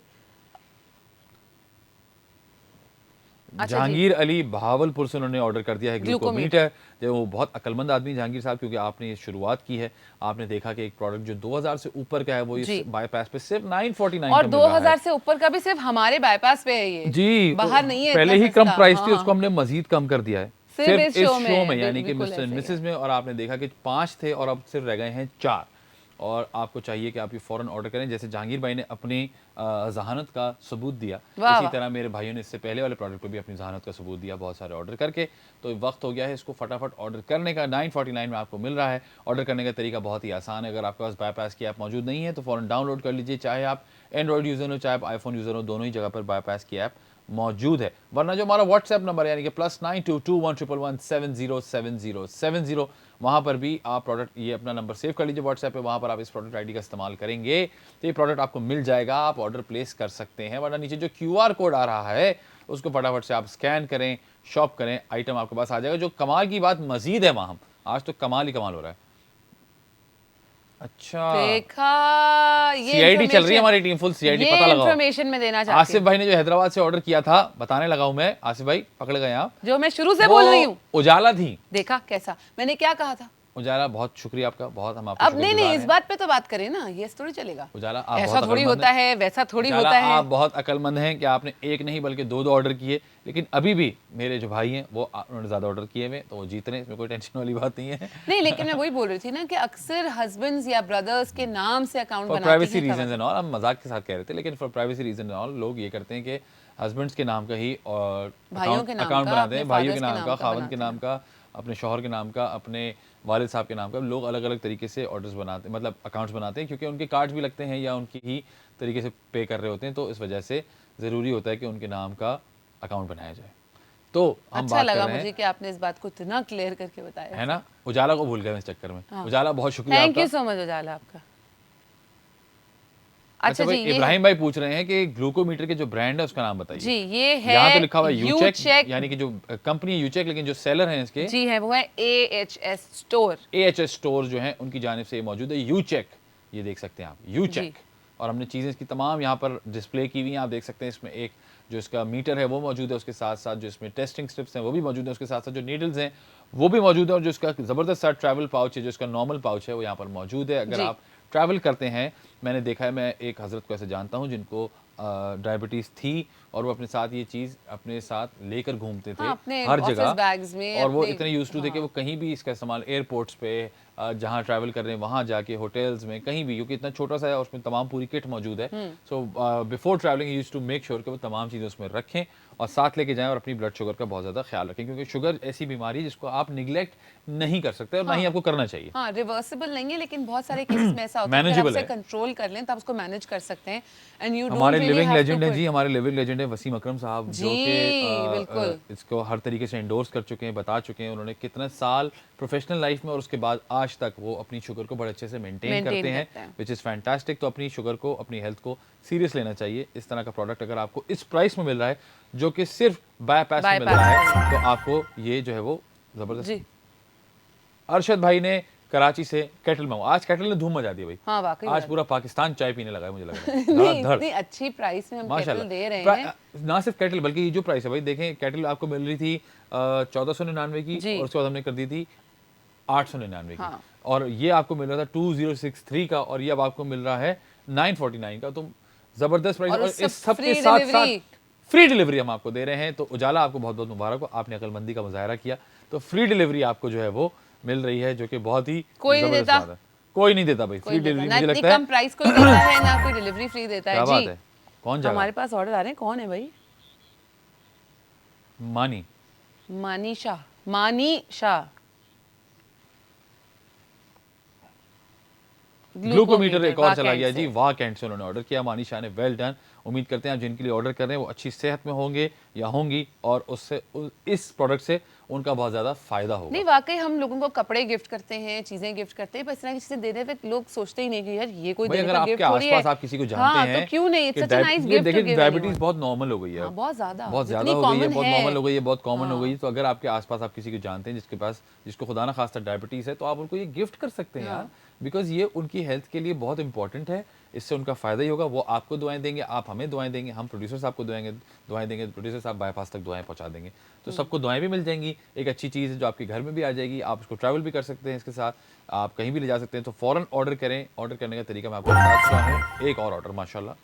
अच्छा जी। जहांगीर अली बहावलपुर से उन्होंने ऑर्डर कर दिया है ग्लूकोमीटर। ग्लूकोमीटर। जो वो बहुत अक्लमंद आदमी जहांगीर साहब, क्योंकि आपने ये शुरुआत की है, आपने देखा कि एक प्रोडक्ट जो 2000 से ऊपर का है वो इस जी। बाईपास पे सिर्फ 949 और का मिल रहा है। 2000 से ऊपर का भी सिर्फ हमारे बाईपास पे है ये। जी, बाहर नहीं है पहले इतना ही कम सस्ता। प्राइस थी, हाँ, उसको हमने मजीद कम कर दिया है सिर्फ इस शो शो में, में, यानी कि बिल्कुल मिस्टर ऐसे ही मिसेस में। और आपने देखा कि 5 थे और अब सिर्फ रह गए हैं 4, और आपको चाहिए कि आप ये फ़ौरन ऑर्डर करें। जैसे जहांगीर भाई ने अपनी जहानत का सबूत दिया, वाह इसी वाह। तरह मेरे भाइयों ने इससे पहले वाले प्रोडक्ट पे भी अपनी जहानत का सबूत दिया, बहुत सारे ऑर्डर करके। तो वक्त हो गया है इसको फटाफट ऑर्डर करने का। 949 में आपको मिल रहा है। ऑर्डर करने का तरीका बहुत ही आसान है। अगर आपके पास बाईपास की ऐप मौजूद नहीं है तो फ़ौरन डाउनलोड कर लीजिए, चाहे आप एंड्रॉइड यूज़र हो चाहे आप आईफोन यूज़र हो, दोनों ही जगह पर बाईपास की ऐप मौजूद है। वरना जो हमारा व्हाट्सएप नंबर है, यानी कि +922111707070, वहाँ पर भी आप प्रोडक्ट, ये अपना नंबर सेव कर लीजिए व्हाट्सएप पे, वहाँ पर आप इस प्रोडक्ट आईडी का इस्तेमाल करेंगे तो ये प्रोडक्ट आपको मिल जाएगा, आप ऑर्डर प्लेस कर सकते हैं। वरना नीचे जो QR कोड आ रहा है उसको फटाफट से आप स्कैन करें, शॉप करें, आइटम आपके पास आ जाएगा। जो कमाल की बात मजीद है वहाँ, आज तो कमाल ही कमाल हो रहा है। अच्छा, देखा, ये सीआईडी चल रही है हमारी टीम, फुल सीआईडी, पता लगाओ। इन्फॉर्मेशन में देना चाहती आसिफ भाई ने जो हैदराबाद से ऑर्डर किया था, बताने लगा हूं मैं, आसिफ भाई पकड़ गए आप, हूँ, जो मैं शुरू से बोल रही हूँ। उजाला थी। देखा कैसा, मैंने क्या कहा था। उजाला, बहुत शुक्रिया आपका, बहुत हम आपके अब नहीं शुक्रगुजार इस हैं। बात पे तो बात करें ना, ये थोड़ी चलेगा। उजाला, आप ऐसा बहुत थोड़ी अक्लमंद होता हैं। है, वैसा थोड़ी उजाला, होता है। आप बहुत अक्लमंद हैं कि आपने एक नहीं बल्कि 2 ऑर्डर किए, लेकिन अभी भी मेरे जो भाई हैं वो उन्होंने ज़्यादा ऑर्डर किए हुए, तो वो जीत रहे हैं, इसमें कोई टेंशन वाली बात नहीं है। नहीं, लेकिन मैं वही बोल रही थी ना कि अक्सर हस्बैंड्स या ब्रदर्स के नाम से अकाउंट फॉर बनाते प्राइवेसी हैं। रीजन एंड ऑल, हम मजाक के साथ कह रहे थे, लेकिन for privacy reason and all लोग ये करते हैं कि हस्बैंड्स के नाम का ही और भाइयों के नाम अकाउंट का, बनाते हैं, अपने भाइयों के fathers नाम का, खावंद के बनाते नाम का, अपने शौहर के नाम का, अपने वालिद साहब के नाम का। लोग अलग अलग तरीके से ऑर्डर्स बनाते हैं, मतलब अकाउंट्स बनाते हैं, क्योंकि उनके कार्ड्स भी लगते हैं या उनकी ही तरीके से पे कर रहे होते हैं, तो इस वजह से ज़रूरी होता है कि उनके नाम का अकाउंट बनाया जाए। तो हम अच्छा बात कर लगा रहे मुझे हैं, कि आपने इस बात को इतना क्लियर करके बताया है ना, उजाला को भूल गए इस चक्कर में। हाँ। उजाला, बहुत शुक्रिया थैंक यू आपका। सो मच उजाला आपका। अच्छा भाई, ये इब्राहिम भाई पूछ रहे हैं कि ग्लूकोमीटर के जो ब्रांड है उसका नाम बताइए। जी ये है, यहाँ तो लिखा हुआ है यूचेक, यूचेक। यानी कि जो कंपनी है यूचेक, लेकिन जो सेलर हैं इसके जी है, वो है AHS स्टोर। AHS स्टोर जो है उनकी जानिब से ये मौजूद है यूचेक, ये देख सकते हैं आप यूचेक। और हमने चीज़ें इसकी तमाम यहाँ पर डिस्प्ले की हुई हैं, आप देख सकते हैं। इसमें एक जो इसका मीटर है वो मौजूद है, उसके साथ साथ जो इसमें टेस्टिंग स्ट्रिप्स हैं वो भी मौजूद है, उसके साथ साथ जो नीडल्स हैं वो भी मौजूद है, और जो इसका ज़बरदस्त सा ट्रैवल पाउच है, जो इसका नॉर्मल पाउच है वो यहाँ पर मौजूद है। अगर आप ट्रैवल करते हैं, मैंने देखा है, मैं एक हज़रत को ऐसे जानता हूँ जिनको डायबिटीज़ थी, और वो अपने साथ ये चीज़ अपने साथ लेकर घूमते थे हाँ, अपने हर ऑफिस जगह, बैग्स में और वो अपने, इतने यूज्ड टू थे कि वो कहीं भी इसका इस्तेमाल एयरपोर्ट्स पे जहाँ ट्रैवल कर रहे हैं वहाँ जाके, होटल्स में, कहीं भी, क्योंकि इतना छोटा सा है और उसमें तमाम पूरी किट मौजूद है। So before travelling used to make sure कि वो तमाम चीज़ें उसमें रखें और साथ लेके जाएं और अपनी ब्लड शुगर का बहुत ज़्यादा ख्याल रखें, क्योंकि शुगर ऐसी बीमारी है जिसको आप निगलेक्ट नहीं कर सकते और ना ही आपको करना चाहिए। हाँ, रिवर्सिबल नहीं है, लेकिन बहुत सारे केसेस में ऐसा होता है कि अगर आप मैनेजेबल उसे है। कंट्रोल कर लें तो आप उसको मैनेज कर सकते हैं, एंड यू डोंट हमारे really living have to legend हैं जी, पुट। हमारे लिविंग लेजेंड है वसीम अकरम साहब, जो कि जी, बिल्कुल। इसको हर तरीके से एंडोर्स कर चुके हैं, बता चुके हैं उन्होंने कितने साल प्रोफेशनल लाइफ में और उसके बाद आज तक वो अपनी शुगर को बड़े अच्छे से मेंटेन मेंटेन करते हैं, करते हैं। Which is fantastic. तो अपनी शुगर को, अपनी हेल्थ को सीरियस लेना चाहिए। इस तरह का प्रोडक्ट अगर आपको इस प्राइस में मिल रहा है, जो कि सिर्फ बायपास में मिल रहा बायपास है, तो आपको ये जो है वो ज़बरदस्त। जी, अरशद भाई ने कराची से केटल मंगवा, आज केटल ने धूम मचा दी भाई। हाँ, वाकई आज में। पूरा पाकिस्तान चाय पीने लगा है, मुझे लग रहा है नहीं, धड़ाधड़। इतनी अच्छी प्राइस में हम केटल दे रहे माशाल्लाह। हैं। ना सिर्फ केटल, बल्कि ये जो प्राइस है भाई, देखें केटल आपको मिल रही थी 1499 की, जी। और उसके बाद हमने कर दी थी 899 की, हाँ। और ये आपको मिल रहा था 2063 का, और ये अब आपको मिल रहा है 949 का। तो जबरदस्त प्राइस, और और उस इस सब के फ्री साथ साथ डिलीवरी। फ्री डिलीवरी हम आपको दे रहे हैं। तो उजाला, आपको बहुत बहुत मुबारक हो, आपने अकलमंदी का मुजाहरा किया। तो फ्री डिलीवरी आपको जो है वो मिल रही है, जो कि बहुत ही कोई नहीं जबरदस्त देता। बात है। कोई नहीं देता भाई कोई फ्री नहीं देता डिलीवरी, ना, मुझे इतनी लगता है। कम प्राइस कोई देता है ना कोई डिलीवरी फ्री देता है क्या बात जी। है, कौन जागा? हमारे पास ऑर्डर आ रहे हैं, कौन है भाई? मानी मानीशा, मानीशा। ग्लूकोमीटर एक और चला वाकई गया से। जी, वाह कैंट से उन्होंने ऑर्डर किया। मानी शाह ने वेल डन। उम्मीद करते हैं आप जिनके लिए ऑर्डर कर रहे हैं वो अच्छी सेहत में होंगे या होंगी, और उससे इस प्रोडक्ट से उनका बहुत ज़्यादा फ़ायदा होगा। नहीं, वाकई हम लोगों को कपड़े गिफ्ट करते हैं, चीजें गिफ्ट करते हैं, पर इस तरह की चीजें देने पे लोग सोचते ही नहीं कि यार ये कोई भाई देने अगर का आपके गिफ्ट थोड़ी है। आसपास आप किसी को जानते हाँ, हैं तो क्यों नहीं, कि इट्स सच अ नाइस ये गिफ्ट टू देखिए गिव डायबिटीज़ एनीवन। बहुत नॉर्मल हो गई है हाँ, अब, बहुत ज्यादा, बहुत ज़्यादा जितनी हो गई है, कॉमन बहुत है। नॉर्मल हो गई है, बहुत कॉमन हो गई है। हाँ। तो अगर आपके आसपास आप किसी को जानते हैं जिसके पास, जिसको खुदा ना खास्ता डायबिटीज़ है, तो आप उनको ये गिफ्ट कर सकते हैं यार, बिकॉज ये उनकी हेल्थ के लिए बहुत इंपॉर्टेंट है। इससे उनका फ़ायदा ही होगा, वो आपको दुआएं देंगे, आप हमें दुआएं देंगे, हम प्रोड्यूसर्स आपको दुआएं देंगे, प्रोड्यूसर्स आप बाईपास तक दुआएं पहुंचा देंगे। तो सबको दुआएं भी मिल जाएंगी, एक अच्छी चीज़ है जो आपके घर में भी आ जाएगी, आप उसको ट्रैवल भी कर सकते हैं, इसके साथ आप कहीं भी ले जा सकते हैं। तो फ़ौरन ऑर्डर करें। ऑर्डर करने का तरीका मैं आपको बता चुका हूँ। एक और ऑर्डर माशाल्लाह,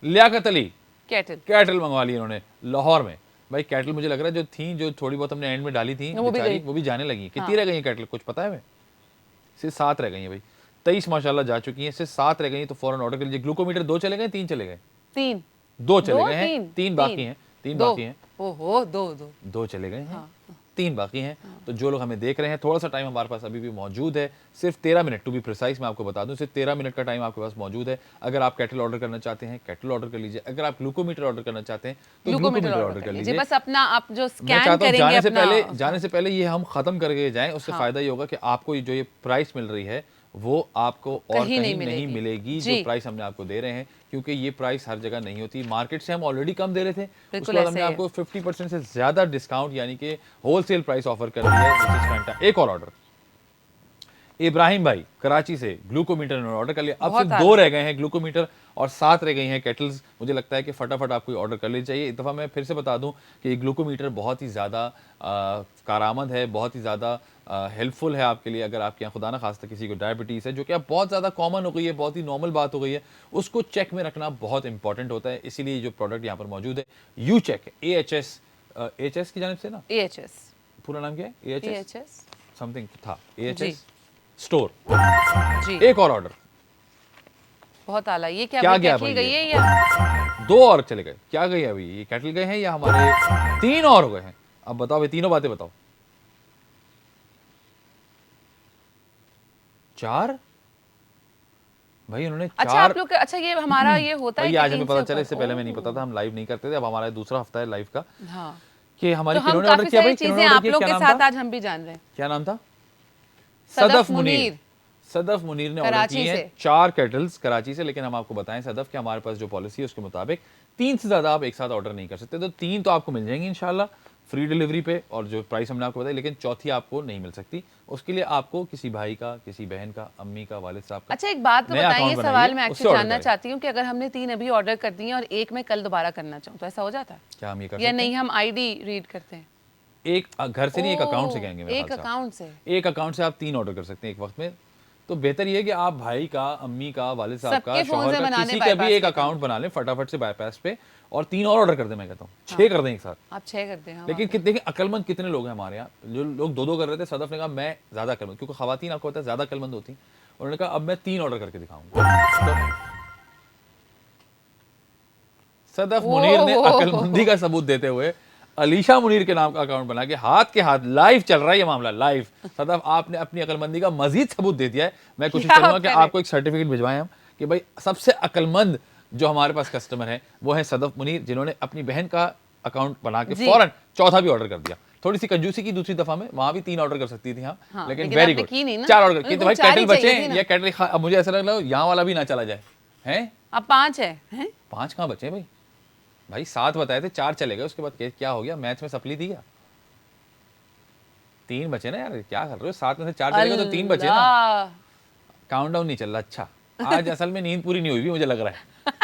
लियाकत अली कैटल। कैटल मंगवा ली इन्होंने लाहौर में। भाई कैटल मुझे लग रहा है जो थी, जो थोड़ी बहुत हमने एंड में डाली थी वो भी बेचारी, गई। वो भी जाने लगी हैं। कितनी हाँ। रह गई हैं कैटल, कुछ पता है हमें? सिर्फ 7 रह गई हैं भाई, 23 माशाल्लाह जा चुकी हैं, सिर्फ 7 रह गई हैं। तो फौरन ऑर्डर कर लीजिए। ग्लूकोमीटर 2 चले गए, 3 चले गए? 3, 2 चले 2, गए हैं, 3, 3 बाकी हैं, 3 2। बाकी हैं, ओहो, 2 2। 2 चले गए हैं, हाँ। 3 बाकी हैं। तो जो लोग हमें देख रहे हैं, थोड़ा सा टाइम हमारे पास अभी भी मौजूद है, सिर्फ 13 मिनट, टू बी प्रिसाइज मैं आपको बता दूं, सिर्फ 13 मिनट का टाइम आपके पास मौजूद है। अगर आप कैटल ऑर्डर करना चाहते हैं, कैटल ऑर्डर कर लीजिए। अगर आप ग्लूकोमीटर ऑर्डर करना चाहते हैं, तो ग्लूकोमीटर ऑर्डर कर लीजिए। बस अपना आप जो मैं स्कैन चाहता हूँ करेंगे जाने अपना। से पहले ये हम खत्म करके जाएं, उससे हाँ। फायदा ये होगा कि आपको जो ये प्राइस मिल रही है वो आपको और कहीं कहीं नहीं नहीं मिलेगी, जो जी। प्राइस हमने आपको दे रहे हैं, क्योंकि ये प्राइस हर जगह नहीं होती। मार्केट से हम ऑलरेडी कम दे रहे थे, उसके बिल्कुल बाद ऐसे हमने ही है। आपको 50% से ज्यादा डिस्काउंट, यानी कि होलसेल प्राइस ऑफर कर दिया है, which is fantastic। एक और ऑर्डर, इब्राहिम भाई कराची से ग्लूकोमीटर उन्होंने ऑर्डर कर लिया। अब बहुत सिर्फ 2 रह गए हैं ग्लूकोमीटर और 7 रह गई हैं केटल्स। मुझे लगता है कि फटाफट आपको ऑर्डर कर लेनी चाहिए। एक दफ़ा मैं फिर से बता दूं कि ये ग्लूकोमीटर बहुत ही ज़्यादा कारआमद है, बहुत ही ज़्यादा हेल्पफुल है आपके लिए। अगर आपके यहाँ खुदा ना खास्ता किसी को डायबिटीज़ है, जो कि अब बहुत ज़्यादा कॉमन हो गई है, बहुत ही नॉर्मल बात हो गई है, उसको चेक में रखना बहुत इंपॉर्टेंट होता है। इसीलिए जो प्रोडक्ट यहाँ पर मौजूद है, यू चेक AHS की जानिब से ना, AHS। पूरा नाम क्या है? AHS समथिंग था, जी। AHS store. जी, एक और ऑर्डर, बहुत आला। ये क्या क्या भाई, गया कैटल भाई गई ये? है या 2 और चले गए। क्या गए अभी? ये कैटल गए हैं या हमारे 3 और हो गए हैं? अब बताओ भाई, तीनों बातें बताओ। 4 भाई उन्होंने 4। अच्छा आप लोग, अच्छा ये हमारा ये होता है भाई कि आज हमें 3 पता से चला, इससे ऊपर। पहले हमें नहीं पता था, हम लाइव नहीं करते थे। अब हमारा दूसरा हफ्ता है लाइव का, हाँ, कि हमारी तो हम किन्होंने ऑर्डर काफी किया सारी भाई? चीजें किन्होंने ऑर्डर आप किया? लोग क्या के नाम साथ था? आज हम भी जान रहे हैं। क्या नाम था? सदफ मुनीर। सदफ मुनीर ने ऑर्डर कराची किए हैं से। 4 केटल्स कराची से। लेकिन हम आपको बताएं सदफ कि हमारे पास जो पॉलिसी है उसके मुताबिक 3 से ज़्यादा आप एक साथ ऑर्डर नहीं कर सकते। तो 3 तो आपको मिल जाएंगी इंशाल्लाह फ्री डिलीवरी पे, और जो प्राइस हमने आपको बताया, लेकिन चौथी आपको नहीं मिल सकती। उसके लिए आपको किसी भाई का, किसी बहन का, अम्मी का, वालिद साहब का अच्छा एक बात तो नया बताइए, अकाउंट ये सवाल बनाइए, मैं उससे एक्चुअली ऑर्डर जानना करें। चाहती हूँ कि अगर हमने 3 अभी ऑर्डर कर दिए और एक मैं कल दोबारा करना चाहूँ तो ऐसा हो जाता है क्या हम ये कर या सकते नहीं? हैं? हम आईडी रीड करते हैं? एक घर से नहीं, एक अकाउंट से कहेंगे मेरे एक ख्याल से। अकाउंट से। एक अकाउंट से आप 3 ऑर्डर कर सकते हैं एक वक्त में। तो बेहतर ये है कि आप भाई का, अम्मी का, वालिद साहब का, सबके फोन शौहर से का, बना किसी लें का भी bypass एक पे। अकाउंट बना लें फटाफट से बाईपास पे, और 3 और ऑर्डर कर दें। मैं कहता हूँ 6 कर दें एक साथ। आप 6 करते हैं, हाँ, लेकिन वाकई। देखिए अक्लमंद कितने लोग हैं हमारे यहाँ, जो लोग 2-2 कर रहे थे। सदफ ने कहा मैं ज्यादा अक्लमंद, क्योंकि खवातीन आपको पता है ज्यादा अक्लमंद होती हैं। उन्होंने कहा अब मैं 3 ऑर्डर करके दिखाऊंगा। तो सदफ मुनीर ने अक्लमंदी ओह! का सबूत देते हुए अलीशा मुनीर के नाम का अकाउंट बना के हाथ के हाथ लाइव चल रहा है ये मामला, लाइव। सदफ आपने अपनी अक्लमंदी का मजीद सबूत दे दिया है। मैं कोशिश क्या करूंगा कि करें? आपको एक सर्टिफिकेट भिजवाएं हम कि भाई सबसे अक्लमंद जो हमारे पास कस्टमर है वो है सदफ मुनीर, जिन्होंने अपनी बहन का अकाउंट बना के जी। फौरन चौथा भी ऑर्डर कर दिया। थोड़ी सी कंजूसी की दूसरी दफा में, वहां भी 3 ऑर्डर कर सकती थी हाँ, हाँ, लेकिन लेकिन वेरी आपने गुड, की नहीं ना। 4 ऑर्डर की। बिल्कुल, तो भाई 4 ही कैटल बचे चाहिए थी ना। या कैटल अब मुझे ऐसा लग रहा है यहाँ वाला भी ना चला जाए। हैं अब 5 है, हैं? 5 कहाँ बचे भाई? भाई 7 बताए थे, 4 चले गए, उसके बाद क्या हो गया? मैच में सफली थी क्या? 3 बचे ना यार, क्या कर रहे हो? 7 में से 4 चले गए तो 3 बचे ना। अल्लाह! काउंटडाउन नहीं चल रहा। अच्छा, आज असल में नींद पूरी नहीं हुई भी मुझे लग रहा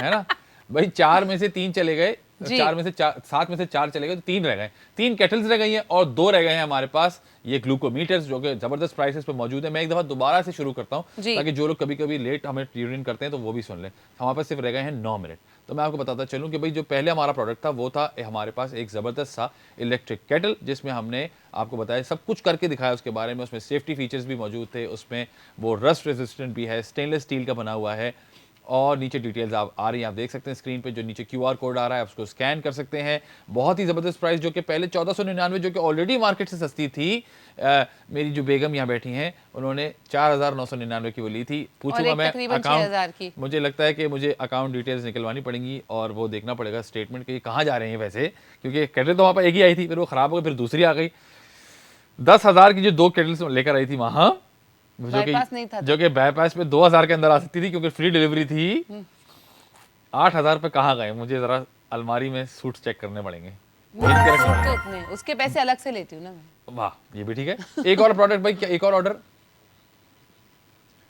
है ना? भाई 4 में से 3 चले गए, जी। 4 में से 4, 7 में से 4 चले गए तो 3 रह गए। 3 केटल्स रह गई हैं और 2 रह गए हैं हमारे पास ये ग्लूकोमीटर्स, जो कि जबरदस्त प्राइसेस पे मौजूद है। मैं एक दफा दोबारा से शुरू करता हूँ जी। ताकि जो लोग कभी कभी लेट हमें ट्यून इन करते हैं तो वो भी सुन लें। हमारे पास सिर्फ रह गए हैं 9 मिनट। तो मैं आपको बताता चलूँ कि भाई जो पहले हमारा प्रोडक्ट था वो था हमारे पास एक जबरदस्त सा इलेक्ट्रिक केटल, जिसमें हमने आपको बताया सब कुछ करके दिखाया उसके बारे में। उसमें सेफ्टी फीचर्स भी मौजूद थे, उसमें वो रस्ट रेजिस्टेंट भी है, स्टेनलेस स्टील का बना हुआ है। और नीचे डिटेल्स आप आ रही हैं, आप देख सकते हैं स्क्रीन पे, जो नीचे क्यूआर कोड आ रहा है उसको स्कैन कर सकते हैं। बहुत ही ज़बरदस्त प्राइस, जो कि पहले 1499, जो कि ऑलरेडी मार्केट से सस्ती थी। मेरी जो बेगम यहाँ बैठी हैं उन्होंने 4999 की वो ली थी। और पूछूंगा एक मैं तकरीबन अकाउंट, 6000 की। मुझे लगता है कि मुझे अकाउंट डिटेल्स निकलवानी पड़ेंगी और वो देखना पड़ेगा स्टेटमेंट कि कहाँ जा रहे हैं वैसे, क्योंकि केटल तो वहाँ पर एक ही आई थी, फिर वो ख़राब हो गई, फिर दूसरी आ गई। 10,000 की जो 2 केटल्स लेकर आई थी वहाँ, बाईपास नहीं था तो। जो कि बाईपास पे 2000 के अंदर आ सकती थी क्योंकि फ्री डिलीवरी थी। 8,000 पे कहाँ गए? मुझे जरा अलमारी में सूट चेक करने पड़ेंगे। नहीं, खरीद के रखने सूट तो पड़ेंगे। उतने, उसके पैसे अलग से लेती हूँ ना मैं। वाह, ये भी ठीक है। एक और प्रोडक्ट भाई, क्या एक और ऑर्डर?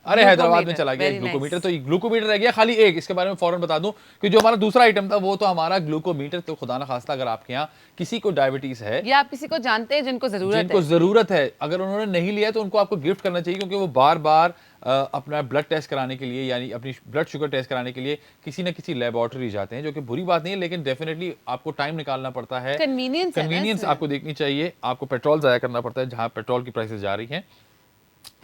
अरे हैदराबाद में ग्लूकोमीटर, चला गया वेरी ग्लूकोमीटर। नाइस। तो ये ग्लूकोमीटर रह गया खाली एक। इसके बारे में फौरन बता दूं कि जो हमारा दूसरा आइटम था वो तो हमारा ग्लूकोमीटर। तो खुदा ना खास्ता अगर आपके यहाँ किसी को डायबिटीज है, या आप किसी को जानते हैं जिनको जरूरत जिनको है, जरूरत है, अगर उन्होंने नहीं लिया तो उनको आपको गिफ्ट करना चाहिए, क्योंकि वो बार बार अपना ब्लड टेस्ट कराने के लिए, यानी अपनी ब्लड शुगर टेस्ट कराने के लिए किसी न किसी लेबोरेटरी जाते हैं, जो कि बुरी बात नहीं है, लेकिन डेफिनेटली आपको टाइम निकालना पड़ता है। कन्वीनियंस है ना कन्वीनियंस इसमें। आपको देखनी चाहिए। आपको पेट्रोल ज़ाया करना पड़ता है जहाँ पेट्रोल की प्राइसेस जा रही हैं,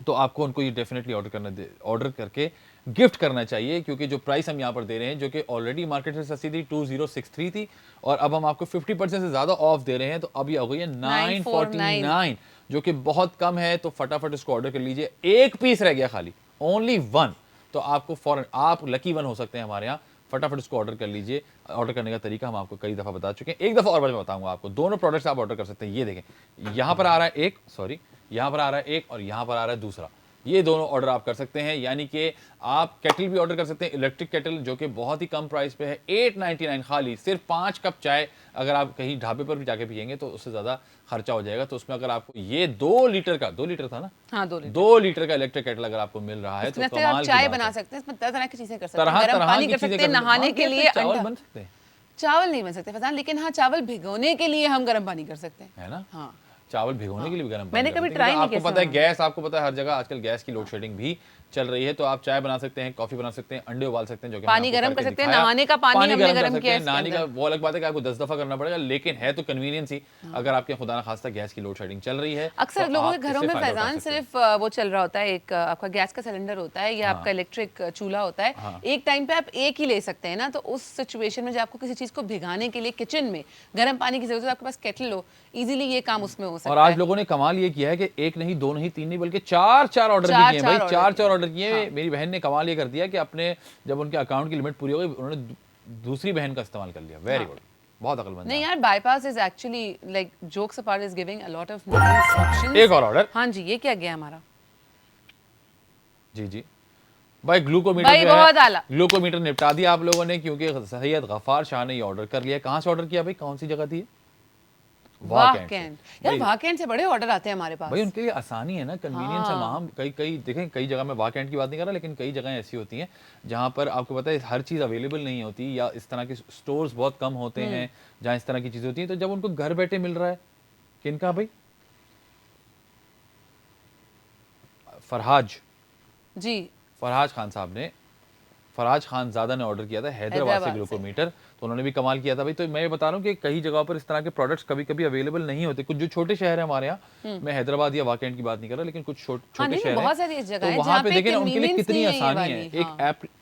तो आपको उनको ये डेफिनेटली ऑर्डर करके गिफ्ट करना चाहिए, क्योंकि जो प्राइस हम यहाँ पर दे रहे हैं, जो कि ऑलरेडी मार्केट से सस्ती थी 2063 थी, और अब हम आपको 50% से ज़्यादा ऑफ दे रहे हैं, तो अभी आ गई है 949, जो कि बहुत कम है। तो फटाफट इसको ऑर्डर कर लीजिए। एक पीस रह गया खाली, ओनली 1। तो आपको फॉरन, आप लकी 1 हो सकते हैं हमारे यहाँ। फटाफट इसको ऑर्डर कर लीजिए। ऑर्डर करने का तरीका हम आपको कई दफ़ा बता चुके हैं, एक दफ़ा और मैं बताऊंगा आपको। दोनों प्रोडक्ट्स आप ऑर्डर कर सकते हैं। ये देखें, यहाँ पर आ रहा है एक, सॉरी, यहाँ पर आ रहा है एक और यहाँ पर आ रहा है दूसरा। ये दोनों ऑर्डर आप कर सकते हैं, यानी कि आप केटल भी ऑर्डर कर सकते हैं, इलेक्ट्रिक केटल, जो कि बहुत ही कम प्राइस पे है, 899 खाली। सिर्फ 5 कप चाय अगर आप कहीं ढाबे पर भी जाके पियेंगे तो उससे ज़्यादा खर्चा हो जाएगा। तो उसमें अगर आपको ये 2 लीटर का, 2 लीटर था ना, हाँ 2 लीटर। 2 लीटर का इलेक्ट्रिक केटल अगर आपको मिल रहा है तो इसमें से कमाल आप की चाय बात बना है। सकते हैं, इसमें तरह तरह की चीजें कर सकते हैं, तरह गर्म तरह पानी की कर चीजें सकते हैं, नहाने हाँ, के लिए कहते हैं चावल अंडा। बन सकते हैं, चावल नहीं बन सकते फैजान, लेकिन हाँ चावल भिगोने के लिए हम गर्म पानी कर सकते हैं। है ना? हाँ, चावल भिगोने के लिए भी गर्म पानी मैंने कर कभी सकते हैं, ट्राई क्योंकि नहीं आपको किया पता है इसमें। गैस, आपको पता है हर जगह आजकल गैस की लोड शेडिंग भी चल रही है। तो आप चाय बना सकते हैं, कॉफी बना सकते हैं, अंडे उबाल सकते हैं, जो कि पानी मैंने आपको गर्म कर करके सकते हैं, दिखाया। नहाने का पानी हमने कर गर्म सकते किया हैं, इसके नहाने का अंदर। वो अलग बात है कि आपको 10 दफा करना पड़ेगा, लेकिन है तो कन्वीनियंस ही। अगर आपके खुदा ना खास्ता गैस की लोड शेडिंग चल रही है, अक्सर तो लोगों के आप घरों इससे में फायदा उठा फैजान सकते हैं। सिर्फ वो चल रहा होता है, एक आपका गैस का सिलेंडर होता है या हाँ। आपका इलेक्ट्रिक चूल्हा होता है। हाँ। एक टाइम पे आप एक ही ले सकते हैं ना, तो उस सिचुएशन में जब आपको किसी चीज को भिगाने के लिए किचन में गर्म पानी की जरूरत है, आपके पास केटल हो, इजीली ये काम उसमें हो और सकता आज है। लोगों ने कमाल ये किया है कि एक नहीं, दो नहीं, तीन नहीं, बल्कि 4 ऑर्डर भी चार किए हैं चार भाई। ऑर्डर 4 किए। ऑर्डर किए। हाँ। मेरी बहन ने कमाल ये कर दिया कि अपने, जब उनके अकाउंट की लिमिट पूरी हो गई, उन्होंने दूसरी बहन का इस्तेमाल कर लिया। वेरी गुड, बहुत अकलमंद नहीं है। यार, bypass is actually like jokes apart is giving a lot of nice options. एक और ऑर्डर। हाँ जी, ये क्या गया हमारा? जी जी भाई, ग्लूकोमीटर भाई जो बहुत है, आला। ग्लूकोमीटर निपटा दिया आप लोगों ने, क्योंकि सैयद गफ्फार शाह ने ये ऑर्डर कर लिया। कहाँ से ऑर्डर किया भाई? कौन सी जगह थी? वाह कैंट वाकैंड से। यार, भाई, वाकैंड से बड़े ऑर्डर आते हैं हमारे पास। भाई उनके लिए आसानी है ना, कन्वीनियंस है हाँ। वहाँ। कई कई देखें, कई जगह मैं वाकैंड की बात नहीं कर रहा, लेकिन कई जगह ऐसी होती हैं जहाँ पर आपको पता है हर चीज़ अवेलेबल नहीं होती, या इस तरह के स्टोर्स बहुत कम होते हैं जहाँ इस तरह की चीज़ें होती हैं। तो जब उनको घर बैठे मिल रहा है, किनका भाई? फरहाज, जी फरहाज खान साहब ने, फरहाज खान ज़ादा ने ऑर्डर किया था हैदराबाद से हैदराबाद से। ग्लूकोमीटर, तो उन्होंने भी कमाल किया था भाई। तो मैं ये बता रहा हूँ कि कई जगहों पर इस तरह के प्रोडक्ट्स कभी कभी अवेलेबल नहीं होते। कुछ जो छोटे शहर हैं हमारे यहाँ, मैं हैदराबाद या वाकैंड की बात नहीं कर रहा, लेकिन कुछ हाँ छोटे नहीं शहर बहुत हैं, सारी जगह तो है वहाँ जहाँ पे पे देखें ना उनके लिए convenience कितनी नहीं है ये आसानी है। वाली। एक हाँ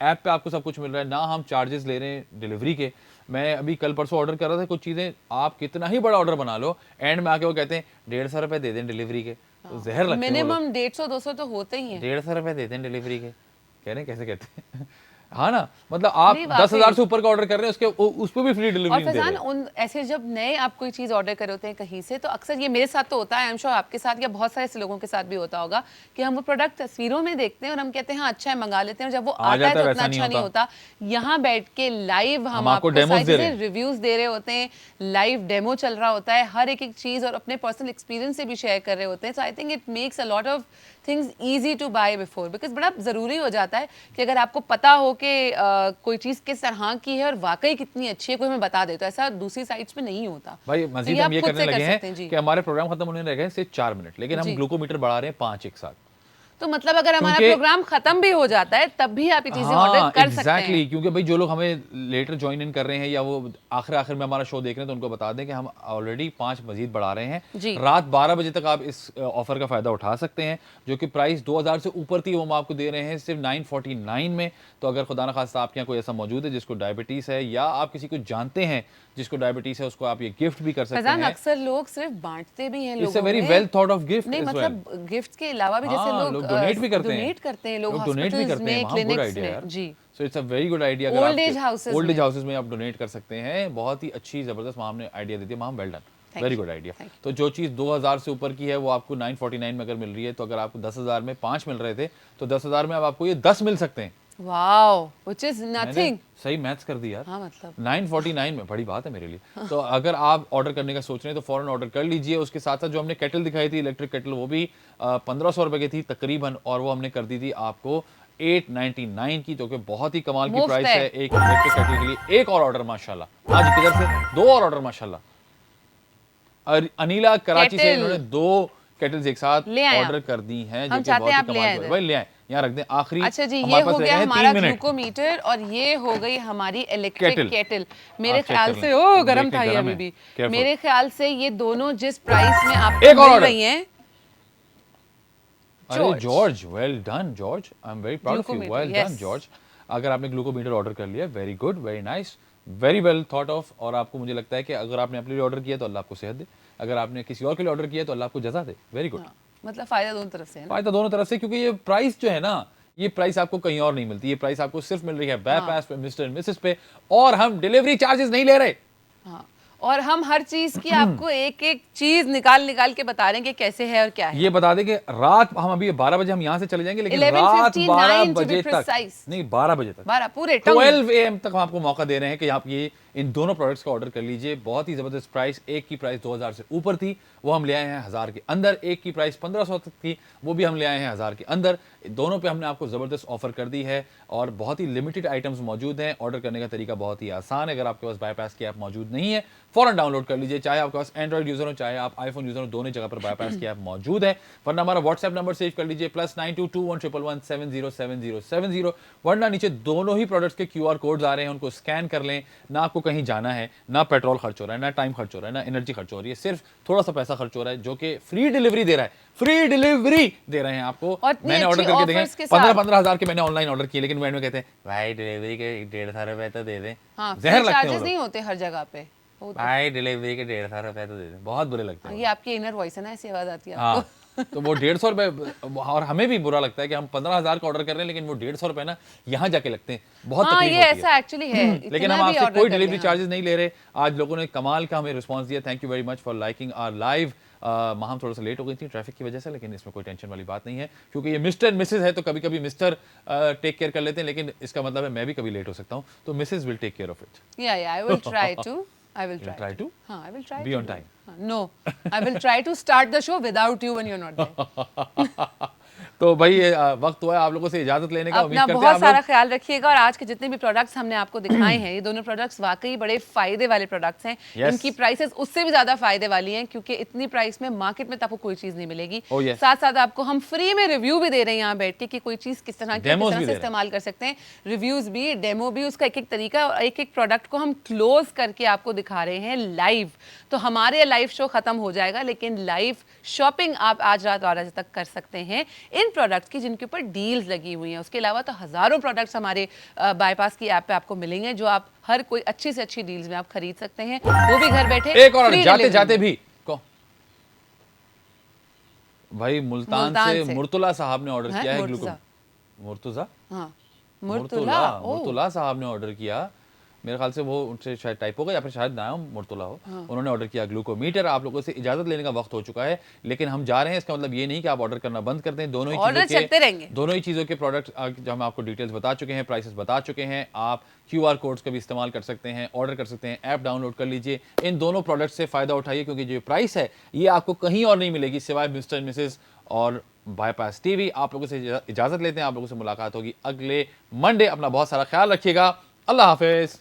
ऐप पे आपको सब कुछ मिल रहा है ना, हम चार्जेस ले रहे हैं डिलीवरी के। मैं अभी कल परसों ऑर्डर कर रहा था कुछ चीज़ें, आप कितना ही बड़ा ऑर्डर बना लो, एंड में आके वो कहते हैं 150 रुपये दे दें डिलीवरी के, तो जहर लगते हैं वो लोग। मिनिमम 150-200 तो होते ही हैं। 150 रुपये देते हैं डिलीवरी के, कह रहे हैं कैसे कहते हैं हाँ ना, मतलब आप नहीं 10,000 वाकई। से ऊपर का ऑर्डर कर रहे हैं, उसके उस पर भी फ्री और डिलीवरी नहीं दे फैजान रहे। उन ऐसे जब नए आप कोई चीज़ ऑर्डर कर रहे होते हैं कहीं से, तो अक्सर ये मेरे साथ तो होता है, आई एम श्योर आपके साथ या बहुत सारे ऐसे लोगों के साथ भी होता होगा कि हम वो प्रोडक्ट तस्वीरों में देखते हैं और हम कहते हैं हाँ अच्छा है मंगा लेते हैं, और जब वो आ आता है जाता है, तो वैसा उतना नहीं अच्छा नहीं होता। यहाँ बैठ के लाइव हम आपको आपको डेमोस सारी दे रहे चीज़ें हैं। रिव्यूज दे रहे होते हैं, लाइव डेमो चल रहा होता है, हर एक एक चीज़ और अपने पर्सनल एक्सपीरियंस से भी शेयर कर रहे होते हैं। So I think it makes a lot of things easy to buy before, because बड़ा ज़रूरी हो जाता है कि अगर आपको पता हो कि कोई चीज़ किस तरह की है और वाकई कितनी अच्छी है, कोई हमें बता दे, तो ऐसा दूसरी साइट्स पे नहीं होता। भाई तो मजीद ये हम आप ये खुद करने से कर लगे सकते हैं हैं। जी कि हमारे प्रोग्राम खत्म होने लगे हैं सिर्फ 4 मिनट, लेकिन हम जी। ग्लूकोमीटर बढ़ा रहे हैं 5 एक साथ। तो मतलब अगर हमारा क्योंकि प्रोग्राम खत्म भी हो जाता है तब भी आप ये चीजें ऑर्डर कर सकते एग्जैक्टली, हैं। क्योंकि भाई जो लोग हमें लेटर ज्वाइन इन कर रहे हैं या वो आखिर में हमारा शो देख रहे हैं, तो उनको बता दें कि हम ऑलरेडी 5 मजीद बढ़ा रहे हैं। जी रात 12 बजे तक आप इस ऑफर का फायदा उठा सकते हैं, जो कि प्राइस 2000 से ऊपर थी, वो हम आपको दे रहे हैं सिर्फ 949 में। तो अगर खुदा न खास्ता आपके यहाँ कोई ऐसा मौजूद है जिसको डायबिटीज है, या आप किसी को जानते हैं जिसको डायबिटीज है, उसको आप ये गिफ्ट भी कर सकते फैजान हैं। अक्सर लोग सिर्फ बांटते भी हैं इट्स अ लोगों वेरी में। वेल थॉट ऑफ गिफ्ट नहीं एज वेल। मतलब गिफ्ट के अलावा भी जैसे हाँ, लोग डोनेट भी करते हैं, डोनेट करते हैं, लोग लोग डोनेट भी हॉस्पिटल्स करते हैं में, वहाँ, गुड क्लिनिक्स आइडिया यार। में। जी so it's a very good idea. अगर ओल्ड आप एज हाउसेस ओल्ड एज में। हाउसेस में आप डोनेट कर सकते हैं, बहुत ही अच्छी जबरदस्त वहाँ हमने आइडिया दी थी, वहाँ well done, Thank very you. Good idea. Thank you. तो जो चीज़ 2000 से ऊपर की है वो आपको 949 में अगर मिल रही है, तो अगर आपको 10,000 में 5 मिल रहे थे, तो 10,000 में अब आपको ये 10 मिल सकते हैं। वाओ व्हिच इज मैंने नथिंग। सही मैथ्स कर दी यार। हाँ मतलब 949 में बड़ी बात है मेरे लिए। तो अगर आप ऑर्डर करने का सोच रहे हैं तो फौरन ऑर्डर कर लीजिए। उसके साथ साथ जो हमने केटल दिखाई थी, इलेक्ट्रिक केटल, वो भी 1500 रुपए की थी तकरीबन, और वो हमने कर दी थी आपको 899 की, तो कि बहुत ही कमाल की मुफ्त प्राइस है। है एक इलेक्ट्रिक केटल के लिए। एक और ऑर्डर माशाल्लाह, हाँ जी, किधर से 2 और ऑर्डर माशाल्लाह। और अनीला कराची से केटल। इन्होंने 2 केटल्स एक साथ ले आए ऑर्डर आप। कर दी हैं, हम जो कि चाहते बहुत हैं ही आप ले कमाल आए की। इधर। भाई ले आए, यहाँ रख दें। आखिरी अच्छा जी, ये हमारे हो पास रह गया गए हैं हमारा 3 मिनट। ग्लूकोमीटर और ये हो गई हमारी इलेक्ट्रिक केटल। केटल। मेरे आप चेक ख्याल कर से लें, ओ देख गरम लें, था ये गरम अभी है, भी। careful। मेरे ख्याल से ये दोनों जिस प्राइस में एक आपको और मिल ऑर्डर। रही हैं। अरे George, well done George, I am very proud of you, glucometer, well done yes। George. अगर आपने ग्लूकोमीटर ऑर्डर कर लिया, very good, very nice, very well thought of. और आपको, मुझे लगता है कि अगर आपने अपने लिए ऑर्डर किया तो अल्लाह आपको सेहत दे, अगर आपने किसी और के लिए ऑर्डर किया तो अल्लाह आपको जज़ा दे। Very good. हाँ, मतलब फायदा दोनों तरफ से है ना। फायदा दोनों तरफ से, क्योंकि ये प्राइस जो है ना, ये प्राइस आपको कहीं और नहीं मिलती। ये प्राइस आपको सिर्फ मिल रही है बायपास पे, मिस्टर एंड मिसेस पे, और हम डिलीवरी चार्जेस नहीं ले रहे। हाँ और हम हर चीज की आपको एक एक चीज निकाल निकाल के बता रहे हैं कि कैसे है और क्या है। ये बता दें कि रात, हम अभी 12 बजे हम यहाँ से चले जाएंगे, लेकिन रात 11:59 12 to be बजे तक precise। नहीं, 12 बजे तक, 12 पूरे टंग। 12 AM तक हम आपको मौका दे रहे हैं कि आप ये इन दोनों प्रोडक्ट्स का ऑर्डर कर लीजिए। बहुत ही जबरदस्त प्राइस। एक की प्राइस 2000 से ऊपर थी, वो हम ले आए हैं 1000 के अंदर। एक की प्राइस 1500 तक थी, वो भी हम ले आए हैं 1000 के अंदर। दोनों पे हमने आपको जबरदस्त ऑफर कर दी है, और बहुत ही लिमिटेड आइटम्स मौजूद हैं। ऑर्डर करने का तरीका बहुत ही आसान है। अगर आपके पास बायपास की ऐप मौजूद नहीं है, फौरन डाउनलोड कर लीजिए। चाहे आपके पास एंड्रॉइड यूजर हो, चाहे आप आईफोन यूजर हो, दोनों जगह पर बायपास की ऐप मौजूद है। वरना हमारा व्हाट्सएप नंबर सेव कर लीजिए, +922111707070। वरना नीचे दोनों ही प्रोडक्ट्स के QR कोड्स आ रहे हैं, उनको स्कैन कर लें। ना आपको कहीं जाना है, ना पेट्रोल खर्च हो रहा है, ना टाइम खर्च हो रहा है, ना एनर्जी खर्च हो रही है, सिर्फ थोड़ा सा पैसा खर्च हो रहा है, जो कि फ्री डिलीवरी दे रहा है। फ्री डिलीवरी दे रहे हैं आपको। और इतनी मैंने ऑर्डर अच्छी करके offers देखें, के साथ। 15-15 हजार के मैंने ऑनलाइन ऑर्डर किए, लेकिन वो एंड में कहते हैं भाई डिलीवरी के 150 रुपए तो दे दें। हाँ जहर लगते हैं चार्जेस वो नहीं लोग। होते हर जगह पे। वो तो- भाई डिलीवरी के 150 रुपए तो दे दें, बहुत बुरे लगते हैं ये आपकी इनर वॉइस है ना, ऐसी आवाज आती है हाँ। आपको। तो वो 150 रुपए, और हमें भी बुरा लगता है कि हम 15,000 का ऑर्डर कर रहे हैं, लेकिन वो 150 रुपए ना यहाँ जाके लगते हैं, बहुत हाँ तकलीफ ये होती है। ऐसा एक्चुअली है। लेकिन इतना हम भी आपसे order कोई कर डिलीवरी लें, चार्जेस नहीं ले रहे। आज लोगों ने कमाल का हमें रिस्पांस दिया, thank you very much for liking our live. हम थोड़ा सा लेट हो गई थी ट्रैफिक की वजह से, लेकिन इसमें कोई टेंशन वाली बात नहीं है, क्योंकि ये मिस्टर मिसेस है, तो कभी कभी मिस्टर टेक केयर कर लेते हैं, लेकिन इसका मतलब है मैं भी कभी लेट हो सकता हूँ, तो Mrs will take care of it. या I will try to. I will You'll try try to? हाँ, I will try Be to on do time. it. No, I will try to start the show without you when you're not there. तो भाई ये वक्त हुआ है आप लोगों से इजाजत लेने का। उम्मीद अपना करते हैं बहुत आप सारा लोग ख्याल रखिएगा और आज के जितने भी प्रोडक्ट्स हमने आपको दिखाए हैं ये दोनों प्रोडक्ट्स वाकई बड़े फायदे वाले प्रोडक्ट्स हैं। Yes. इनकी प्राइसेस उससे भी ज्यादा फायदे वाली हैं क्योंकि इतनी प्राइस में मार्केट में तो आपको कोई चीज नहीं मिलेगी। Oh, yes. साथ साथ आपको हम फ्री में रिव्यू भी दे रहे हैं यहाँ बैठ के कि कोई चीज किस तरह की Demos किस तरह भी से दे रहे हैं। इस्तेमाल कर सकते हैं, रिव्यूज भी, डेमो भी, उसका एक एक तरीका और एक एक प्रोडक्ट को हम क्लोज करके आपको दिखा रहे हैं लाइव। तो हमारे लाइव शो खत्म हो जाएगा लेकिन लाइव शॉपिंग आप आज रात 12 बजे तक कर सकते हैं इन प्रोडक्ट्स की जिनके ऊपर डील्स लगी हुई हैं। उसके अलावा तो हजारों प्रोडक्ट्स हमारे बाईपास की ऐप पे आपको मिलेंगे जो आप हर कोई अच्छी से अच्छी डील्स में आप खरीद सकते हैं, वो भी घर बैठे। एक और free जाते delivery जाते में। भी भाई मुल्तान से मुर्तुला साहब ने ऑर्डर हैं? किया है मुर्तजा। मुर्तुजा हाँ मुर्तुला ओह। मुर्तुला साहब ने ऑर्डर किया। मेरे ख्याल से वो उनसे शायद टाइप होगा या फिर शायद नाम मुर्तुला हो। उन्होंने ऑर्डर किया ग्लूकोमीटर। आप लोगों से इजाजत लेने का वक्त हो चुका है लेकिन हम जा रहे हैं, इसका मतलब ये नहीं कि आप ऑर्डर करना बंद कर दें। ऑर्डर चलते रहेंगे। दोनों ही चीज़ों के प्रोडक्ट जो हम आपको डिटेल्स बता चुके हैं, प्राइसेस बता चुके हैं। आप QR कोड्स का भी इस्तेमाल कर सकते हैं, ऑर्डर कर सकते हैं, ऐप डाउनलोड कर लीजिए। इन दोनों प्रोडक्ट से फ़ायदा उठाइए क्योंकि जो प्राइस है ये आपको कहीं और नहीं मिलेगी सिवाय मिस्टर एंड मिसेस और बाईपास टीवी। आप लोगों से इजाज़त लेते हैं, आप लोगों से मुलाकात होगी अगले मंडे। अपना बहुत सारा ख्याल रखिएगा। अल्लाह हाफिज़।